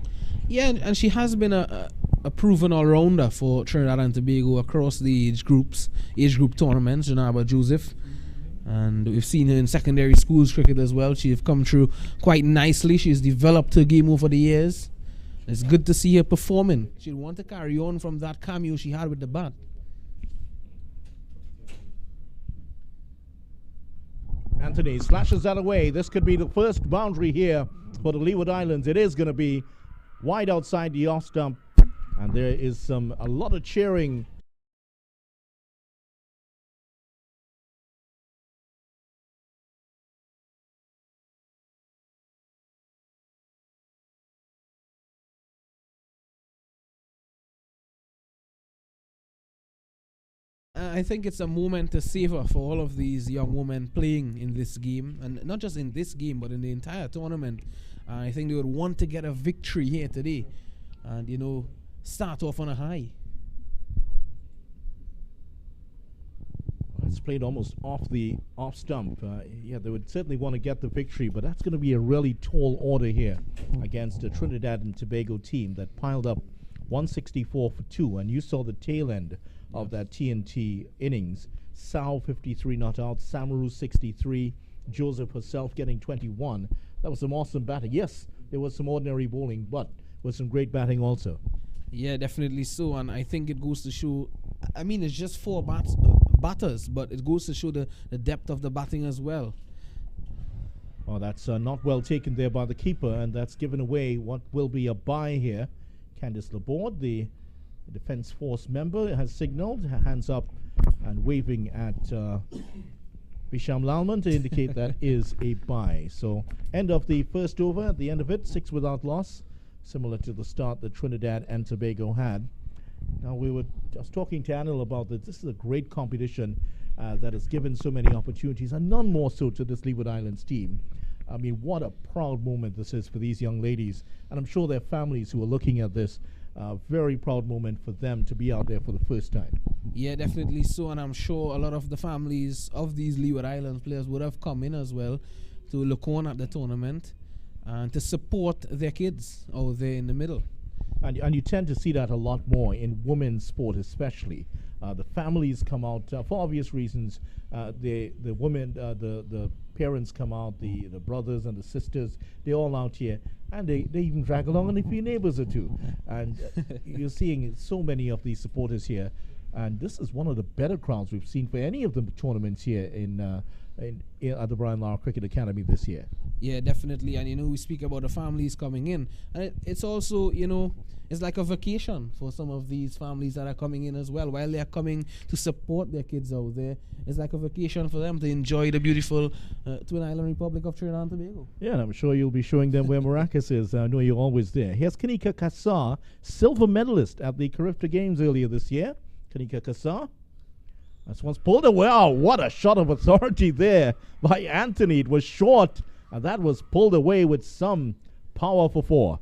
Yeah, and she has been a proven all-rounder for Trinidad and Tobago across the age group tournaments, Janaba Joseph. And we've seen her in secondary schools cricket as well. She's come through quite nicely. She's developed her game over the years. It's good to see her performing. She'll want to carry on from that cameo she had with the bat. Anthony slashes that away. This could be the first boundary here for the Leeward Islands. It is going to be wide outside the off stump, and there is a lot of cheering. I think it's a moment to savor for all of these young women playing in this game, and not just in this game, but in the entire tournament. I think they would want to get a victory here today, and start off on a high. It's played almost off the off stump. Yeah, they would certainly want to get the victory, but that's going to be a really tall order here against the Trinidad and Tobago team that piled up 164 for 2, and you saw the tail end of that TNT innings. Sao 53 not out, Samaru 63, Joseph herself getting 21. That was some awesome batting. Yes, there was some ordinary bowling, but with some great batting also. Yeah, definitely so, and I think it goes to show, I mean, it's just 4 batters, but it goes to show the depth of the batting as well. Oh, that's not well taken there by the keeper, and that's given away what will be a bye here. Candice Laborde, the Defence Force member, has signalled, hands up and waving at Visham Lalman to indicate that is a bye. So end of the first over, at the end of it, 6 without loss, similar to the start that Trinidad and Tobago had. Now we were just talking to Anil about that. This is a great competition that has given so many opportunities, and none more so to this Leeward Islands team. I mean, what a proud moment this is for these young ladies, and I'm sure their families who are looking at this. Very proud moment for them to be out there for the first time. Yeah, definitely so, and I'm sure a lot of the families of these Leeward Islands players would have come in as well to look on at the tournament and to support their kids out there in the middle. And you tend to see that a lot more in women's sport, especially. The families come out for obvious reasons. The women, the parents come out, the brothers and the sisters, they're all out here, and they even drag along a few neighbors or two. And you're seeing so many of these supporters here, and this is one of the better crowds we've seen for any of the tournaments here at the Brian Lara Cricket Academy this year. Yeah, definitely. And we speak about the families coming in, and it's also it's like a vacation for some of these families that are coming in as well. While they are coming to support their kids out there, it's like a vacation for them to enjoy the beautiful Twin Island Republic of Trinidad and Tobago. Yeah, and I'm sure you'll be showing them where Maracas is. I know you're always there. Here's Kanika Kassar, silver medalist at the Carifta Games earlier this year. Kanika Kassar. This one's pulled away. Oh, what a shot of authority there by Anthony. It was short, and that was pulled away with some power for 4.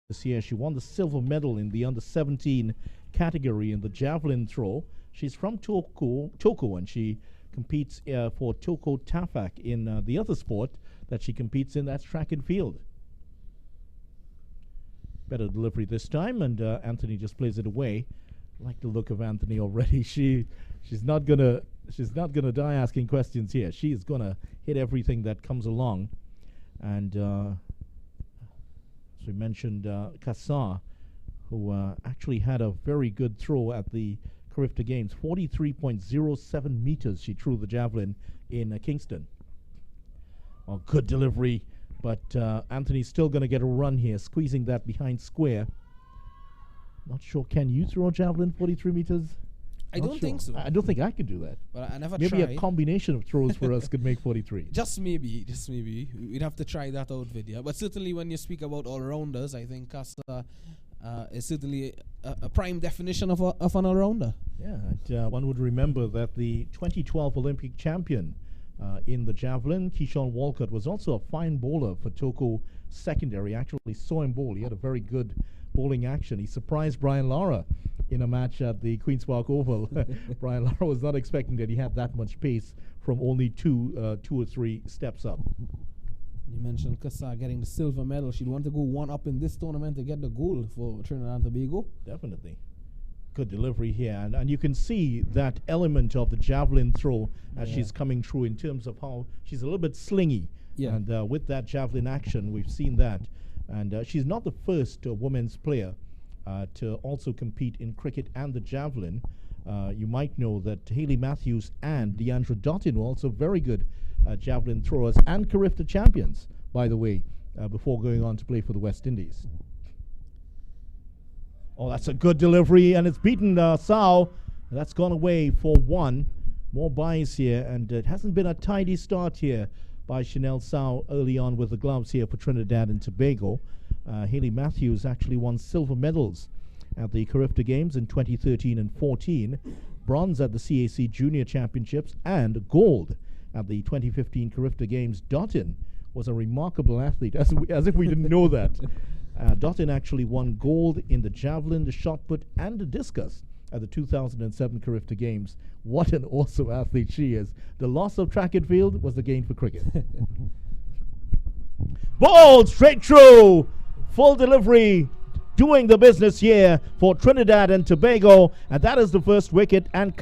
This year, she won the silver medal in the under-17 category in the javelin throw. She's from Toko, and she competes for Toko Tafak in the other sport that she competes in. That's track and field. Better delivery this time, and Anthony just plays it away. I like the look of Anthony already. She's not gonna die asking questions here. She is gonna hit everything that comes along, and. As we mentioned, Kassar, who actually had a very good throw at the Carifta Games. 43.07 meters she threw the javelin in Kingston. Oh, good delivery, but Anthony's still going to get a run here, squeezing that behind square. Not sure, can you throw a javelin 43 meters? I don't think so. I don't think I can do that. But I never Maybe tried. a combination of throws for us could make 43. Just maybe. We'd have to try that out, Vidya. But certainly when you speak about all-rounders, I think Kasta is certainly a prime definition of an all-rounder. Yeah, and, one would remember that the 2012 Olympic champion in the javelin, Keyshawn Walcott, was also a fine bowler for Toko Secondary. Actually saw him bowl. He had a very good bowling action. He surprised Brian Lara in a match at the Queen's Park Oval. Brian Lara was not expecting that he had that much pace from only two or three steps up. You mentioned Kassa getting the silver medal. She'd want to go one up in this tournament to get the gold for Trinidad and Tobago. Definitely. Good delivery here. And you can see that element of the javelin throw as she's coming through in terms of how she's a little bit slingy. Yeah. And with that javelin action, we've seen that. And she's not the first women's player to also compete in cricket and the javelin. You might know that Hayley Matthews and Deandra Dottin were also very good javelin throwers and Carifta champions, by the way, before going on to play for the West Indies. Oh, that's a good delivery, and it's beaten Sao. That's gone away for 1. More buys here, and it hasn't been a tidy start here by Chanel Sao early on with the gloves here for Trinidad and Tobago. Hayley Matthews actually won silver medals at the Carifta Games in 2013 and 14, bronze at the CAC Junior Championships, and gold at the 2015 Carifta Games. Dottin was a remarkable athlete, as if we didn't know that. Dottin actually won gold in the javelin, the shot put, and the discus at the 2007 Carifta Games. What an awesome athlete she is. The loss of track and field was the gain for cricket. Ball straight through. Full delivery, doing the business here for Trinidad and Tobago, and that is the first wicket. And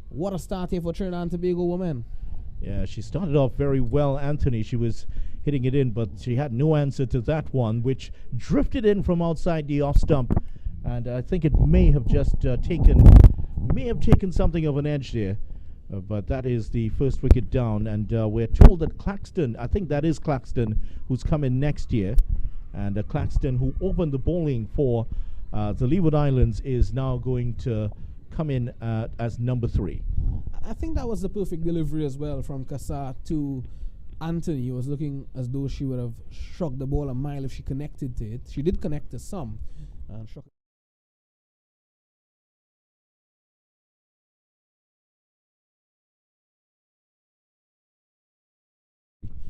What a start here for Trinidad and Tobago women. yeah, she started off very well, Anthony. She was hitting it in, but she had no answer to that one, which drifted in from outside the off stump, and I think it may have just taken something of an edge there. But that is the first wicket down, and we're told that Claxton, I think that is Claxton, who's coming next year, and Claxton, who opened the bowling for the Leeward Islands, is now going to come in as number 3. I think that was the perfect delivery as well from Kassa to Anthony. It was looking as though she would have struck the ball a mile if she connected to it. She did connect to some.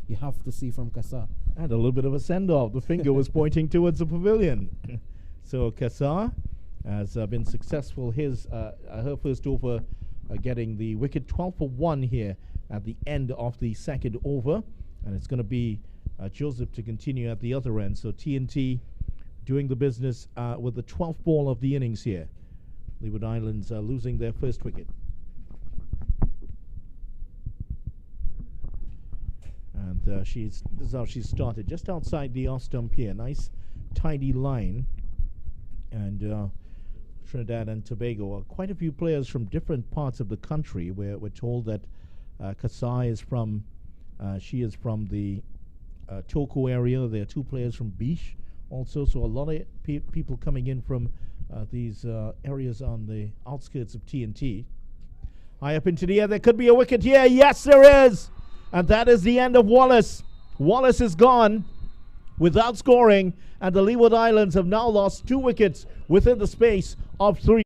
You have to see from Kassa. And a little bit of a send-off. The finger was pointing towards the pavilion. So Kassa has been successful. Her first over getting the wicket. 12 for 1 here at the end of the second over. And it's going to be Joseph to continue at the other end. So TNT doing the business with the 12th ball of the innings here. Leeward Islands losing their first wicket. And this is how she started, just outside the off stump here. Nice, tidy line. And Trinidad and Tobago, quite a few players from different parts of the country. We're told that Kasai is from, she is from the Toko area. There are 2 players from Bish also. So a lot of people coming in from these areas on the outskirts of TNT. High up into the air, there could be a wicket here. Yes, there is. And that is the end of Wallace. Wallace is gone without scoring, and the Leeward Islands have now lost 2 wickets within the space of 3.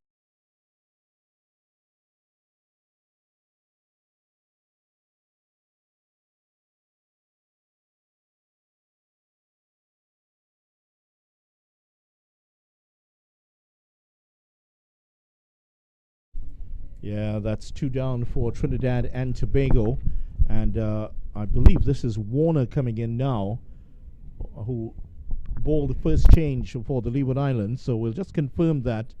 Yeah, that's 2 down for Trinidad and Tobago. And I believe this is Warner coming in now, who bowled the first change for the Leeward Islands. So we'll just confirm that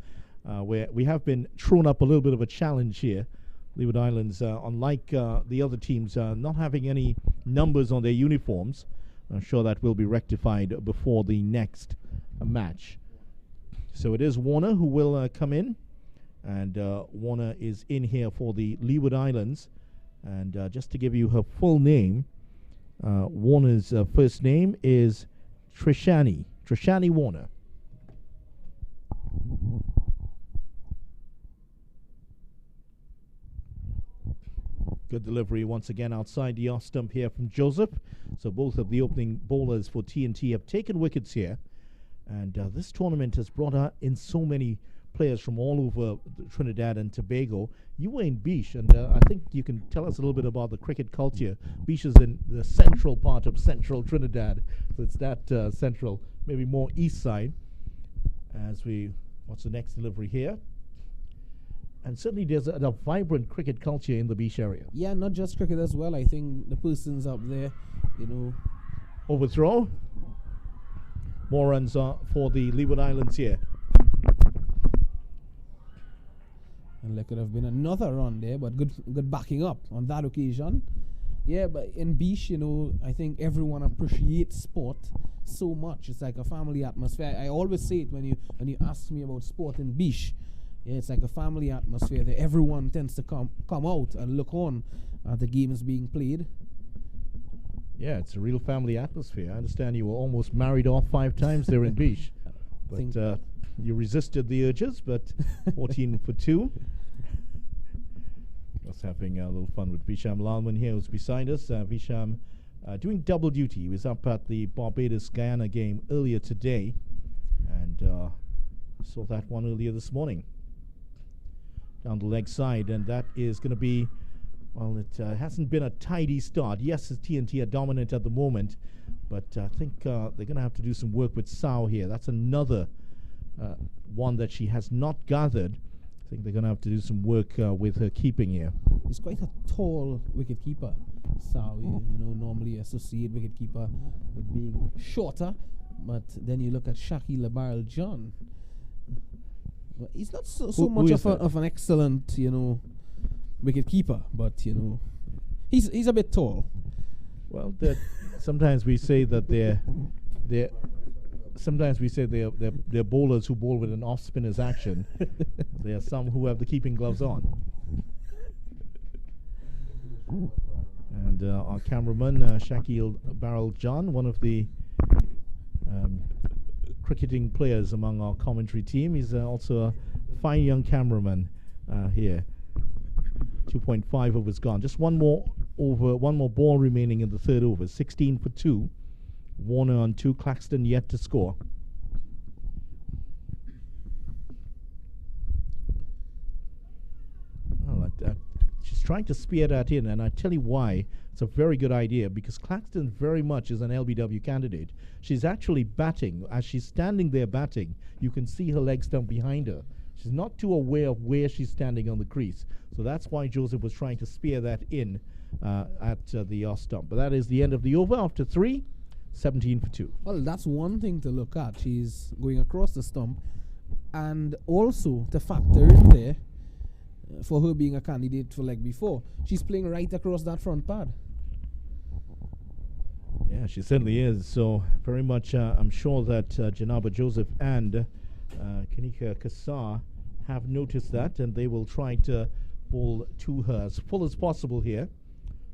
we have been thrown up a little bit of a challenge here. Leeward Islands, unlike the other teams, not having any numbers on their uniforms. I'm sure that will be rectified before the next match. So it is Warner who will come in. And Warner is in here for the Leeward Islands. And just to give you her full name, Warner's first name is Trishani Warner. Good delivery once again outside the off stump here from Joseph. So both of the opening bowlers for TNT have taken wickets here. And this tournament has brought in so many players from all over Trinidad and Tobago. You were in Bish, and I think you can tell us a little bit about the cricket culture. Bish is in the central part of central Trinidad, so it's that central, maybe more east side. What's the next delivery here? And certainly there's a vibrant cricket culture in the Bish area. Yeah, not just cricket as well. I think the persons up there, Overthrow. More runs for the Leeward Islands here. And there could have been another run there, but good backing up on that occasion. Yeah, but in Bish, I think everyone appreciates sport so much. It's like a family atmosphere. I always say it when you ask me about sport in Bish. Yeah, it's like a family atmosphere there. Everyone tends to come out and look on at the games being played. Yeah, it's a real family atmosphere. I understand you were almost married off 5 times there in Bish. But you resisted the urges, but 14 for 2. Just having a little fun with Visham Lalman here, who's beside us. Visham doing double duty. He was up at the Barbados-Guyana game earlier today, and saw that one earlier this morning. Down the leg side, and that is going to be, well, it hasn't been a tidy start. Yes, TNT are dominant at the moment, but I think they're going to have to do some work with Sao here. That's another one that she has not gathered. I think they're going to have to do some work with her keeping here. He's quite a tall wicket keeper. Sao, normally associate wicket keeper with being shorter, but then you look at Shaki Labarel John. He's not so much of an excellent, wicket keeper, but he's a bit tall. Well, sometimes we say that they're bowlers who bowl with an off spinner's action. There are some who have the keeping gloves on. And our cameraman, Shakil Barrel John, one of the cricketing players among our commentary team. He's also a fine young cameraman here. 2.5 overs gone. Just one more ball remaining in the third over. 16 for 2. Warner on 2. Claxton yet to score. Well, she's trying to spear that in, and I tell you why. It's a very good idea, because Claxton very much is an LBW candidate. She's actually batting. As she's standing there batting, you can see her legs down behind her. She's not too aware of where she's standing on the crease. So that's why Joseph was trying to spear that in at the off stump. But that is the end of the over after 3, 17 for 2. Well, that's one thing to look at. She's going across the stump. And also to factor in there, for her being a candidate for leg before, she's playing right across that front pad. Yeah, she certainly is. So very much, I'm sure that Janaba Joseph and Kanika Kassar have noticed that, and they will try to bowl to her as full as possible here.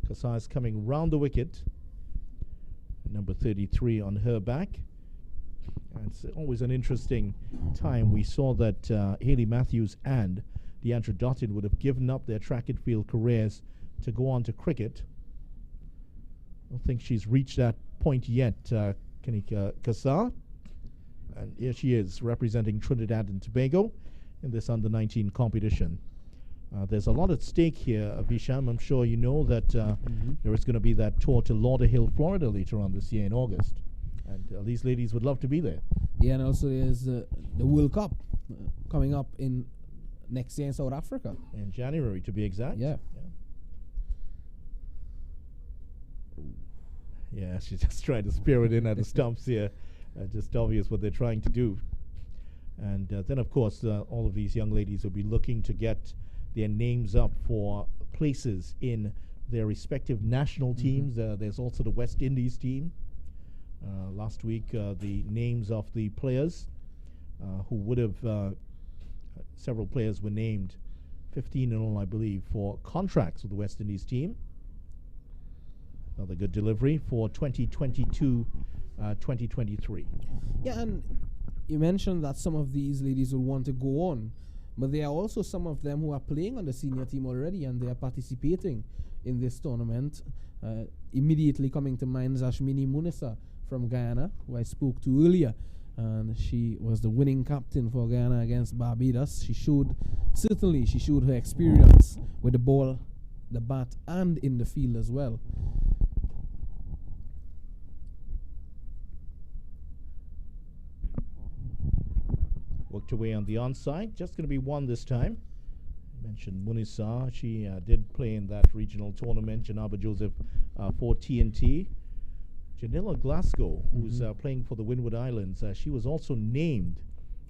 Kassar is coming round the wicket. Number 33 on her back. And it's always an interesting time. We saw that Hayley Matthews and Deandra Dottin would have given up their track and field careers to go on to cricket. I don't think she's reached that point yet, Kanika Kassar. And here she is representing Trinidad and Tobago in this under-19 competition. There's a lot at stake here, Visham. I'm sure you know that there is going to be that tour to Lauderhill, Florida later on this year in August. And these ladies would love to be there. Yeah, and also there's the World Cup coming up in next year in South Africa. In January, to be exact. Yeah. Yeah, she's just trying to spear it in at the stumps here. Just obvious what they're trying to do. And then, of course, all of these young ladies will be looking to get their names up for places in their respective national teams. There's also the West Indies team. Last week, the names of the players who would have, several players were named, 15 in all, I believe, for contracts with the West Indies team. Another good delivery for 2022-2023. Yeah, and you mentioned that some of these ladies will want to go on, but there are also some of them who are playing on the senior team already, and they are participating in this tournament. Immediately coming to mind is Ashmini Munisa from Guyana, who I spoke to earlier, and she was the winning captain for Guyana against Barbados. She showed her experience with the ball, the bat, and in the field as well. Worked away on the onside. Just going to be one this time. I mentioned Munisa. She did play in that regional tournament, Janaba Joseph, for TNT. Janilla Glasgow, who's playing for the Windward Islands, she was also named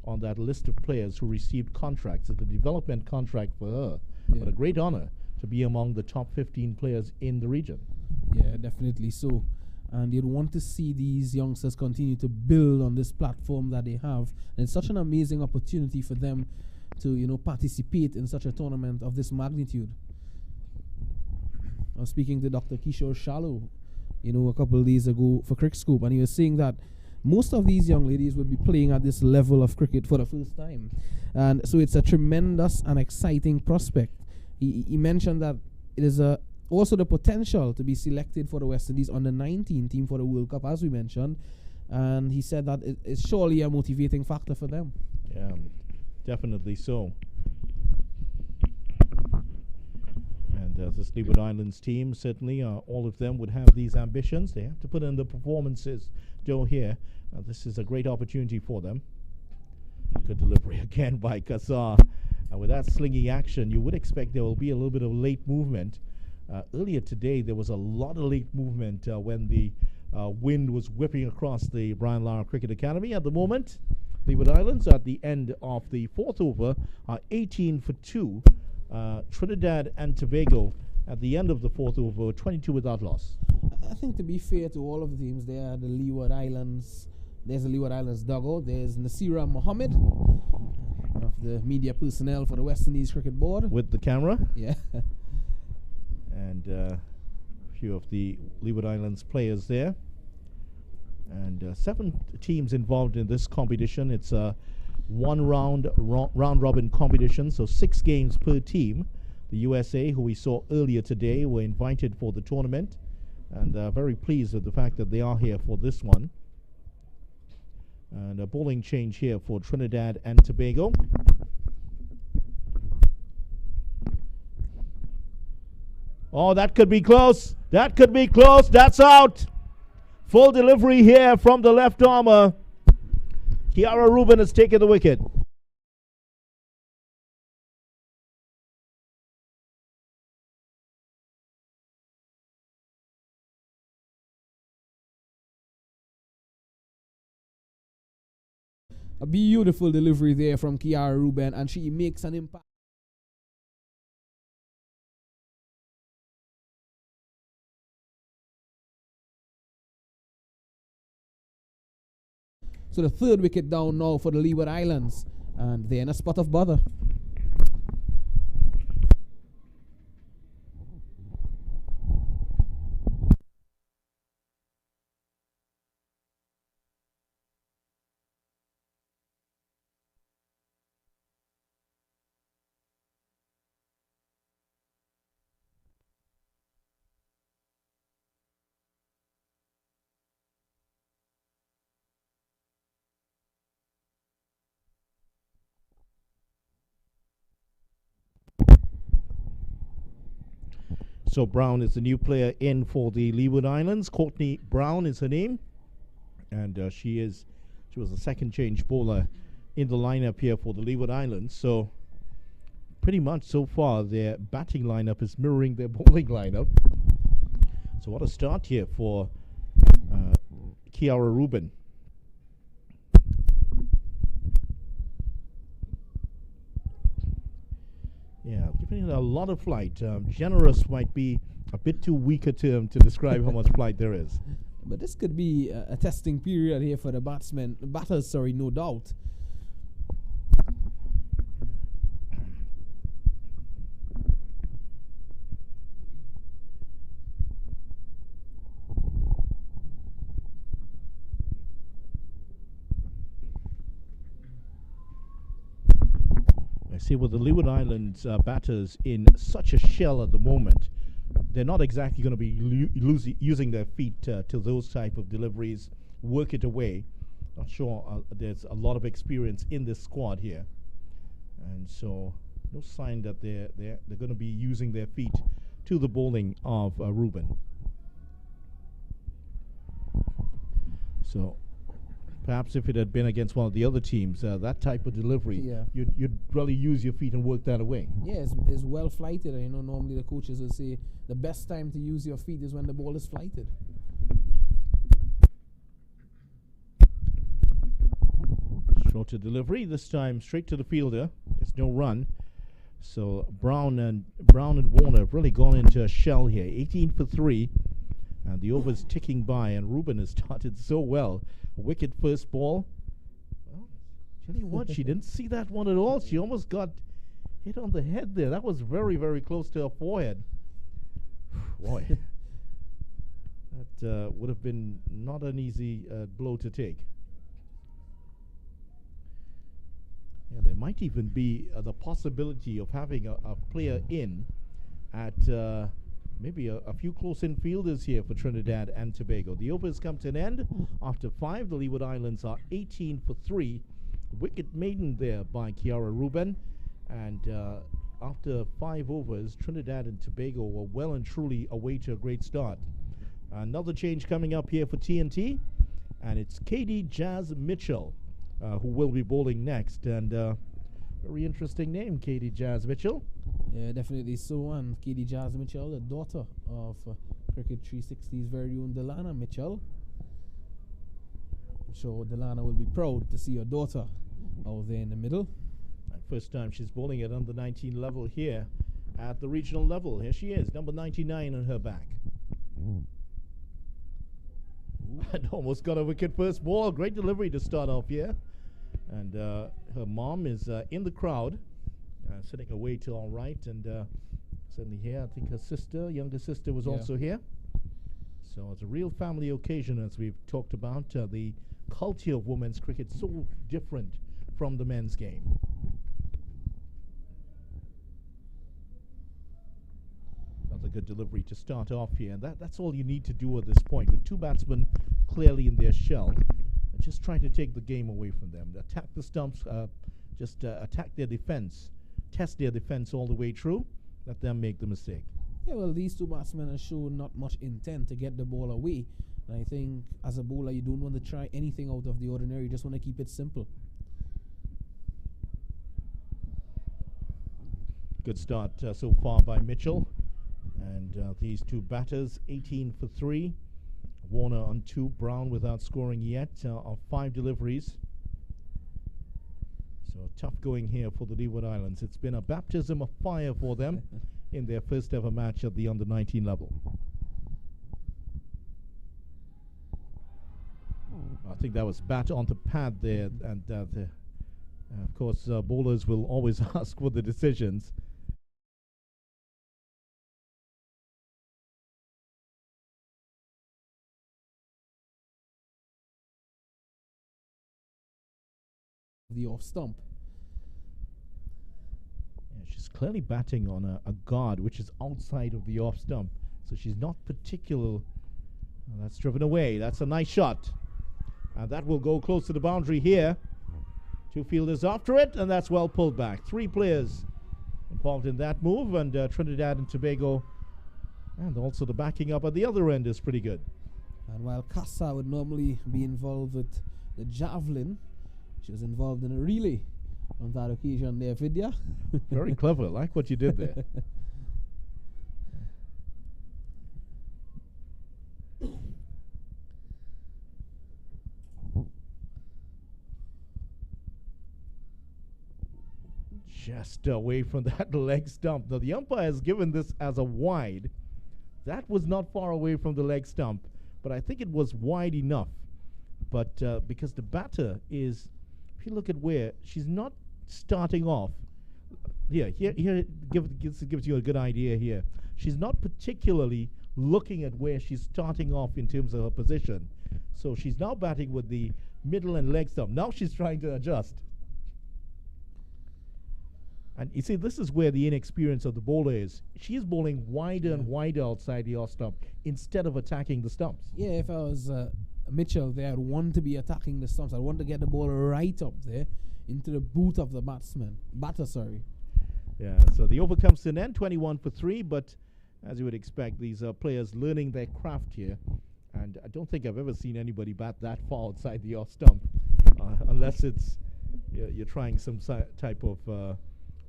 on that list of players who received contracts. It's a development contract for her. Yeah. But a great honor to be among the top 15 players in the region. Yeah, definitely so. And you'd want to see these youngsters continue to build on this platform that they have. And it's such an amazing opportunity for them to, participate in such a tournament of this magnitude. I was speaking to Dr. Kishore Shallow, a couple of days ago for Crick Scoop, and he was saying that most of these young ladies would be playing at this level of cricket for the first time. And so it's a tremendous and exciting prospect. He mentioned that it is also the potential to be selected for the West Indies under-19 team for the World Cup, as we mentioned. And he said that it's surely a motivating factor for them. Yeah, definitely so. And this Leeward Islands team, certainly all of them would have these ambitions. They have to put in the performances, Joe, here. This is a great opportunity for them. Good delivery again by Kassar. With that slingy action, you would expect there will be a little bit of late movement. Earlier today, there was a lot of late movement when the wind was whipping across the Brian Lara Cricket Academy. At the moment, Leeward Islands at the end of the fourth over are 18 for 2. Trinidad and Tobago at the end of the fourth over, 22 without loss. I think to be fair to all of the teams, there are the Leeward Islands. There's the Leeward Islands dugout. There's Nasira Mohammed, one of the media personnel for the West Indies Cricket Board. With the camera. Yeah. And a few of the Leeward Islands players there. And 7 teams involved in this competition. It's a round robin competition, so 6 games per team. The USA, who we saw earlier today, were invited for the tournament, and very pleased with the fact that they are here for this one. And a bowling change here for Trinidad and Tobago. Oh, that could be close. That could be close. That's out. Full delivery here from the left armour. Kiara Rubin has taken the wicket. A beautiful delivery there from Kiara Rubin, and she makes an impact. So the third wicket down now for the Leeward Islands, and they're in a spot of bother. So Brown is the new player in for the Leeward Islands. Courtney Brown is her name, and she was the second change bowler in the lineup here for the Leeward Islands. So pretty much so far their batting lineup is mirroring their bowling lineup. So what a start here for Kiara Rubin. Yeah, giving it a lot of flight. Generous might be a bit too weak a term to describe how much flight there is. But this could be a testing period here for the batters, no doubt. I see with the Leeward Islands batters in such a shell at the moment, they're not exactly going to be using their feet to those type of deliveries, work it away. Not sure there's a lot of experience in this squad here, and so no sign that they're going to be using their feet to the bowling of Rubin. So perhaps if it had been against one of the other teams, that type of delivery, you'd really use your feet and work that away. Yeah, it's well flighted. Normally the coaches will say the best time to use your feet is when the ball is flighted. Shorter delivery, this time straight to the fielder. There's no run. So Brown and Warner have really gone into a shell here. 18 for 3. And the over's ticking by, and Rubin has started so well. A wicked first ball. Well, tell you what, she didn't see that one at all. She almost got hit on the head there. That was very, very close to her forehead. Boy, that would have been not an easy blow to take. Yeah, there might even be the possibility of having a player in at maybe a few close-in fielders here for Trinidad and Tobago. The overs come to an end. After 5, the Leeward Islands are 18 for 3. Wicket maiden there by Kiara Rubin. And after 5 overs, Trinidad and Tobago were well and truly away to a great start. Another change coming up here for TNT. And it's Katie Jazz Mitchell who will be bowling next. And very interesting name, Katie Jazz Mitchell. Yeah, definitely so. And Katie Jazz Mitchell, the daughter of Cricket 360's very own Delana Mitchell. I'm sure Delana will be proud to see her daughter out there in the middle. And first time she's bowling at under 19 level here at the regional level. Here she is, number 99 on her back. And almost got a wicket first ball. Great delivery to start off here. And her mom is in the crowd. Sitting away to all right, and certainly here, I think her sister, younger sister, was also here. So it's a real family occasion, as we've talked about. The culture of women's cricket so different from the men's game. Another good delivery to start off here, and that's all you need to do at this point. With 2 batsmen clearly in their shell, just trying to take the game away from them. Attack the stumps, attack their defense. Test their defense all the way through, let them make the mistake. Yeah, well, these 2 batsmen have shown not much intent to get the ball away. And I think as a bowler, you don't want to try anything out of the ordinary. You just want to keep it simple. Good start so far by Mitchell. And these 2 batters, 18 for 3. Warner on 2, Brown without scoring yet of 5 deliveries. So tough going here for the Leeward Islands. It's been a baptism of fire for them in their first ever match at the under 19 level. I think that was bat on the pad there, and of course bowlers will always ask for the decisions. The off stump. Yeah, she's clearly batting on a guard which is outside of the off stump, so she's not particular. That's driven away. That's a nice shot, and that will go close to the boundary here. 2 fielders after it, and that's well pulled back. 3 players involved in that move, and Trinidad and Tobago And also the backing up at the other end is pretty good. And while Casa would normally be involved with the javelin, she was involved in a relay on that occasion there, Vidya. Very clever. Like what you did there. Just away from that leg stump. Now the umpire has given this as a wide. That was not far away from the leg stump, but I think it was wide enough. But because the batter is, if you look at where, she's not starting off. Here gives you a good idea here. She's not particularly looking at where she's starting off in terms of her position. So she's now batting with the middle and leg stump. Now she's trying to adjust. And you see, this is where the inexperience of the bowler is. She is bowling wider and wider outside the off stump instead of attacking the stumps. Yeah, if I was Mitchell there, I'd want to be attacking the stumps. I'd want to get the ball right up there into the boot of the batter, sorry. Yeah, so the over comes to an end, 21 for 3, but as you would expect, these are players learning their craft here. And I don't think I've ever seen anybody bat that far outside the off stump, unless it's you're trying some type of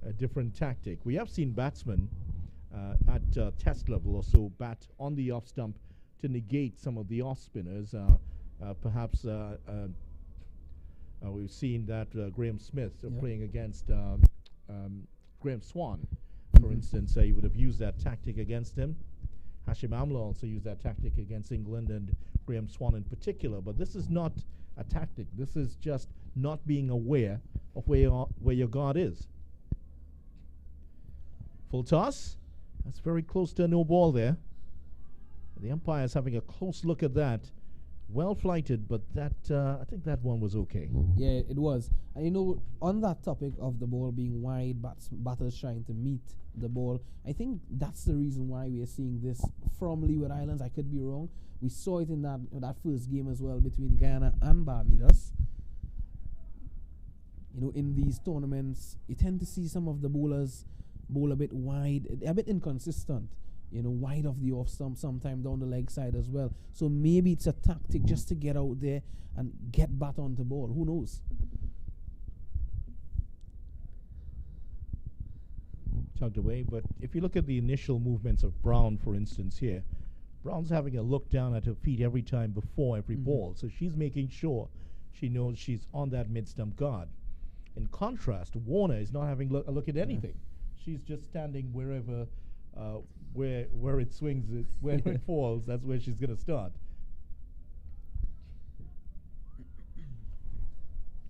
a different tactic. We have seen batsmen at test level or so bat on the off stump to negate some of the off spinners. Perhaps we've seen that Graham Smith playing against Graham Swan, for instance. He would have used that tactic against him. Hashim Amla also used that tactic against England and Graham Swan in particular. But this is not a tactic. This is just not being aware of where your guard is. Full toss. That's very close to a no ball there. The umpire is having a close look at that. Well flighted, but that I think that one was okay. Yeah, it was. And you know, on that topic of the ball being wide, batters trying to meet the ball, I think that's the reason why we are seeing this from Leeward Islands. I could be wrong. We saw it in that first game as well between Guyana and Barbados. You know, in these tournaments, you tend to see some of the bowlers bowl a bit wide, a bit inconsistent. You know, wide of the off stump, sometime down the leg side as well. So maybe it's a tactic just to get out there and get bat on the ball. Who knows? Tugged away, but if you look at the initial movements of Brown, for instance, here, Brown's having a look down at her feet every time before every ball. So she's making sure she knows she's on that mid-stump guard. In contrast, Warner is not having a look at anything. She's just standing wherever where it swings, where it falls, that's where she's going to start.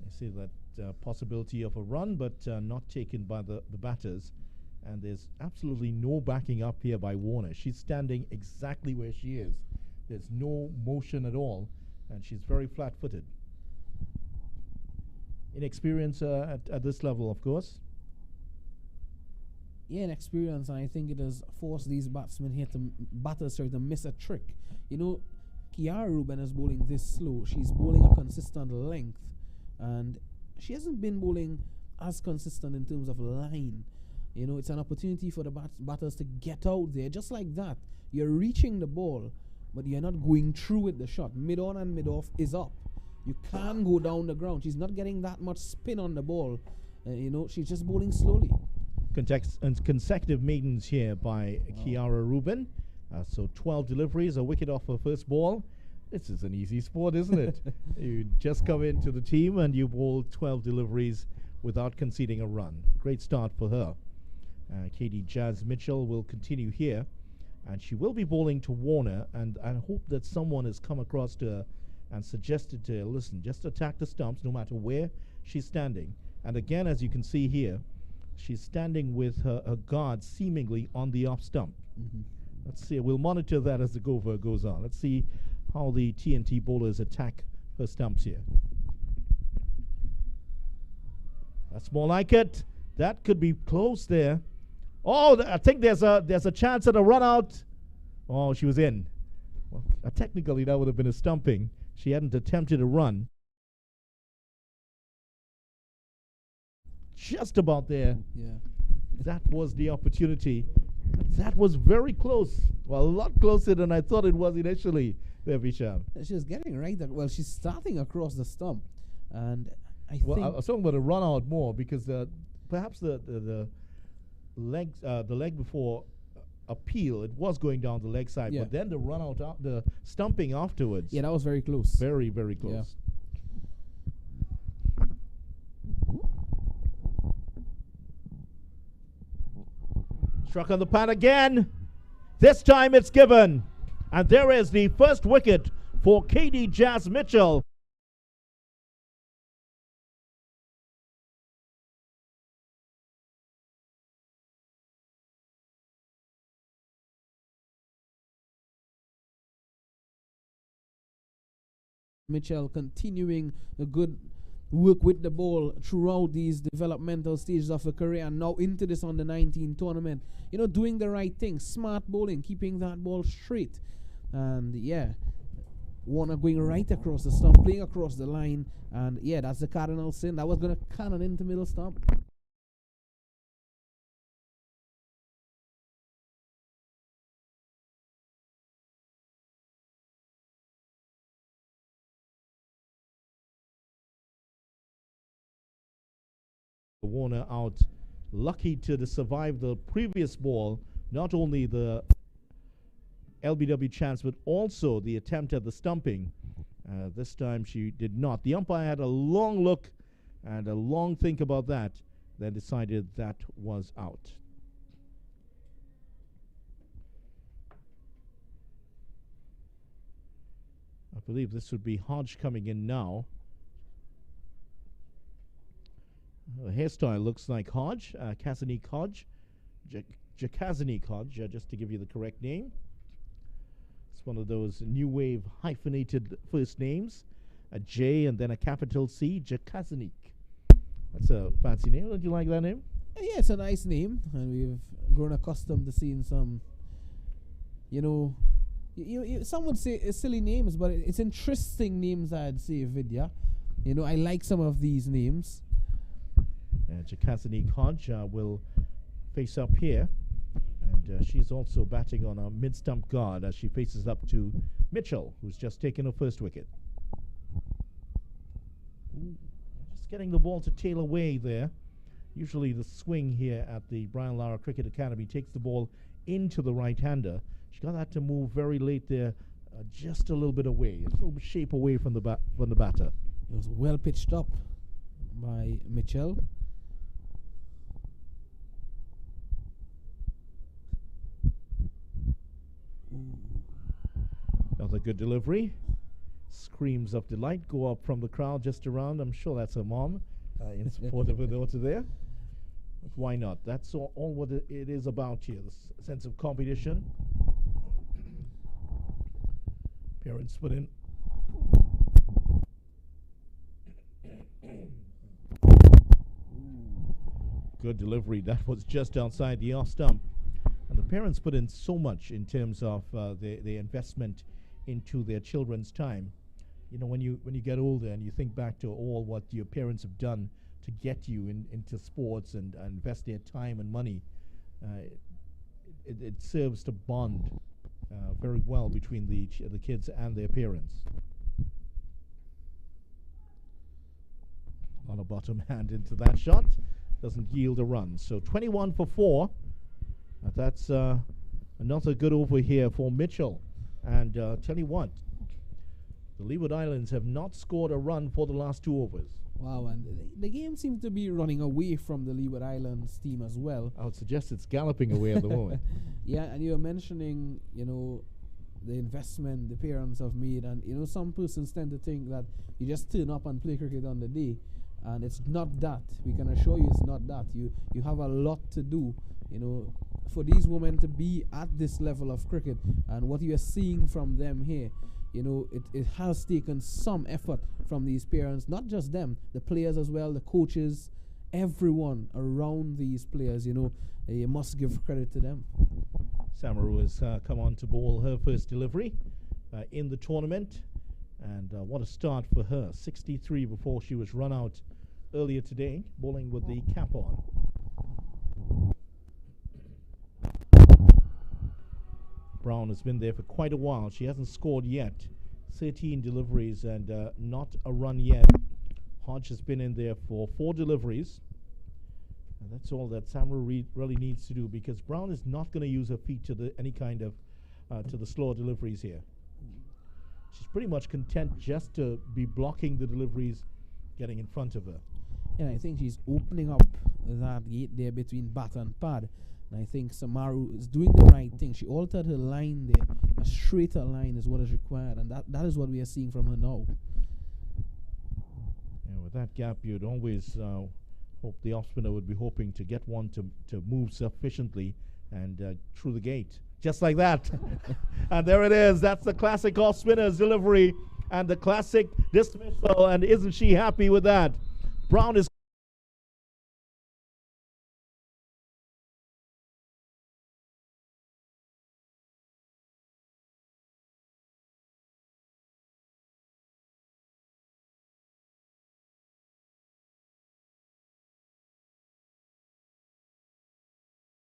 I see that possibility of a run, but not taken by the batters. And there's absolutely no backing up here by Warner. She's standing exactly where she is. There's no motion at all, and she's very flat-footed. Inexperience at this level, of course. Yeah, inexperience, and I think it has forced these batsmen here batters to miss a trick. You know, Kiara Ruben is bowling this slow. She's bowling a consistent length, and she hasn't been bowling as consistent in terms of line. You know, it's an opportunity for the batters to get out there just like that. You're reaching the ball, but you're not going through with the shot. Mid-on and mid-off is up. You can't go down the ground. She's not getting that much spin on the ball. You know, she's just bowling slowly. Consecutive maidens here by Kiara Ruben. So 12 deliveries, a wicket off her first ball. This is an easy sport, isn't it? You just come into the team and you bowl 12 deliveries without conceding a run. Great start for her. Katie Jazz Mitchell will continue here, and she will be bowling to Warner, and I hope that someone has come across to her and suggested to her, listen, just attack the stumps no matter where she's standing. And again, as you can see here, she's standing with her guard seemingly on the off stump. Let's see, we'll monitor that as the goes on. Let's see how the TNT bowlers attack her stumps here. That's more like it. That could be close there. Oh, I think there's a chance at a run out. Oh, she was in. Well, technically, that would have been a stumping. She hadn't attempted a run. Just about there. Yeah. That was the opportunity. That was very close. Well, a lot closer than I thought it was initially there, Vishal. She's getting right. Well, she's starting across the stump. And I Well, think... I was talking about a run out more because perhaps the leg before appeal, it was going down the leg side, but then the run out, the stumping afterwards. Yeah, that was very close. Very, very close. Struck on the pad again. This time it's given. And there is the first wicket for KD Jazz Mitchell. Mitchell continuing a good work with the ball throughout these developmental stages of her career and now into this under-19 tournament. You know, doing the right thing, smart bowling, keeping that ball straight. And yeah, Warner going right across the stump, playing across the line. And yeah, that's the cardinal sin. That was going to cannon into middle stump. Warner out, lucky to survive the previous ball, not only the LBW chance but also the attempt at the stumping. This time she did not. The umpire had a long look and a long think about that, then decided that was out. I believe this would be Hodge coming in now. The hairstyle looks like Hodge, Kazanik Hodge, Jakazanik Hodge, just to give you the correct name. It's one of those new wave hyphenated first names, a J and then a capital C, Jakazanik. That's a fancy name. Don't you like that name? Yeah, it's a nice name, and we've grown accustomed to seeing some, you know, some would say silly names, but it's interesting names, I'd say, Vidya. You know, I like some of these names. Jakazanik Hodge will face up here, and she's also batting on a mid-stump guard as she faces up to Mitchell, who's just taken her first wicket. Just getting the ball to tail away there. Usually the swing here at the Brian Lara Cricket Academy takes the ball into the right-hander. She got that to move very late there, just a little bit away, a little shape away from the batter. It was well pitched up by Mitchell. Another good delivery. Screams of delight go up from the crowd just around. I'm sure that's her mom in support of her daughter there. But why not? That's all what it is about here, the sense of competition. Parents put in. Good delivery. That was just outside the off stump. And the parents put in so much in terms of the investment into their children's time. You know, when you get older and you think back to all what your parents have done to get you into sports and invest their time and money, it serves to bond very well between the kids and their parents. On a bottom hand into that shot, doesn't yield a run. So 21 for 4. That's another good over here for Mitchell. And tell you what, the Leeward Islands have not scored a run for the last 2 overs. Wow, and the game seems to be running away from the Leeward Islands team as well. I would suggest it's galloping away at the moment. Yeah, and you're mentioning, you know, the investment the parents have made, and you know, some persons tend to think that you just turn up and play cricket on the day, and it's not that. We can assure you it's not that. You have a lot to do, you know, for these women to be at this level of cricket, and what you are seeing from them here, you know, it has taken some effort from these parents, not just them, the players as well, the coaches, everyone around these players, you know, you must give credit to them. Samaru has come on to bowl her first delivery in the tournament, and what a start for her. 63 before she was run out earlier today, bowling with the cap on. Brown has been there for quite a while. She hasn't scored yet. 13 deliveries and not a run yet. Hodge has been in there for 4 deliveries. And that's all that Samaru really needs to do, because Brown is not going to use her feet to any kind of to the slower deliveries here. She's pretty much content just to be blocking the deliveries, getting in front of her. And I think she's opening up that gate there between bat and pad. And I think Samaru is doing the right thing. She altered her line there. A straighter line is what is required, and that is what we are seeing from her now. Yeah, with that gap, you'd always hope the off spinner would be hoping to get one to move sufficiently and through the gate. Just like that. And there it is. That's the classic off spinner's delivery and the classic dismissal. And isn't she happy with that? Brown is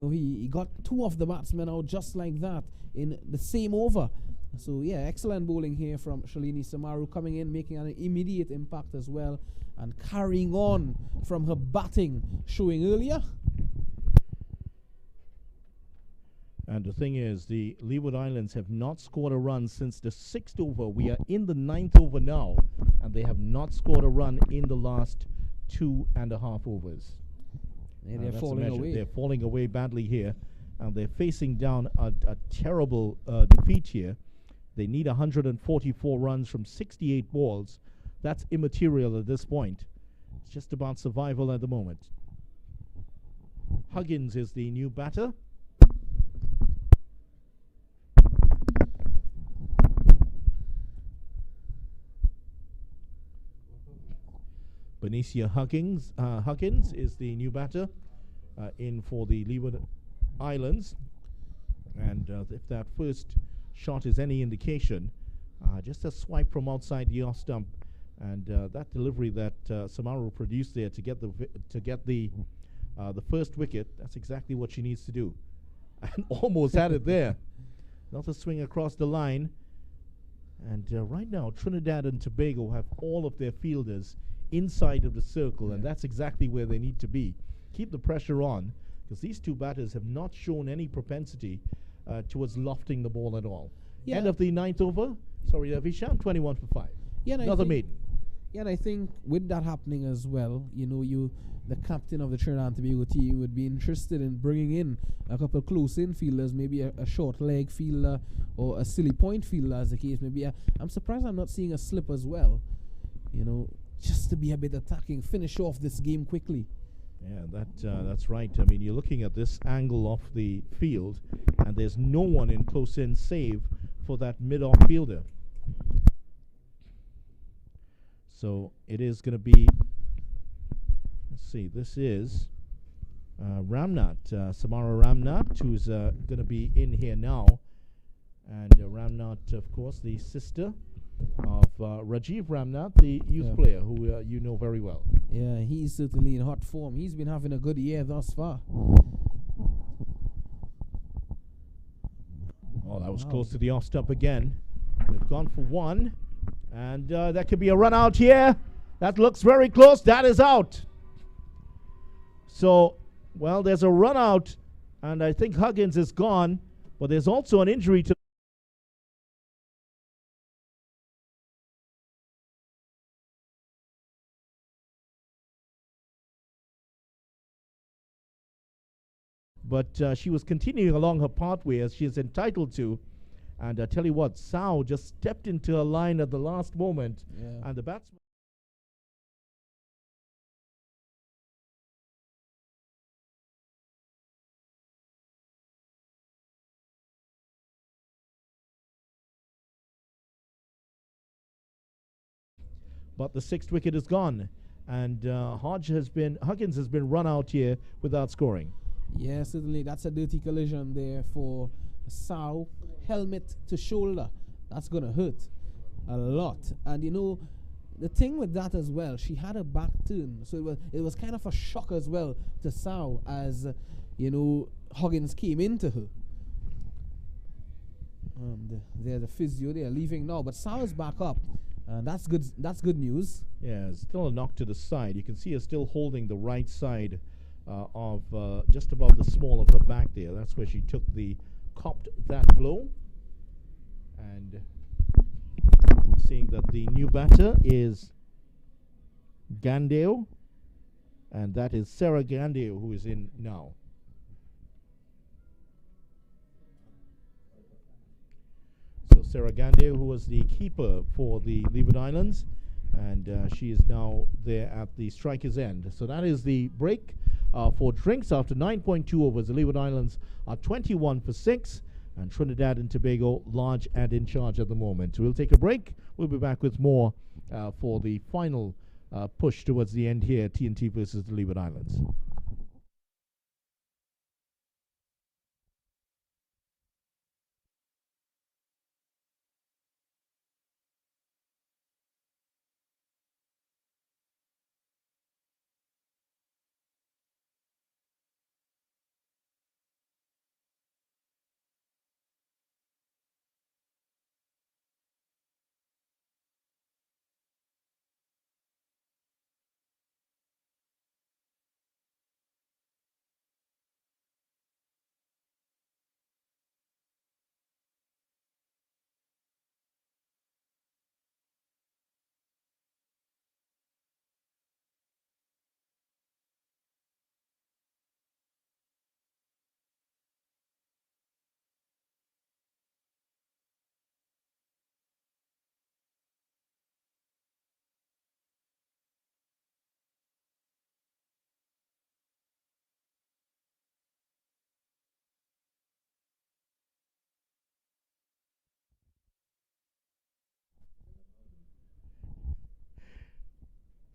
So he got 2 of the batsmen out just like that in the same over. So yeah, excellent bowling here from Shalini Samaru, coming in, making an immediate impact as well, and carrying on from her batting showing earlier. And the thing is, the Leeward Islands have not scored a run since the 6th over. We are in the 9th over now, and they have not scored a run in the last 2.5 overs. Yeah, they're falling away. They're falling away badly here, and they're facing down a terrible defeat here. They need 144 runs from 68 balls. That's immaterial at this point. It's just about survival at the moment. Huggins is the new batter. Benicia Huggins is the new batter in for the Leeward Islands. And if that first shot is any indication, just a swipe from outside the off stump, and that delivery that Samaru produced there to get the first wicket, that's exactly what she needs to do. And almost had it there. Not a swing across the line. And right now, Trinidad and Tobago have all of their fielders inside of the circle, and that's exactly where they need to be. Keep the pressure on, because these two batters have not shown any propensity towards lofting the ball at all. Yeah. End of the 9th over. Sorry, Vishan, 21 for 5. Yeah, another maiden. Yeah, and I think with that happening as well, the captain of the Trinidad and Tobago team would be interested in bringing in a couple of close infielders, maybe a short leg fielder or a silly point fielder, as the case may be. I'm surprised I'm not seeing a slip as well. Just to be a bit attacking, finish off this game quickly. Yeah, that's right. I mean, you're looking at this angle off the field, and there's no one in close-in save for that mid-off fielder. So it is going to be, let's see, this is Ramnath, Samara Ramnath, who's going to be in here now. And Ramnath, of course, the sister of Rajiv Ramnath, the youth player who you know very well. Yeah, he's certainly in hot form. He's been having a good year thus far. Oh, that was close to the off stump again. They've gone for 1, and that could be a run out here. That looks very close. That is out. So, well, there's a run out, and I think Huggins is gone, but there's also an injury to but she was continuing along her pathway as she is entitled to. And I tell you what, Sao just stepped into her line at the last moment. Yeah. And the batsman... But the 6th wicket is gone. And Huggins has been run out here without scoring. Yeah, certainly. That's a dirty collision there for Sao. Helmet to shoulder. That's going to hurt a lot. And the thing with that as well, she had a back turn. So it was kind of a shock as well to Sao as, Huggins came into her. They're the physio. They are leaving now, but Sarah's back up, and that's good. That's good news. Yeah, still a knock to the side. You can see her still holding the right side of just above the small of her back there. That's where she copped that blow. And seeing that the new batter is Gandeo, and that is Sarah Gandeo who is in now. So Sarah Gandeo, who was the keeper for the Leeward Islands, and she is now there at the striker's end. So that is the break for drinks after 9.2 overs. The Leeward Islands are 21 for 6, and Trinidad and Tobago large and in charge at the moment. We'll take a break. We'll be back with more for the final push towards the end here, TNT versus the Leeward Islands.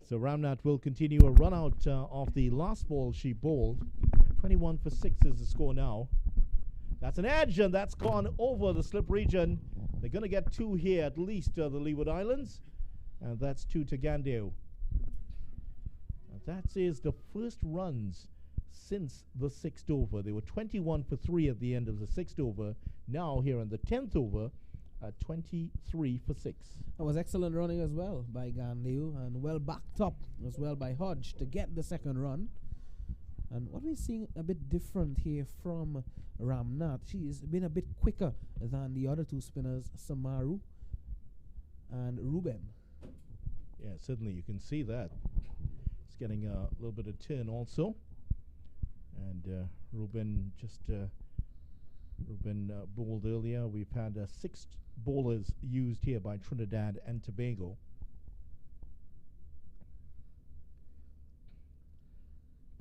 So Ramnath will continue a run out of the last ball she bowled. 21 for 6 is the score now. That's an edge, and that's gone over the slip region. They're going to get 2 here at least, the Leeward Islands. And that's 2 to Gandeo. That is the first runs since the 6th over. They were 21 for 3 at the end of the 6th over. Now here in the 10th over, 23 for 6. That was excellent running as well by Gandeo, and well backed up as well by Hodge to get the second run. And what we're seeing a bit different here from Ramnath, she's been a bit quicker than the other 2 spinners, Samaru and Ruben. Yeah, certainly you can see that. It's getting a little bit of turn also. And Ruben bowled earlier. We've had 6 bowlers used here by Trinidad and Tobago.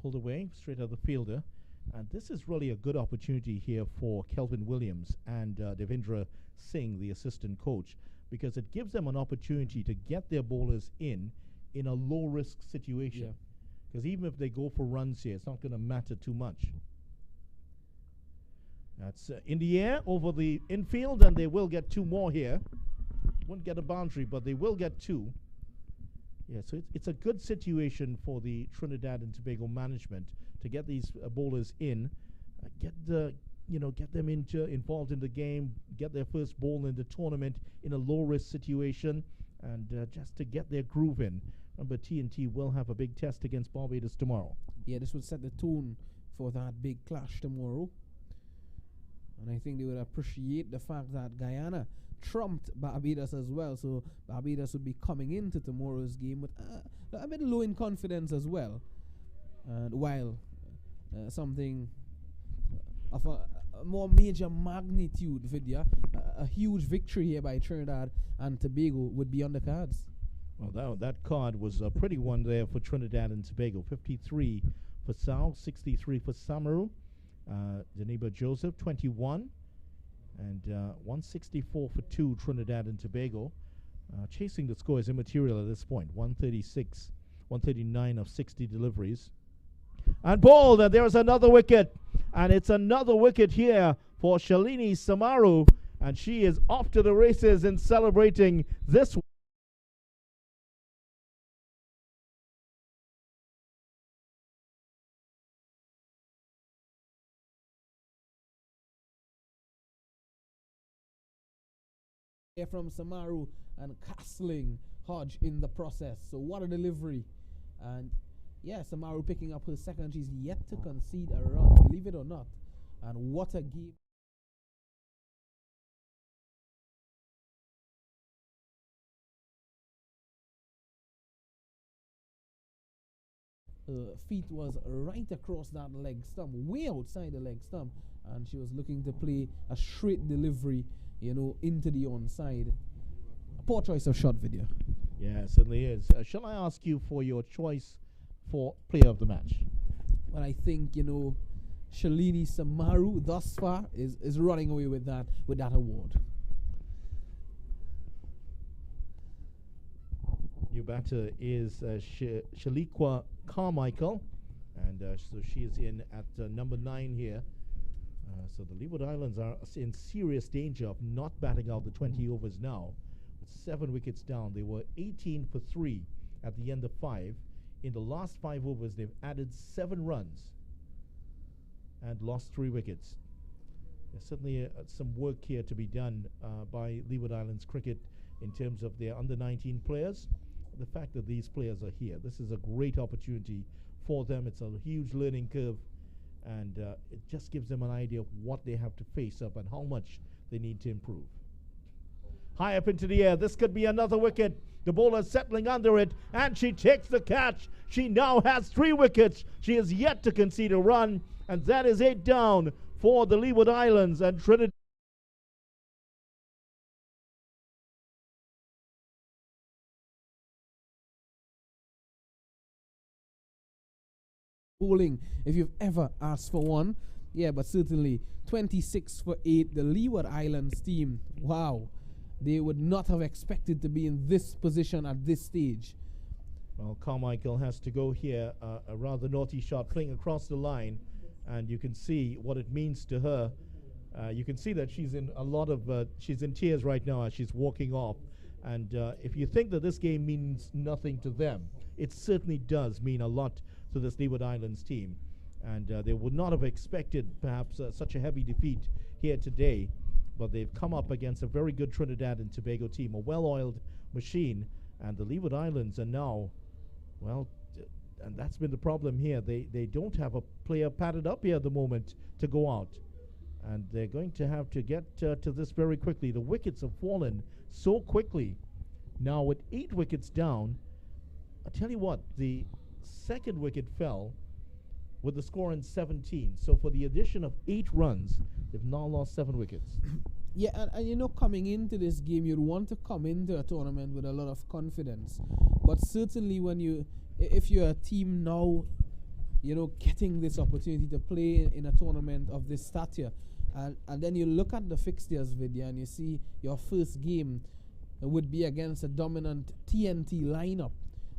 Pulled away, straight at the fielder. And this is really a good opportunity here for Kelvin Williams and Devendra Singh, the assistant coach, because it gives them an opportunity to get their bowlers in a low-risk situation. Because even if they go for runs here, it's not going to matter too much. That's in the air over the infield, and they will get 2 more here. Won't get a boundary, but they will get 2. Yeah, so it's a good situation for the Trinidad and Tobago management to get these bowlers in, get them involved in the game, get their first ball in the tournament in a low-risk situation, and just to get their groove in. Remember, TNT will have a big test against Barbados tomorrow. Yeah, this would set the tone for that big clash tomorrow. And I think they would appreciate the fact that Guyana trumped Barbados as well. So Barbados would be coming into tomorrow's game with a bit low in confidence as well. And while something of a more major magnitude video, a huge victory here by Trinidad and Tobago would be on the cards. Well, that card was a pretty one there for Trinidad and Tobago. 53 for Sao, 63 for Samaru. Daniba Joseph, 21. And 164 for 2, Trinidad and Tobago. Chasing the score is immaterial at this point. 139 of 60 deliveries. And bowled, and there's another wicket. And it's another wicket here for Shalini Samaru. And she is off to the races in celebrating this Here from Samaru and castling Hodge in the process. So what a delivery. And yeah, Samaru picking up her second. She's yet to concede a run, believe it or not. And what a game. Her feet was right across that leg stump, way outside the leg stump, and she was looking to play a straight delivery, into the onside. A poor choice of shot video. Yeah, it certainly is. Shall I ask you for your choice for player of the match? Well, I think, Shalini Samaru thus far is running away with that award. New batter is Shaliqua Carmichael, and so she is in at number 9 here. So the Leeward Islands are in serious danger of not batting out the 20 overs now. With 7 wickets down, they were 18 for 3 at the end of 5. In the last 5 overs, they've added 7 runs and lost 3 wickets. There's certainly some work here to be done by Leeward Islands cricket in terms of their under-19 players. The fact that these players are here, this is a great opportunity for them. It's a huge learning curve, and it just gives them an idea of what they have to face up and how much they need to improve. High up into the air, this could be another wicket. The bowler settling under it, and she takes the catch. She now has 3 wickets. She is yet to concede a run, and that is 8 down for the Leeward Islands and Trinidad. Bowling, if you've ever asked for one. Yeah, but certainly 26 for 8, the Leeward Islands team. Wow, they would not have expected to be in this position at this stage. Well, Carmichael has to go here, a rather naughty shot playing across the line, and you can see what it means to her. You can see that she's in she's in tears right now as she's walking off. And if you think that this game means nothing to them, it certainly does mean a lot to this Leeward Islands team. And they would not have expected perhaps such a heavy defeat here today, but they've come up against a very good Trinidad and Tobago team, a well-oiled machine, and the Leeward Islands are now, well, and that's been the problem here. They don't have a player padded up here at the moment to go out, and they're going to have to get to this very quickly. The wickets have fallen so quickly. Now with 8 wickets down, I tell you what, the second wicket fell with the score in 17. So for the addition of 8 runs, they've now lost 7 wickets. Yeah, and coming into this game, you'd want to come into a tournament with a lot of confidence. But certainly if you're a team now, getting this opportunity to play in a tournament of this stature, and then you look at the fixtures video and you see your first game would be against a dominant TNT lineup,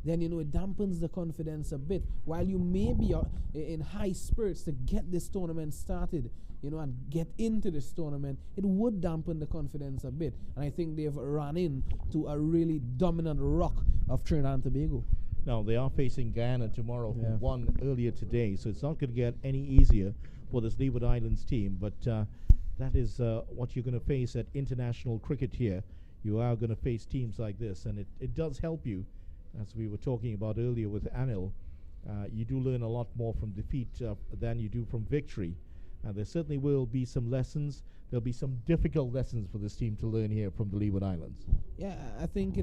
then it dampens the confidence a bit. While you may be in high spirits to get this tournament started, and get into this tournament, it would dampen the confidence a bit. And I think they've run into a really dominant rock of Trinidad and Tobago. Now, they are facing Guyana tomorrow, who won earlier today, so it's not going to get any easier for this Leeward Islands team. But that is what you're going to face at international cricket here. You are going to face teams like this, and it does help you. As we were talking about earlier with Anil, you do learn a lot more from defeat than you do from victory. There certainly will be some lessons. There'll be some difficult lessons for this team to learn here from the Leeward Islands. Yeah, I think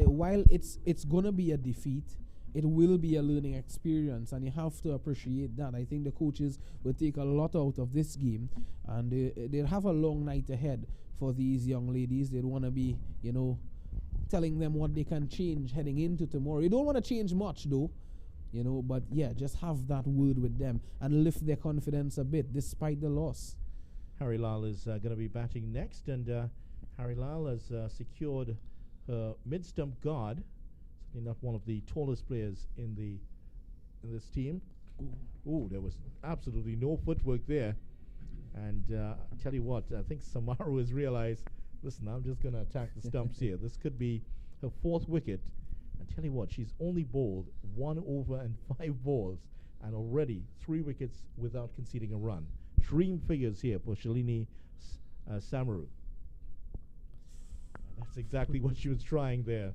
while it's going to be a defeat, it will be a learning experience, and you have to appreciate that. I think the coaches will take a lot out of this game, and they'll have a long night ahead for these young ladies. They want to be, telling them what they can change heading into tomorrow. You don't want to change much, though, but yeah, just have that word with them and lift their confidence a bit despite the loss. Harry Lal is going to be batting next, and Harry Lal has secured her mid-stump guard. Certainly not one of the tallest players in this team. Ooh, there was absolutely no footwork there. And I tell you what, I think Samaru has realized, listen, I'm just going to attack the stumps here. This could be her 4th wicket. I tell you what, she's only bowled 1 over and 5 balls, and already 3 wickets without conceding a run. Dream figures here for Shalini Samaru. That's exactly what she was trying there.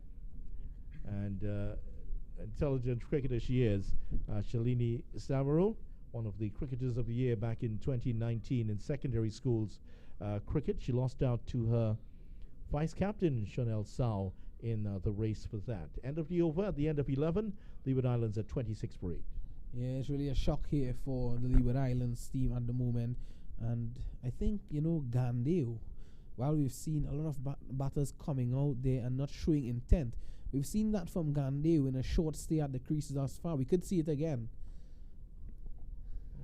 And intelligent cricketer she is. Shalini Samaru, one of the cricketers of the year back in 2019 in secondary schools cricket. She lost out to her vice captain, Chanel Sao, in the race for that. End of the over at the end of 11. Leeward Islands at 26 for 8. Yeah, it's really a shock here for the Leeward Islands team at the moment. And I think, Gandeo, while we've seen a lot of batters coming out there and not showing intent, we've seen that from Gandeo in a short stay at the creases thus far. We could see it again.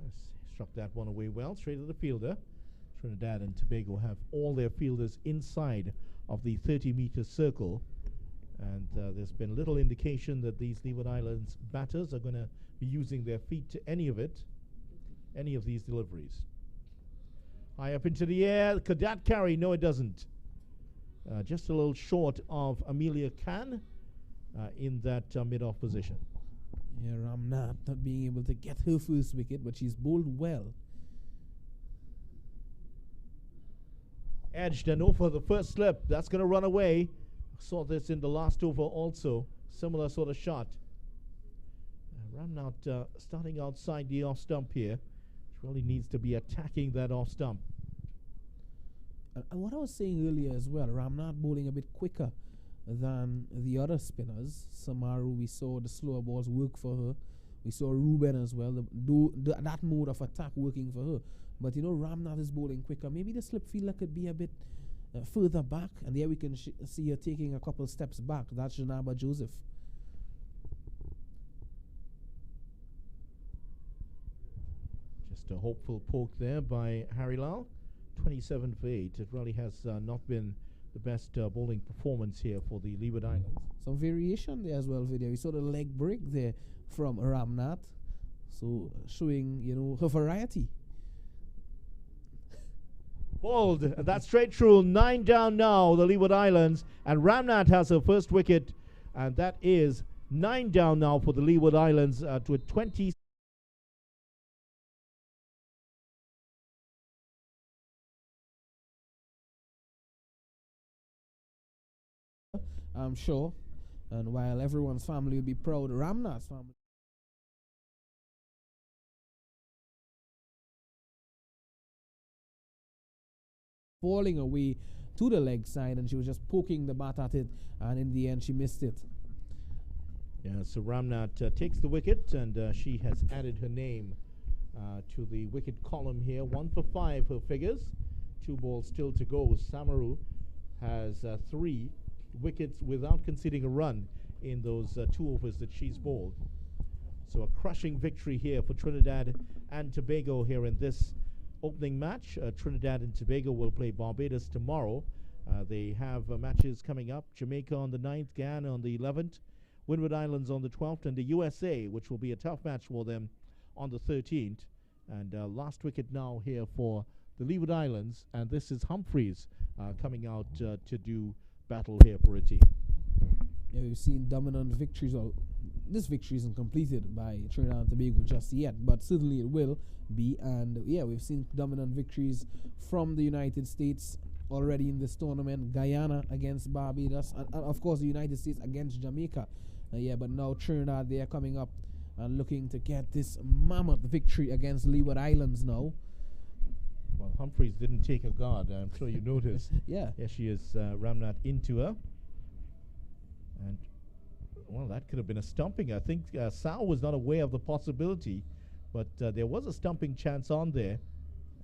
Yes, struck that one away well, straight to the fielder. Trinidad and Tobago have all their fielders inside of the 30-meter circle. And there's been little indication that these Leeward Islands batters are going to be using their feet to any of these deliveries. High up into the air, could that carry? No, it doesn't. Just a little short of Amelia Khan in that mid-off position. Yeah, Ramnath not being able to get her first wicket, but she's bowled well. Edged and over the first slip. That's going to run away. Saw this in the last over also. Similar sort of shot. Ramnath starting outside the off stump here. Really needs to be attacking that off stump. And what I was saying earlier as well, Ramnath bowling a bit quicker than the other spinners. Samaru, we saw the slower balls work for her. We saw Ruben as well, that mode of attack working for her. But Ramnath is bowling quicker. Maybe the slip fielder could be a bit further back, and there we can see her taking a couple steps back. That's Janaba Joseph. Just a hopeful poke there by Harry Lal. 27 for 8. It really has not been the best bowling performance here for the Leeward Islands. Some variation there as well, video. We saw the leg break there from Ramnath. So showing, her variety. Bowled. That's straight through. 9 down now, the Leeward Islands. And Ramnath has her first wicket. And that is 9 down now for the Leeward Islands to a 20. I'm sure. And while everyone's family will be proud, Ramnath's family. Falling away to the leg side, and she was just poking the bat at it, and in the end she missed it. Yeah, so Ramnath takes the wicket, and she has added her name to the wicket column here. 1 for 5 her figures. 2 balls still to go. Samaru has 3 wickets without conceding a run in those 2 overs that she's bowled. So a crushing victory here for Trinidad and Tobago here in this opening match. Trinidad and Tobago will play Barbados tomorrow. They have matches coming up. Jamaica on the 9th, Guyana on the 11th, Windward Islands on the 12th, and the USA, which will be a tough match for them, on the 13th. And last wicket now here for the Leeward Islands, and this is Humphreys coming out to do battle here for a team. Yeah, we've seen dominant victories. Well, this victory isn't completed by Trinidad and Tobago just yet, but certainly it will be. And yeah, we've seen dominant victories from the United States already in this tournament. Guyana against Barbados, and of course the United States against Jamaica. But now Trinidad, they are coming up and looking to get this mammoth victory against Leeward Islands now. Well, Humphreys didn't take a guard. I'm sure you noticed. Yeah. Here she is, Ramnath into her. And, well, that could have been a stumping. I think Sao was not aware of the possibility, but there was a stumping chance on there.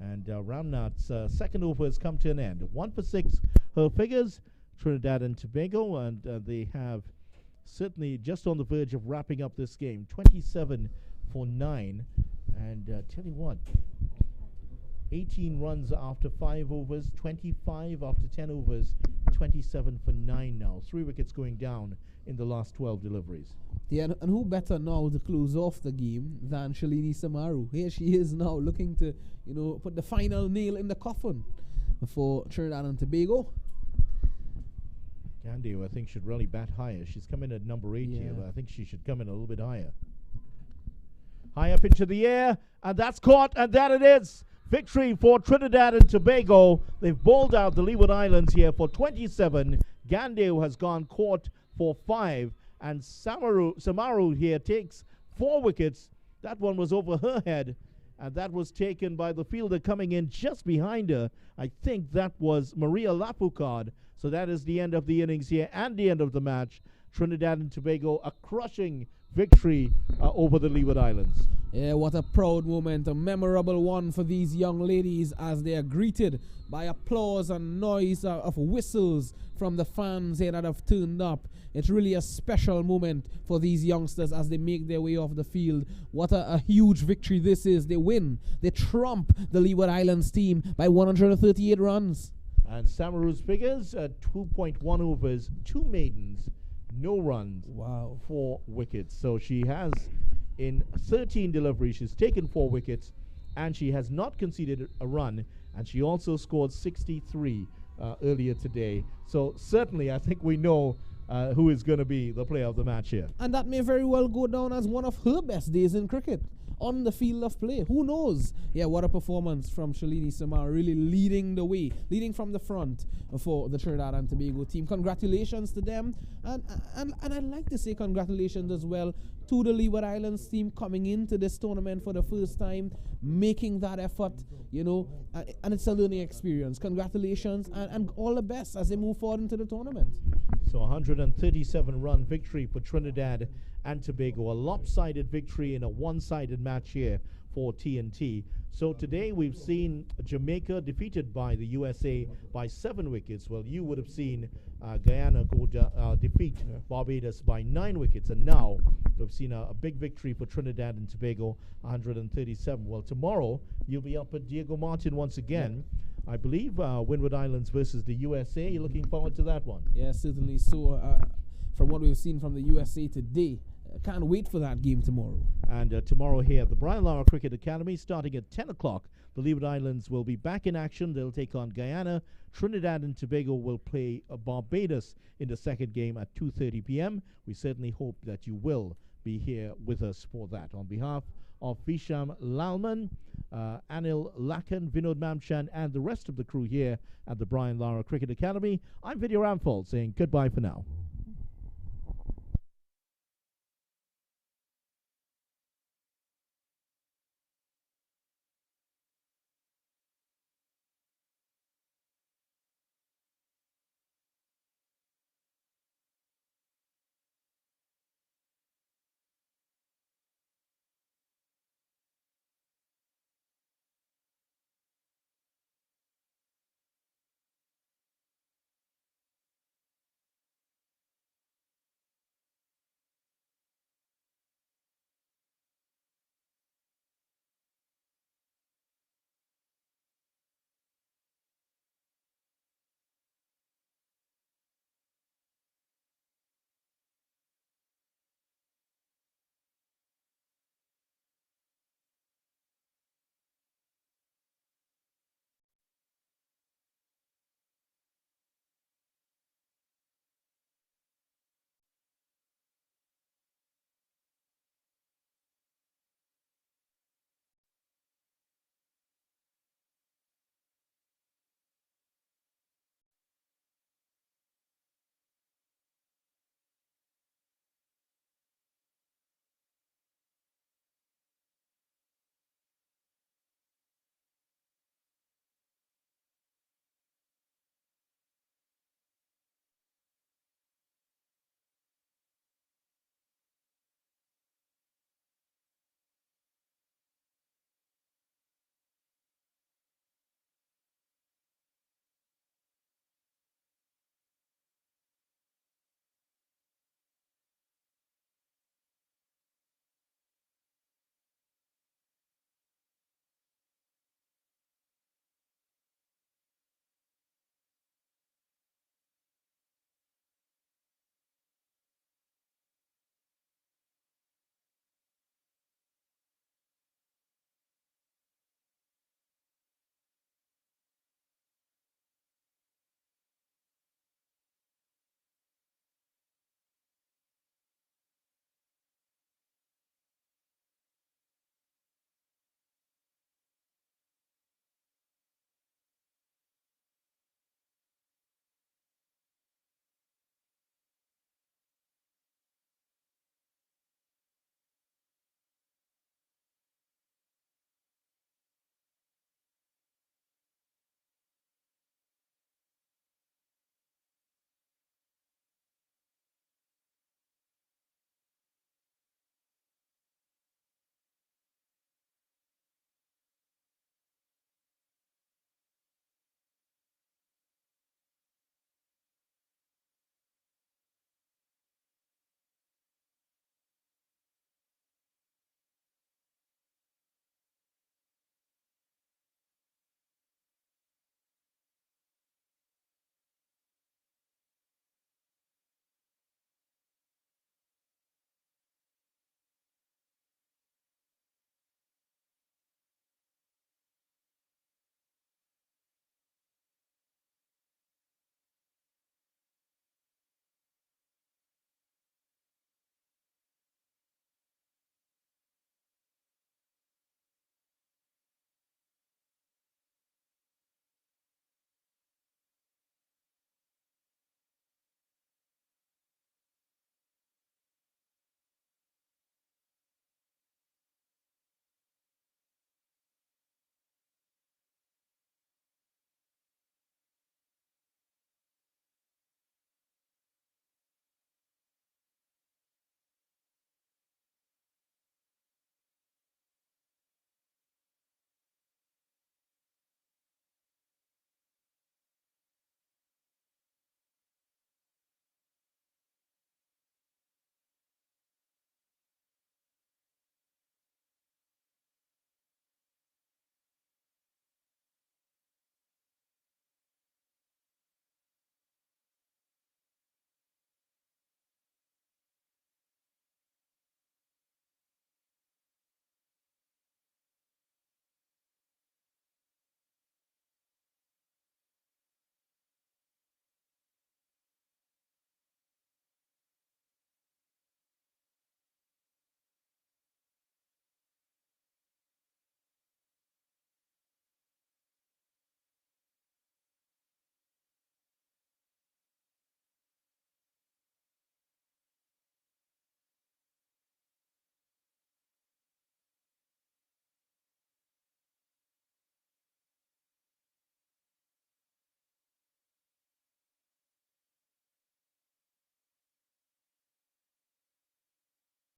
And Ramnath's second over has come to an end. 1 for 6 her figures, Trinidad and Tobago, and they have certainly just on the verge of wrapping up this game. 27 for 9. And tell you what, 18 runs after 5 overs, 25 after 10 overs, 27 for 9 now. 3 wickets going down in the last 12 deliveries. Yeah, and who better now to close off the game than Shalini Samaru? Here she is now looking to, put the final nail in the coffin for Trinidad and Tobago. Gandhi, I think, should really bat higher. She's come in at number 8 here, but I think she should come in a little bit higher. High up into the air, and that's caught, and that it is. Victory for Trinidad and Tobago. They've bowled out the Leeward Islands here for 27. Gandeo has gone caught for 5, and Samaru here takes 4 wickets. That one was over her head, and that was taken by the fielder coming in just behind her. I think that was Maria Lapucard. So that is the end of the innings here and the end of the match. Trinidad and Tobago, a crushing victory over the Leeward Islands. Yeah, what a proud moment, a memorable one for these young ladies as they are greeted by applause and noise of whistles from the fans here that have turned up. It's really a special moment for these youngsters as they make their way off the field. What a huge victory this is. They win. They trump the Leeward Islands team by 138 runs. And Samaru's figures, 2.1 overs, 2 maidens, no runs, wow, 4 wickets. So she has, in 13 deliveries, she's taken 4 wickets, and she has not conceded a run, and she also scored 63 earlier today. So certainly I think we know who is going to be the player of the match here. And that may very well go down as one of her best days in cricket on the field of play. Who knows? Yeah, what a performance from Shalini Samar, really leading the way, leading from the front for the Trinidad and Tobago team. Congratulations to them. And I'd like to say congratulations as well to the Leeward Islands team coming into this tournament for the first time, making that effort, you know, and it's a learning experience. Congratulations and all the best as they move forward into the tournament. So 137-run victory for Trinidad and Tobago, a lopsided victory in a one-sided match here for TNT. So today we've seen Jamaica defeated by the USA by 7 wickets. Well, you would have seen Guyana go defeat Barbados by 9 wickets. And now we've seen a big victory for Trinidad and Tobago, 137. Well, tomorrow you'll be up at Diego Martin once again. Yeah. I believe Windward Islands versus the USA. You're looking forward to that one? Yeah, certainly. So from what we've seen from the USA today, can't wait for that game tomorrow. And tomorrow here at the Brian Lara Cricket Academy, starting at 10 o'clock, the Leeward Islands will be back in action. They'll take on Guyana. Trinidad and Tobago will play Barbados in the second game at 2:30 p.m. We certainly hope that you will be here with us for that. On behalf of Visham Lalman, Anil Lakan, Vinod Mamchan, and the rest of the crew here at the Brian Lara Cricket Academy, I'm Vidya Ramphal saying goodbye for now.